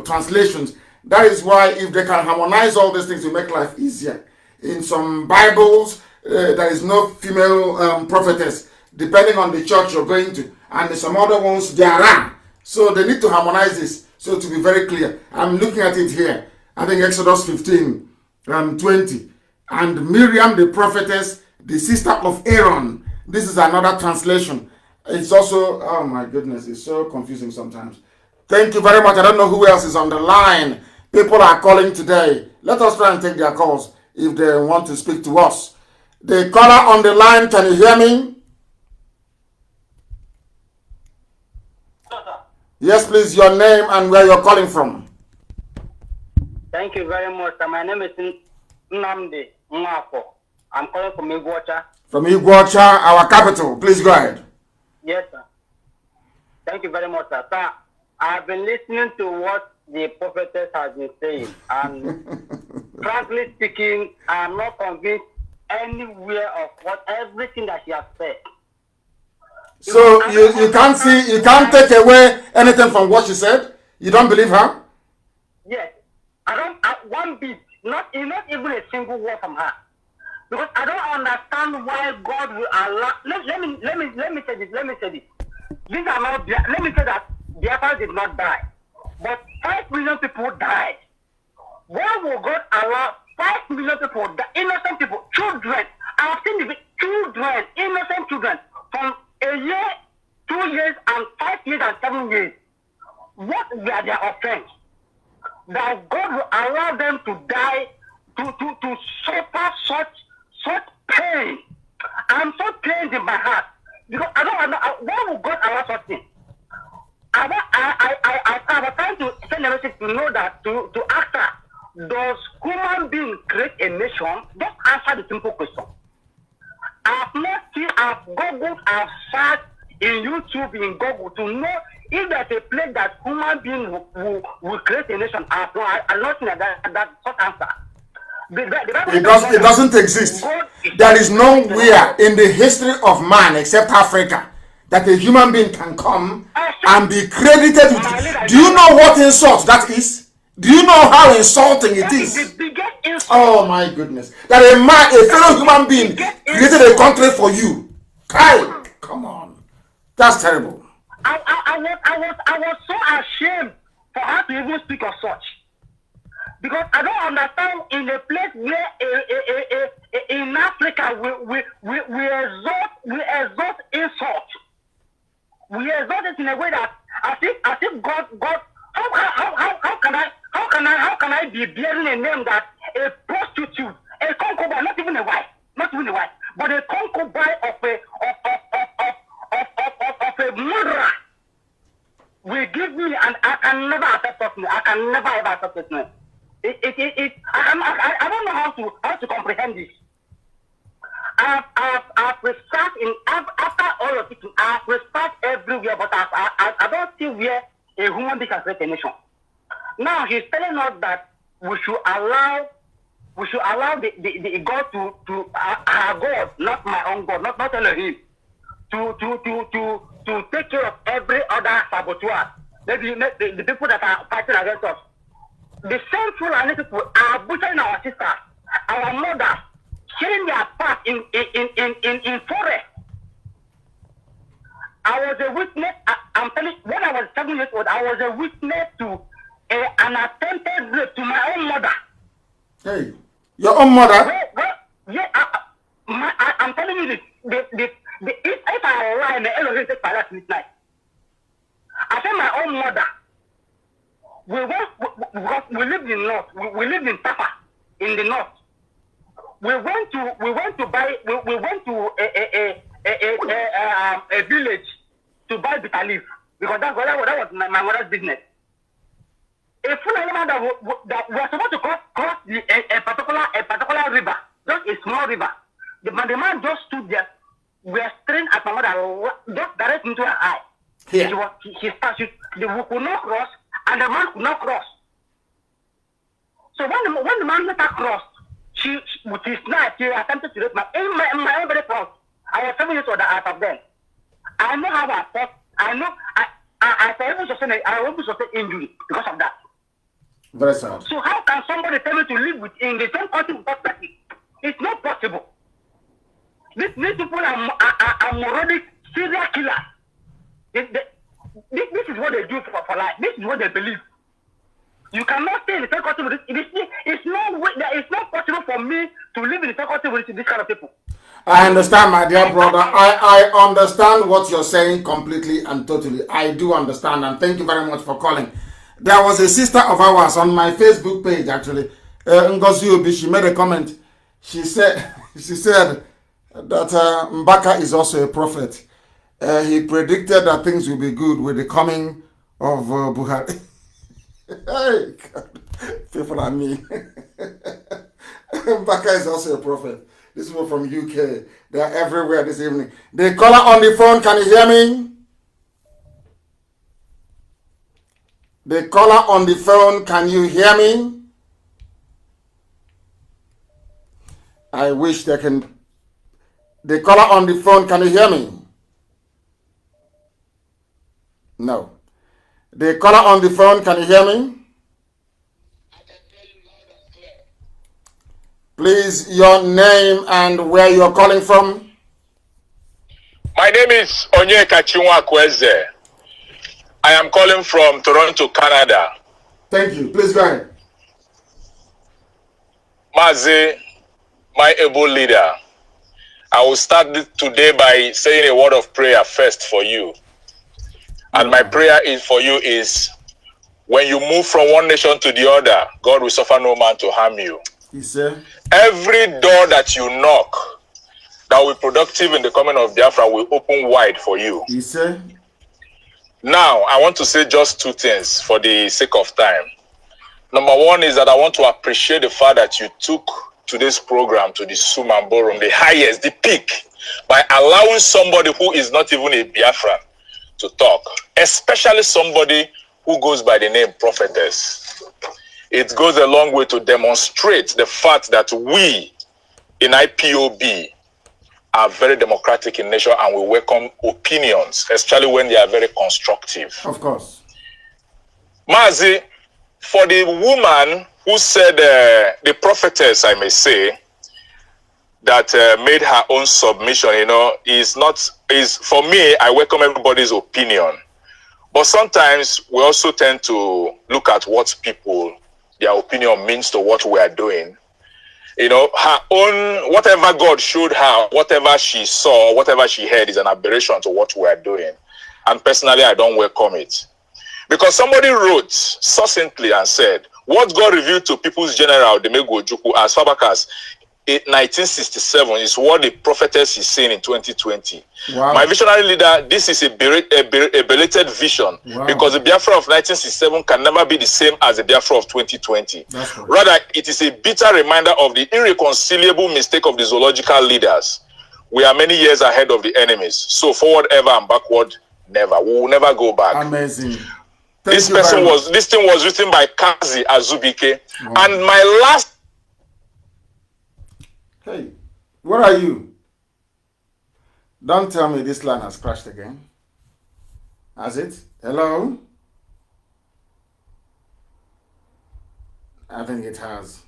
translations. That is why if they can harmonize all these things to make life easier. In some Bibles, there is no female prophetess, depending on the church you're going to. And in some other ones, there are. So they need to harmonize this, so to be very clear. I'm looking at it here. I think Exodus 15, 20. And Miriam the prophetess, the sister of Aaron. This is another translation. It's also, oh my goodness, it's so confusing sometimes. Thank you very much. I don't know who else is on the line. People are calling today. Let us try and take their calls if they want to speak to us. The caller on the line, can you hear me? Yes, please, your name and where you're calling from. Thank you very much. My name is Nnamdi Kanu. I'm calling from Iguacha. From Iguacha, our capital. Please go ahead. Yes, sir. Thank you very much, sir. Sir, I've been listening to what the prophetess has been saying, and frankly speaking, I'm not convinced anywhere of everything that she has said. So you can't take away anything from what she said? You don't believe her? Yes. One bit, not even a single word from her. Because I don't understand why God will allow. Let me say this. These are not. Let me say that Biafra did not die, but 5 million people died. Why will God allow 5 million people, innocent people, children? I have seen the children, innocent children, from a year, 2 years, and 5 years and 7 years. What were their offense? That God will allow them to die, to suffer such pain. I'm so pained in my heart. Because I don't know, why would God allow such thing? to know that to answer, does human being create a nation? Just answer the simple question. I've not seen, I've Googled, I've searched in YouTube, in Google to know if there's a place that human being will create a nation. I'm not seen that short answer. It doesn't exist. There is nowhere in the history of man except Africa that a human being can come and be credited with it. Do you know what insult that is? Do you know how insulting it is? Oh my goodness. That a man, a fellow human being created a country for you. Kai, come on. That's terrible. I was so ashamed for her to even speak of such. Because I don't understand in a place where in Africa we exalt insult. We exalt it in a way that I think God how can I be bearing a name that a prostitute, a concubine, not even a wife, but a concubine of a murderer will give me, and I can never accept it. I can never ever accept it. I don't know how to comprehend this. I've researched after all of it. I've researched everywhere, but I don't see where a human being can create a nation. Now he's telling us that we should allow the God to our God, not my own God, not Elohim, to take care of every other saboteur. Maybe the people that are fighting against us. The same Fulani people are butchering our sisters, our mothers, killing their part in forest. I was a witness. I'm telling you, when I was 7 years old, I was a witness to an attempted rape to my own mother. Hey, your own mother? I'm telling you this. If I lie, the Elohim takes my life midnight. I said my own mother. We lived in north. We lived in Tapa, in the north. We went to buy a village to buy bitter leaf because that was my mother's business. A full animal that was supposed to cross a particular river, just a small river. The man just stood there. We are staring at my mother, just direct into her eye. Yeah. She started. We could not cross, and the man could not cross. So when the man let her cross, she with his knife, she attempted to rape my own very front. I was 7 years old out of them. I know how I fought. I know I almost sustained injury because of that. Very sad. So how can somebody tell me to live in the same country without that? It's not possible. These people are moronic serial killers. This is what they do for life. This is what they believe. You cannot stay in the same country with this. It's not possible for me to live in the same country with this kind of people. I understand, my dear brother. I understand what you're saying completely and totally. I do understand, and thank you very much for calling. There was a sister of ours on my Facebook page, actually, Ngozi Obi. She made a comment. She said that Mbaka is also a prophet. He predicted that things will be good with the coming of Buhari. Hey, God. People are me. Mbaka is also a prophet. This one from UK. They are everywhere this evening. The caller on the phone, can you hear me? The caller on the phone, can you hear me? I wish they can. The caller on the phone, can you hear me? No. The caller on the phone, can you hear me? Please, your name and where you're calling from. My name is Onyeka Chinwakweze. I am calling from Toronto, Canada. Thank you. Please go ahead. Mazi, my able leader, I will start today by saying a word of prayer first for you. And my prayer for you is, when you move from one nation to the other, God will suffer no man to harm you. Yes, sir. Every door that you knock that will be productive in the coming of Biafra will open wide for you. Yes, sir. Now, I want to say just two things for the sake of time. Number one is that I want to appreciate the fact that you took today's program to the Sumambo room, the highest, the peak, by allowing somebody who is not even a Biafran to talk, especially somebody who goes by the name prophetess. It goes a long way to demonstrate the fact that we in IPOB are very democratic in nature and we welcome opinions, especially when they are very constructive. Of course. Mazi, for the woman who said, the prophetess, I may say, that made her own submission, is for me, I welcome everybody's opinion. But sometimes we also tend to look at what people, their opinion means to what we are doing. Her own, whatever God showed her, whatever she saw, whatever she heard is an aberration to what we are doing. And personally, I don't welcome it. Because somebody wrote succinctly and said, what God revealed to People's General, Demego Ojukwu, as far back as 1967 is what the prophetess is saying in 2020. Wow. My visionary leader, this is a belated vision. Wow. Because the Biafra of 1967 can never be the same as the Biafra of 2020. Rather, it is a bitter reminder of the irreconcilable mistake of the zoological leaders. We are many years ahead of the enemies. So forward ever and backward never. We will never go back. Amazing. This thing was written by Kazi Azubike. Wow. And my last. Hey, where are you? Don't tell me this line has crashed again. Has it? Hello? I think it has.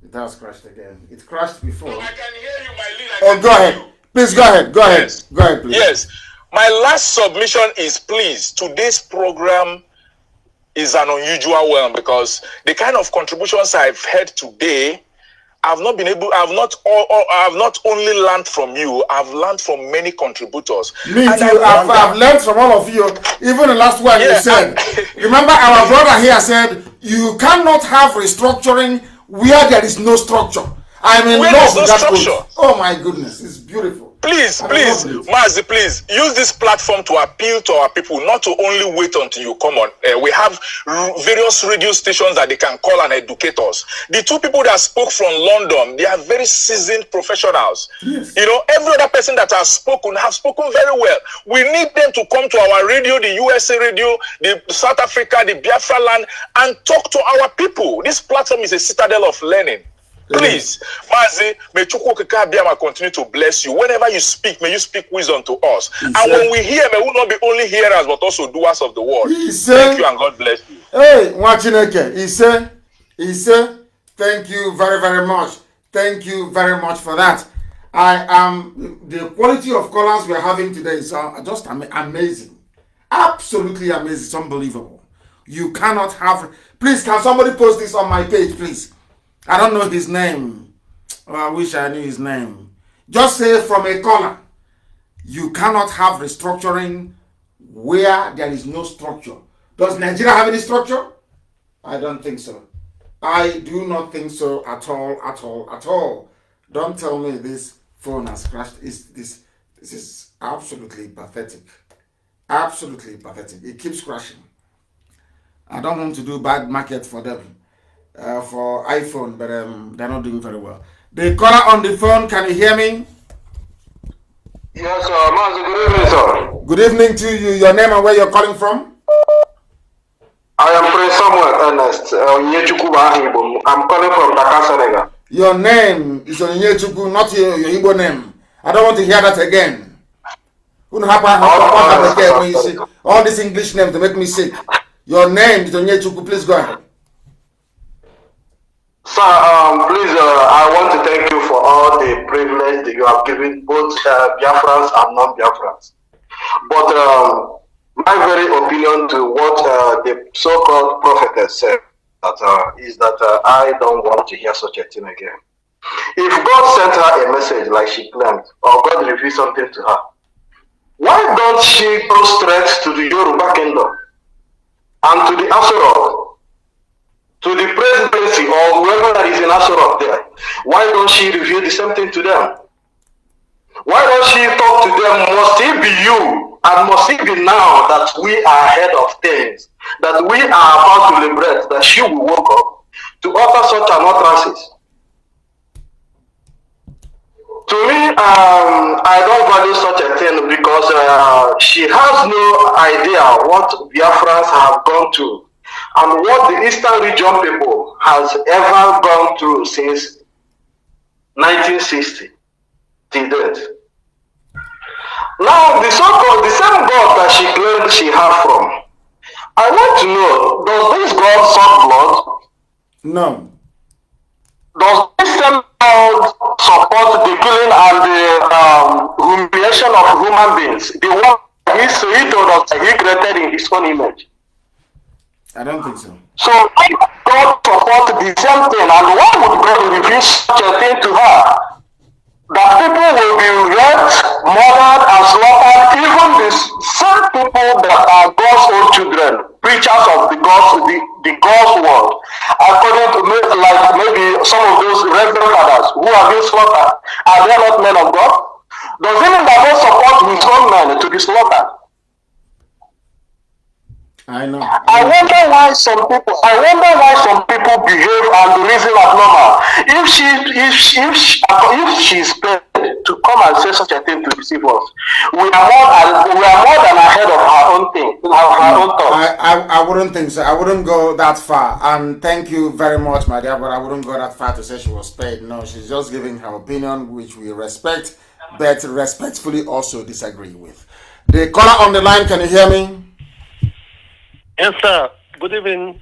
It has crashed again. It crashed before. I can hear you, my leader. Oh, go ahead. Please go ahead. Go ahead. Yes. Go ahead, please. Yes. My last submission is, please, today's program is an unusual one because the kind of contributions I've heard today, I've not only learned from you, I've learned from many contributors. Me too. I've learned from all of you. Even the last one you said. Remember our brother here said, you cannot have restructuring where there is no structure. I'm in love with that quote. Oh my goodness, it's beautiful. Please, Mazi, please, use this platform to appeal to our people, not to only wait until you come on. We have various radio stations that they can call and educate us. The two people that spoke from London, they are very seasoned professionals. Yes. Every other person that has spoken have spoken very well. We need them to come to our radio, the USA radio, the South Africa, the Biafra land, and talk to our people. This platform is a citadel of learning. Please, Mazi, may Chukwukika continue to bless you. Whenever you speak, may you speak wisdom to us. And when we hear, may we not be only hearers, but also doers of the word. Thank you and God bless you. Hey, Wachineke, he said, thank you very, very much. Thank you very much for that. The quality of callers we are having today is just amazing. Absolutely amazing. It's unbelievable. You cannot have, please, can somebody post this on my page, please? I don't know his name. Oh, I wish I knew his name. Just say from a caller, you cannot have restructuring where there is no structure. Does Nigeria have any structure? I don't think so. I do not think so at all. Don't tell me this phone has crashed. This is absolutely pathetic. Absolutely pathetic. It keeps crashing. I don't want to do bad market for them. For iPhone, but they're not doing very well. The caller on the phone, can you hear me? Yes, sir. Master, good evening, sir. Good evening to you. Your name and where you're calling from? I am Prince Samuel Ernest. I'm calling from Dakar, Senegal. Your name is Onyechukwu, not your Igbo name. I don't want to hear that again. When you see all these English names to make me sick. Your name is Onyechukwu. Please go ahead. Sir, please, I want to thank you for all the privilege that you have given both Biafrans and non-Biafrans. But my very opinion to what the so-called prophetess said is that I don't want to hear such a thing again. If God sent her a message like she claimed, or God revealed something to her, why don't she go straight to the Yoruba kingdom and to the Asorok, to the presidency or whoever that is in Asorok there? Why don't she reveal the same thing to them? Why don't she talk to them? Must it be you? And must it be now that we are ahead of things, that we are about to liberate, that she will wake up? to utter such an utterances. To me, I don't value such a thing because she has no idea what Biafrans have gone through and what the Eastern region people has ever gone through since 1960 till date. Now, the same God that she claimed she had from, I want to know, does this God suck blood? No. Does this same God support the killing and the humiliation of human beings? The one he told us that he created in his own image. I don't think so. So why God support the same thing, and why would God reveal such a thing to her? That people will be raped, murdered, and slaughtered, even the same people that are God's own children, preachers of the God's word, according to maybe some of those reverend fathers who are being slaughtered, are they not men of God? Does it mean that God support his own men to be slaughtered? I know. I wonder why some people behave and reason abnormal. If she's paid to come and say such a thing to deceive us, we are more than ahead of her own thing, her own thoughts. I wouldn't think so. I wouldn't go that far. And thank you very much, my dear, but I wouldn't go that far to say she was paid. No, she's just giving her opinion, which we respect, but respectfully also disagree with. The caller on the line, can you hear me? Yes, sir. Good evening.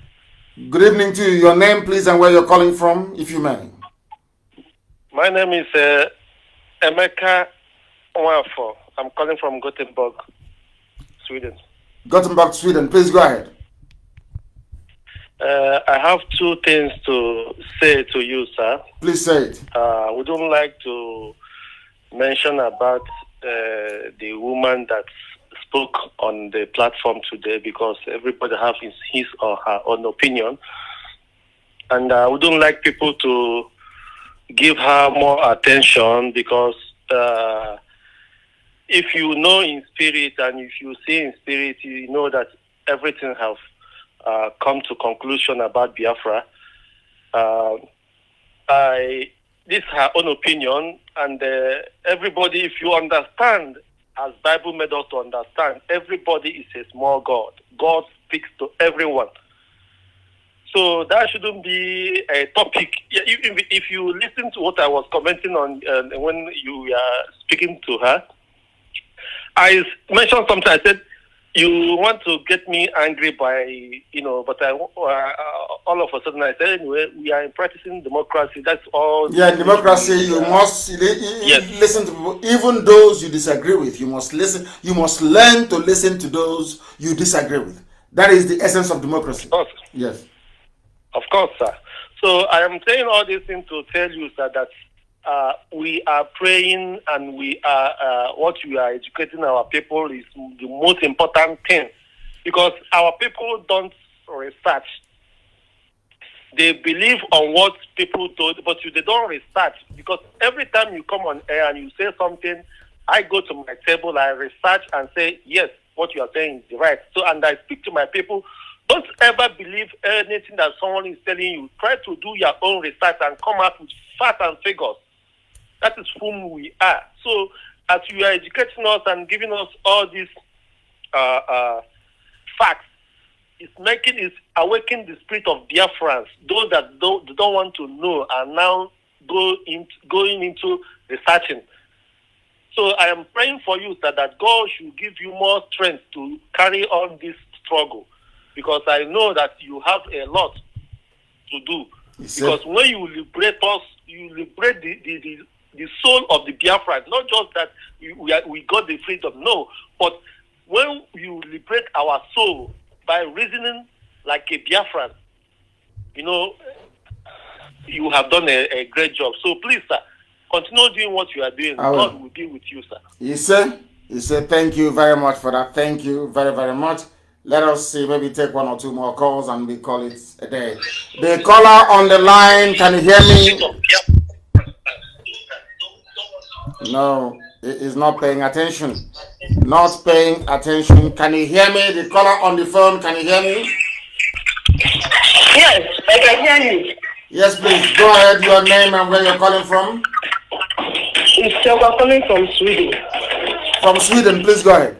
Good evening to you. Your name, please, and where you're calling from, if you may. My name is Emeka Nwafo. I'm calling from Gothenburg, Sweden. Gothenburg, Sweden. Please go ahead. I have two things to say to you, sir. Please say it. We don't like to mention about the woman that spoke on the platform today because everybody has his or her own opinion, and we don't like people to give her more attention because if you know in spirit and if you see in spirit, you know that everything have come to conclusion about Biafra. This is her own opinion, and everybody, if you understand, as Bible made us to understand, everybody is a small God. God speaks to everyone. So that shouldn't be a topic. If you listen to what I was commenting on when you were speaking to her, I mentioned something. I said, you want to get me angry by, but all of a sudden I said, anyway, we are practicing democracy. That's all. Yeah, democracy, you must listen to people. Even those you disagree with, you must listen. You must learn to listen to those you disagree with. That is the essence of democracy. Of course. Yes. Of course, sir. So I am saying all these things to tell you, sir, that we are praying and we are what we are educating our people is the most important thing, because our people don't research. They believe on what people do, but they don't research, because every time you come on air and you say something, I go to my table, I research and say, yes, what you are saying is right. So, and I speak to my people. Don't ever believe anything that someone is telling you. Try to do your own research and come up with facts and figures. That is whom we are. So, as you are educating us and giving us all these facts, it's awakening the spirit of Biafrans. Those that don't want to know are now going into researching. So I am praying for you, sir, that God should give you more strength to carry on this struggle, because I know that you have a lot to do. Because when you liberate us, you liberate the soul of the Biafra. Not just that we got the freedom, no. But when you liberate our soul by reasoning like a Biafran, you have done a great job. So please, sir, continue doing what you are doing. God will be with you, sir. He said, thank you very much for that. Thank you very, very much. Let us see, maybe take one or two more calls and we call it a day. The caller on the line, can you hear me? No, he is not paying attention. Not paying attention. Can you hear me? The caller on the phone, can you hear me? Yes, I can hear you. Yes, please. Go ahead. Your name and where you're calling from. It's Selma calling from Sweden. From Sweden, please go ahead.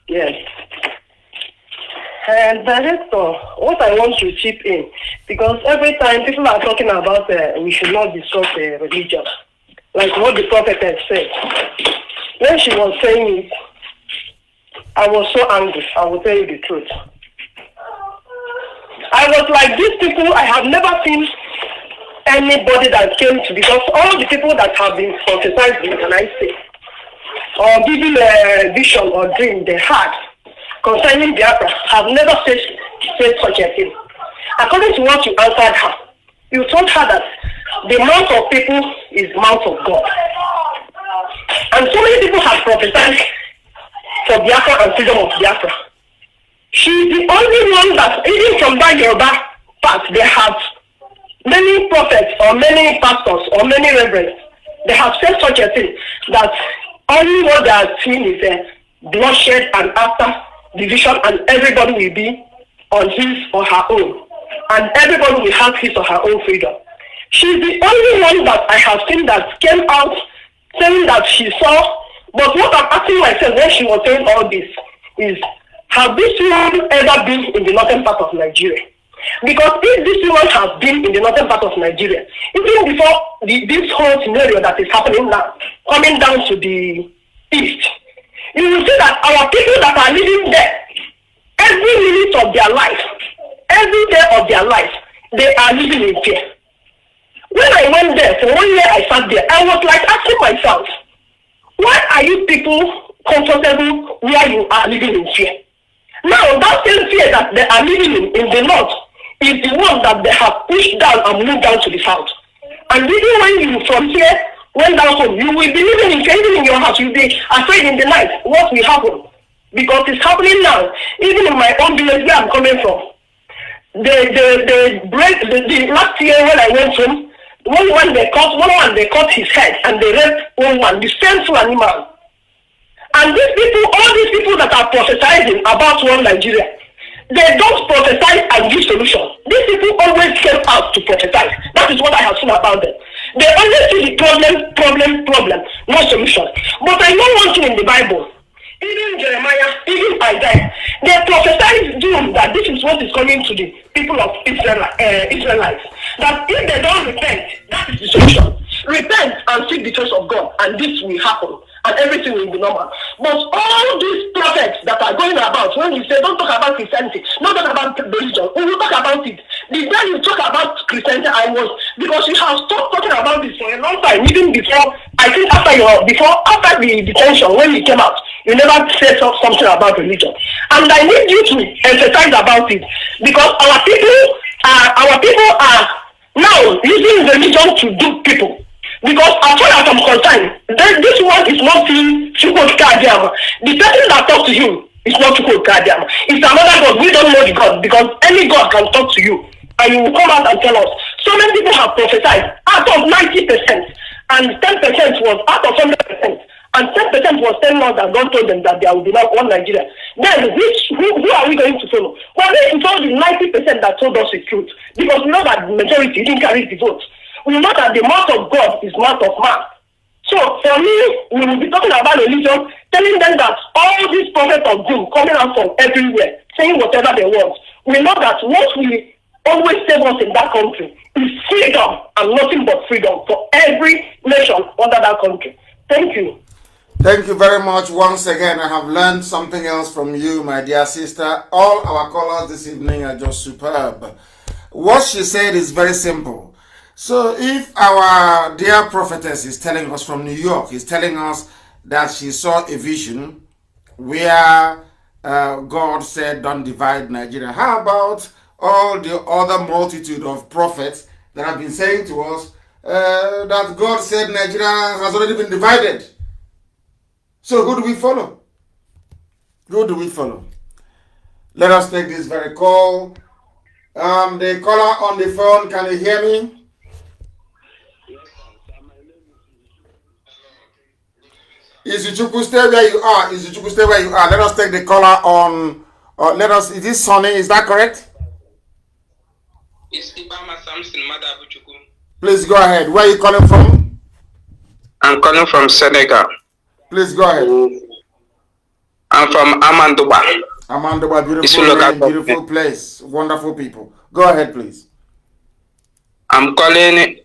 Yes. And Director, what I want to chip in, because every time people are talking about we should not discuss religion, like what the prophet had said. When she was saying it, I was so angry. I will tell you the truth. I was like, these people, I have never seen anybody that came to, because all the people that have been prophesizing, can I say, or giving a vision or dream they had concerning Biafra, have never said such a thing. According to what you answered her, you told her that the mouth of people is mouth of God. And so many people have prophesied for Biafra and freedom of Biafra. She's the only one that, even from that Yoruba part, they have many prophets or many pastors or many reverends. They have said such a thing that only what they are seeing is a bloodshed and after division, and everybody will be on his or her own, and everybody will have his or her own freedom. She's the only one that I have seen that came out saying that she saw. But what I'm asking myself when she was saying all this is, have this woman ever been in the northern part of Nigeria? Because if this woman has been in the northern part of Nigeria, even before this whole scenario that is happening now, coming down to the east, you will see that our people that are living there, every minute of their life, every day of their life, they are living in fear. When I went there, for 1 year I sat there, I was like asking myself, why are you people comfortable where you are living in fear? Now, that same fear that they are living in the north is the one that they have pushed down and moved down to the south. And even when you from here went down home, you will be living in fear, even in your house. You'll be afraid in the night what will happen. Because it's happening now. Even in my own village where I'm coming from. The last year when I went home, one man they cut his head and they raped one, the same animal. And these people, all these people that are prophesying about one Nigeria, they don't prophesy and give solution. These people always came out to prophesy. That is what I have seen about them. They always see the problem, no solution. But I know one thing in the Bible. Even Jeremiah, even Isaiah, they prophesy doom that this is what is coming to the people of Israelites. That if they don't repent, that is the solution. Repent and seek the face of God, and this will happen, and everything will be normal. But all these prophets that are going about, when you say don't talk about Christianity, don't talk about religion, we will talk about it. The day you talk about Christianity, because you have stopped talking about this for a long time, even before, I think after the detention, when you came out, you never said something about religion. And I need you to emphasize about it, because our people are now using religion to do people. Because as far as I'm concerned, this one is not Chukwu Kadiama. The person that talks to you is not Chukwu Kadiama. It's another God. We don't know the God, because any God can talk to you and you will come out and tell us. So many people have prophesied out of 90%, and 10% was out of 100%, and 10% was telling us that God told them that there will be now one Nigeria. Then who are we going to follow? Well, we told the 90% that told us the truth, because we know that the majority didn't carry the vote. We know that the mouth of God is mouth of man. So for me, we will be talking about religion, telling them that all these prophets of doom coming out from everywhere, saying whatever they want. We know that what we always save us in that country is freedom, and nothing but freedom for every nation under that country. Thank you. Thank you very much. Once again, I have learned something else from you, my dear sister. All our callers this evening are just superb. What she said is very simple. So if our dear prophetess is telling us from New York, is telling us that she saw a vision where God said, don't divide Nigeria, how about all the other multitude of prophets that have been saying to us that God said Nigeria has already been divided? So who do we follow? Who do we follow? Let us take this very call. The caller on the phone, can you hear me? Izuchukwu, stay where you are. Izuchukwu, stay where you are. Let us take the caller on. Is this Sonny? Is that correct? Please go ahead. Where are you calling from? I'm calling from Senegal. Please go ahead. I'm from Amandoba. Amandoba, beautiful name, beautiful place, wonderful people. Go ahead, please. I'm calling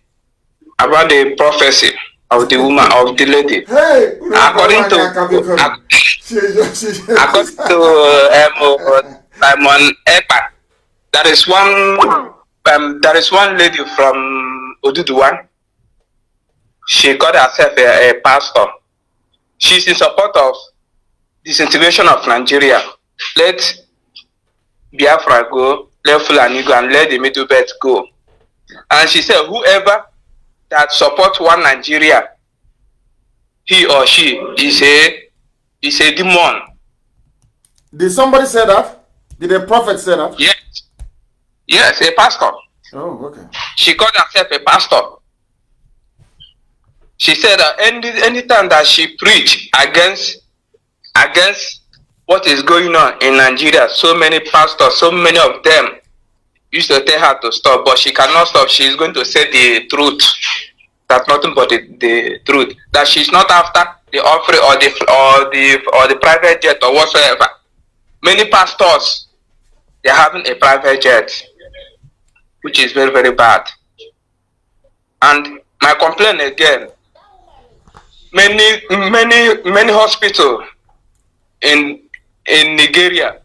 about the prophecy of the woman, of the lady. Hey, according to Simon Ekpa, there is one lady from Oduduwa. She called herself a pastor. She's in support of disintegration of Nigeria. Let Biafra go, let Fulani go, and let the Middle Belt go. And she said, whoever that supports one Nigeria, he or she is a demon. Did somebody say that? Did a prophet say that? Yes. Yes, a pastor. Oh, okay. She called herself a pastor. She said that anytime that she preach against what is going on in Nigeria, so many pastors, so many of them used to tell her to stop, but she cannot stop. She is going to say the truth. That's nothing but the truth. That she's not after the offering or the private jet or whatsoever. Many pastors, they're having a private jet, which is very, very bad. And my complaint again, many hospitals in Nigeria,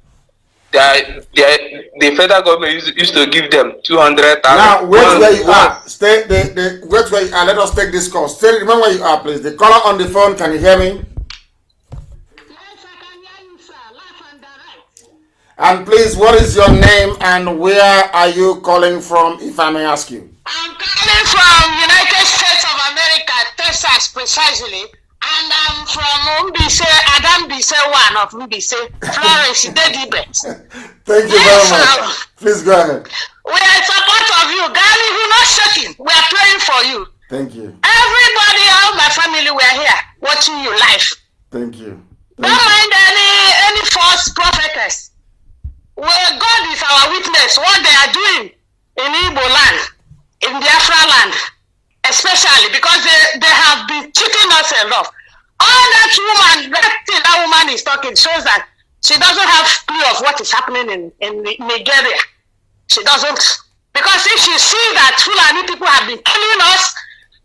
the federal government used to give them 200,000. Now, wait where you are. Wait where you are. Let us take this call. Stay. Remember where you are, please. The caller on the phone. Can you hear me? Yes, I can hear you, sir. Live and direct. And please, what is your name and where are you calling from, if I may ask you? I'm calling from United States of America, Texas, precisely. And I'm from Adam Bise 1 of Mbise, Florence, Dedibet. Thank you very much. Please go ahead. We are in support of you. Ghani, we're not shaking. We are praying for you. Thank you. Everybody, all my family, we are here watching you live. Thank you. Don't mind any false prophetess. Well, God is our witness. What they are doing in Igbo land, in Biafra land, especially because they have been cheating us a lot. All that woman is talking shows that she doesn't have clue of what is happening in Nigeria. She doesn't. Because if she sees that Fulani people have been killing us,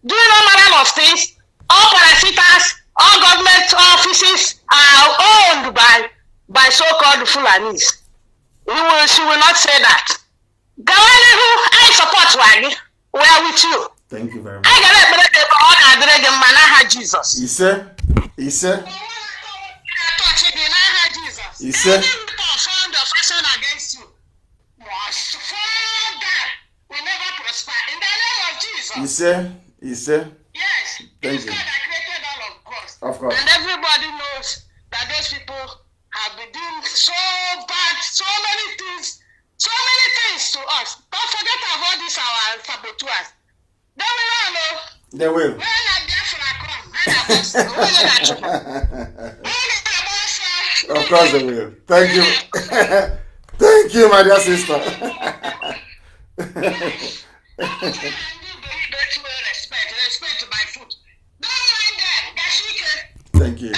doing all manner of things, all parasitas, all government offices are owned by so-called Fulanis. She will not say that. Gawani, who I support Wani, we are with you. Thank you very much. Jesus. You say? You say? You say? Found affection against you. Was fall down. We never prosper. In the name of Jesus. You say? You say? Yes. Thank you. God that created all of us. Of course. And everybody knows that those people have been doing so bad, so many things to us. Don't forget about this, our saboteurs. They will know. They will. Of course they will. Thank you. Thank you, my dear sister. Respect my foot. Don't mind them. Thank you. To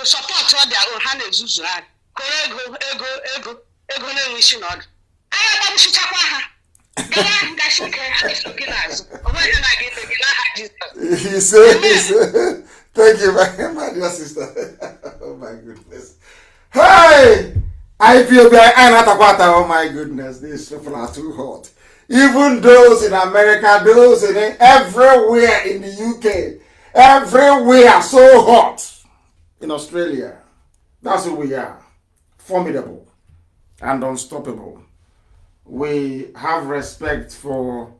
support all their own hand is ego na-enweshi n'ọdụ. Anya gbabụchichakwa ha. He said, thank you, my dear sister. Oh my goodness. Hey! Oh my goodness, these people are too hot. Even those in America, those in everywhere in the UK, everywhere so hot. In Australia, that's who we are. Formidable and unstoppable. We have respect for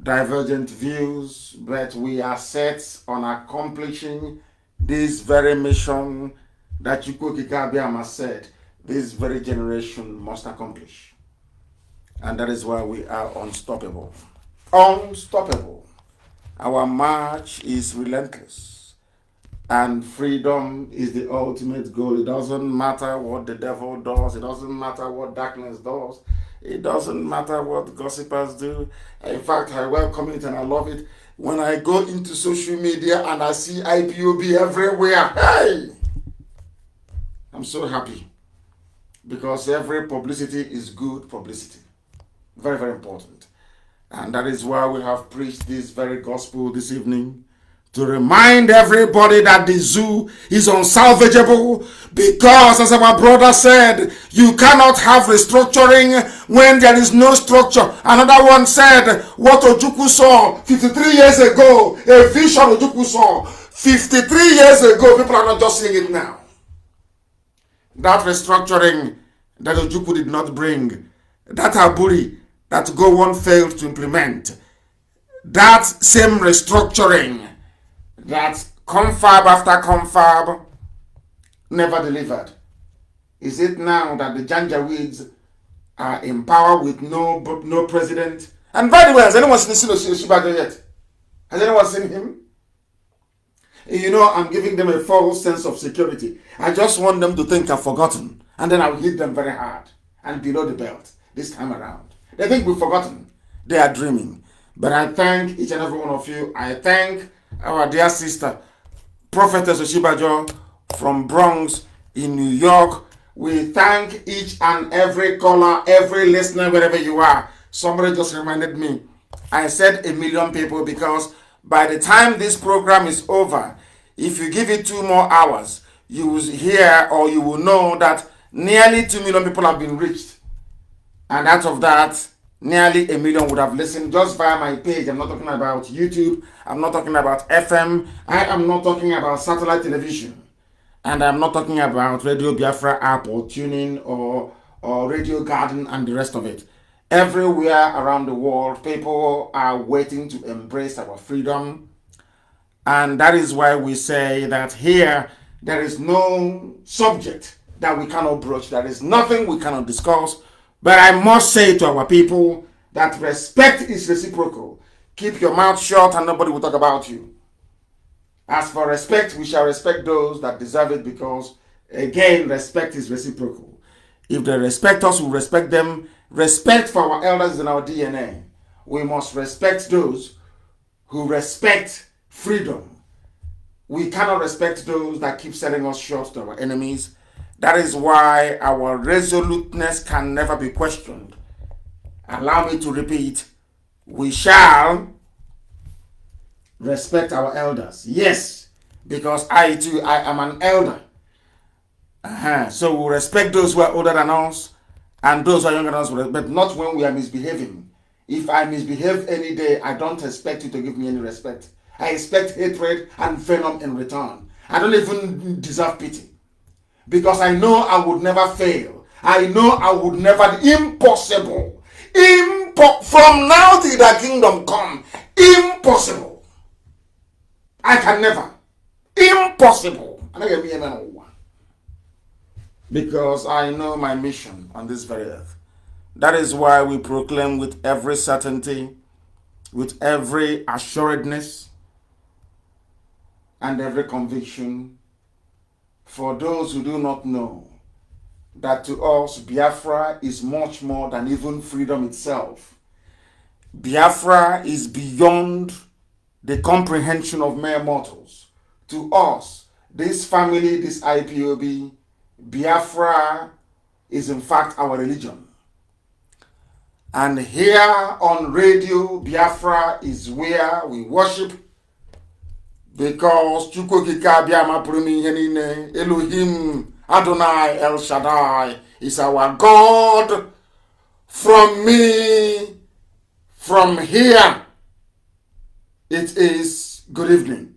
divergent views, but we are set on accomplishing this very mission that Chukwuka Abiyama said this very generation must accomplish. And that is why we are unstoppable. Unstoppable. Our march is relentless. And freedom is the ultimate goal. It doesn't matter what the devil does. It doesn't matter what darkness does. It doesn't matter what gossipers do. In fact, I welcome it and I love it. When I go into social media and I see IPOB everywhere, hey! I'm so happy. Because every publicity is good publicity. Very, very important. And that is why we have preached this very gospel this evening, to remind everybody that the zoo is unsalvageable, because, as our brother said, you cannot have restructuring when there is no structure. Another one said, what Ojukwu saw 53 years ago, a vision Ojukwu saw 53 years ago, people are not just seeing it now. That restructuring that Ojukwu did not bring, that Aburi that Gowon failed to implement, that same restructuring that confab after confab never delivered. Is it now that the Janjaweeds are in power with no president? And by the way, has anyone seen Oshibajo yet? Has anyone seen him? You know, I'm giving them a false sense of security. I just want them to think I've forgotten. And then I'll hit them very hard and below the belt this time around. They think we've forgotten. They are dreaming. But I thank each and every one of you. I thank our dear sister, Prophetess Oshibajo from Bronx in New York. We thank each and every caller, every listener, wherever you are. Somebody just reminded me. I said 1 million people because by the time this program is over, if you give it 2 more hours, you will hear or you will know that nearly 2 million people have been reached. And out of that, nearly 1 million would have listened just via my page. I'm not talking about YouTube. I'm not talking about FM. I am not talking about satellite television. And I'm not talking about Radio Biafra app or tuning or Radio Garden and the rest of it. Everywhere around the world, people are waiting to embrace our freedom. And that is why we say that here, there is no subject that we cannot broach. There is nothing we cannot discuss. But I must say to our people that respect is reciprocal. Keep your mouth shut and nobody will talk about you. As for respect, we shall respect those that deserve it because, again, respect is reciprocal. If they respect us, we respect them. Respect for our elders is in our DNA. We must respect those who respect freedom. We cannot respect those that keep selling us short to our enemies. That is why our resoluteness can never be questioned. Allow me to repeat, we shall respect our elders. Yes, because I too, I am an elder. So we respect those who are older than us and those who are younger than us, but not when we are misbehaving. If I misbehave any day, I don't expect you to give me any respect. I expect hatred and venom in return. I don't even deserve pity. Because I know I would never fail. I know I would never, impossible. From now till the kingdom come, impossible. I can never. Impossible. Because I know my mission on this very earth. That is why we proclaim with every certainty, with every assuredness, and every conviction, for those who do not know, that to us, Biafra is much more than even freedom itself. Biafra is beyond the comprehension of mere mortals. To us, this family, this IPOB, Biafra is in fact our religion. And here on radio, Biafra is where we worship, because Elohim Adonai El Shaddai is our God. From me, from here, it is good evening.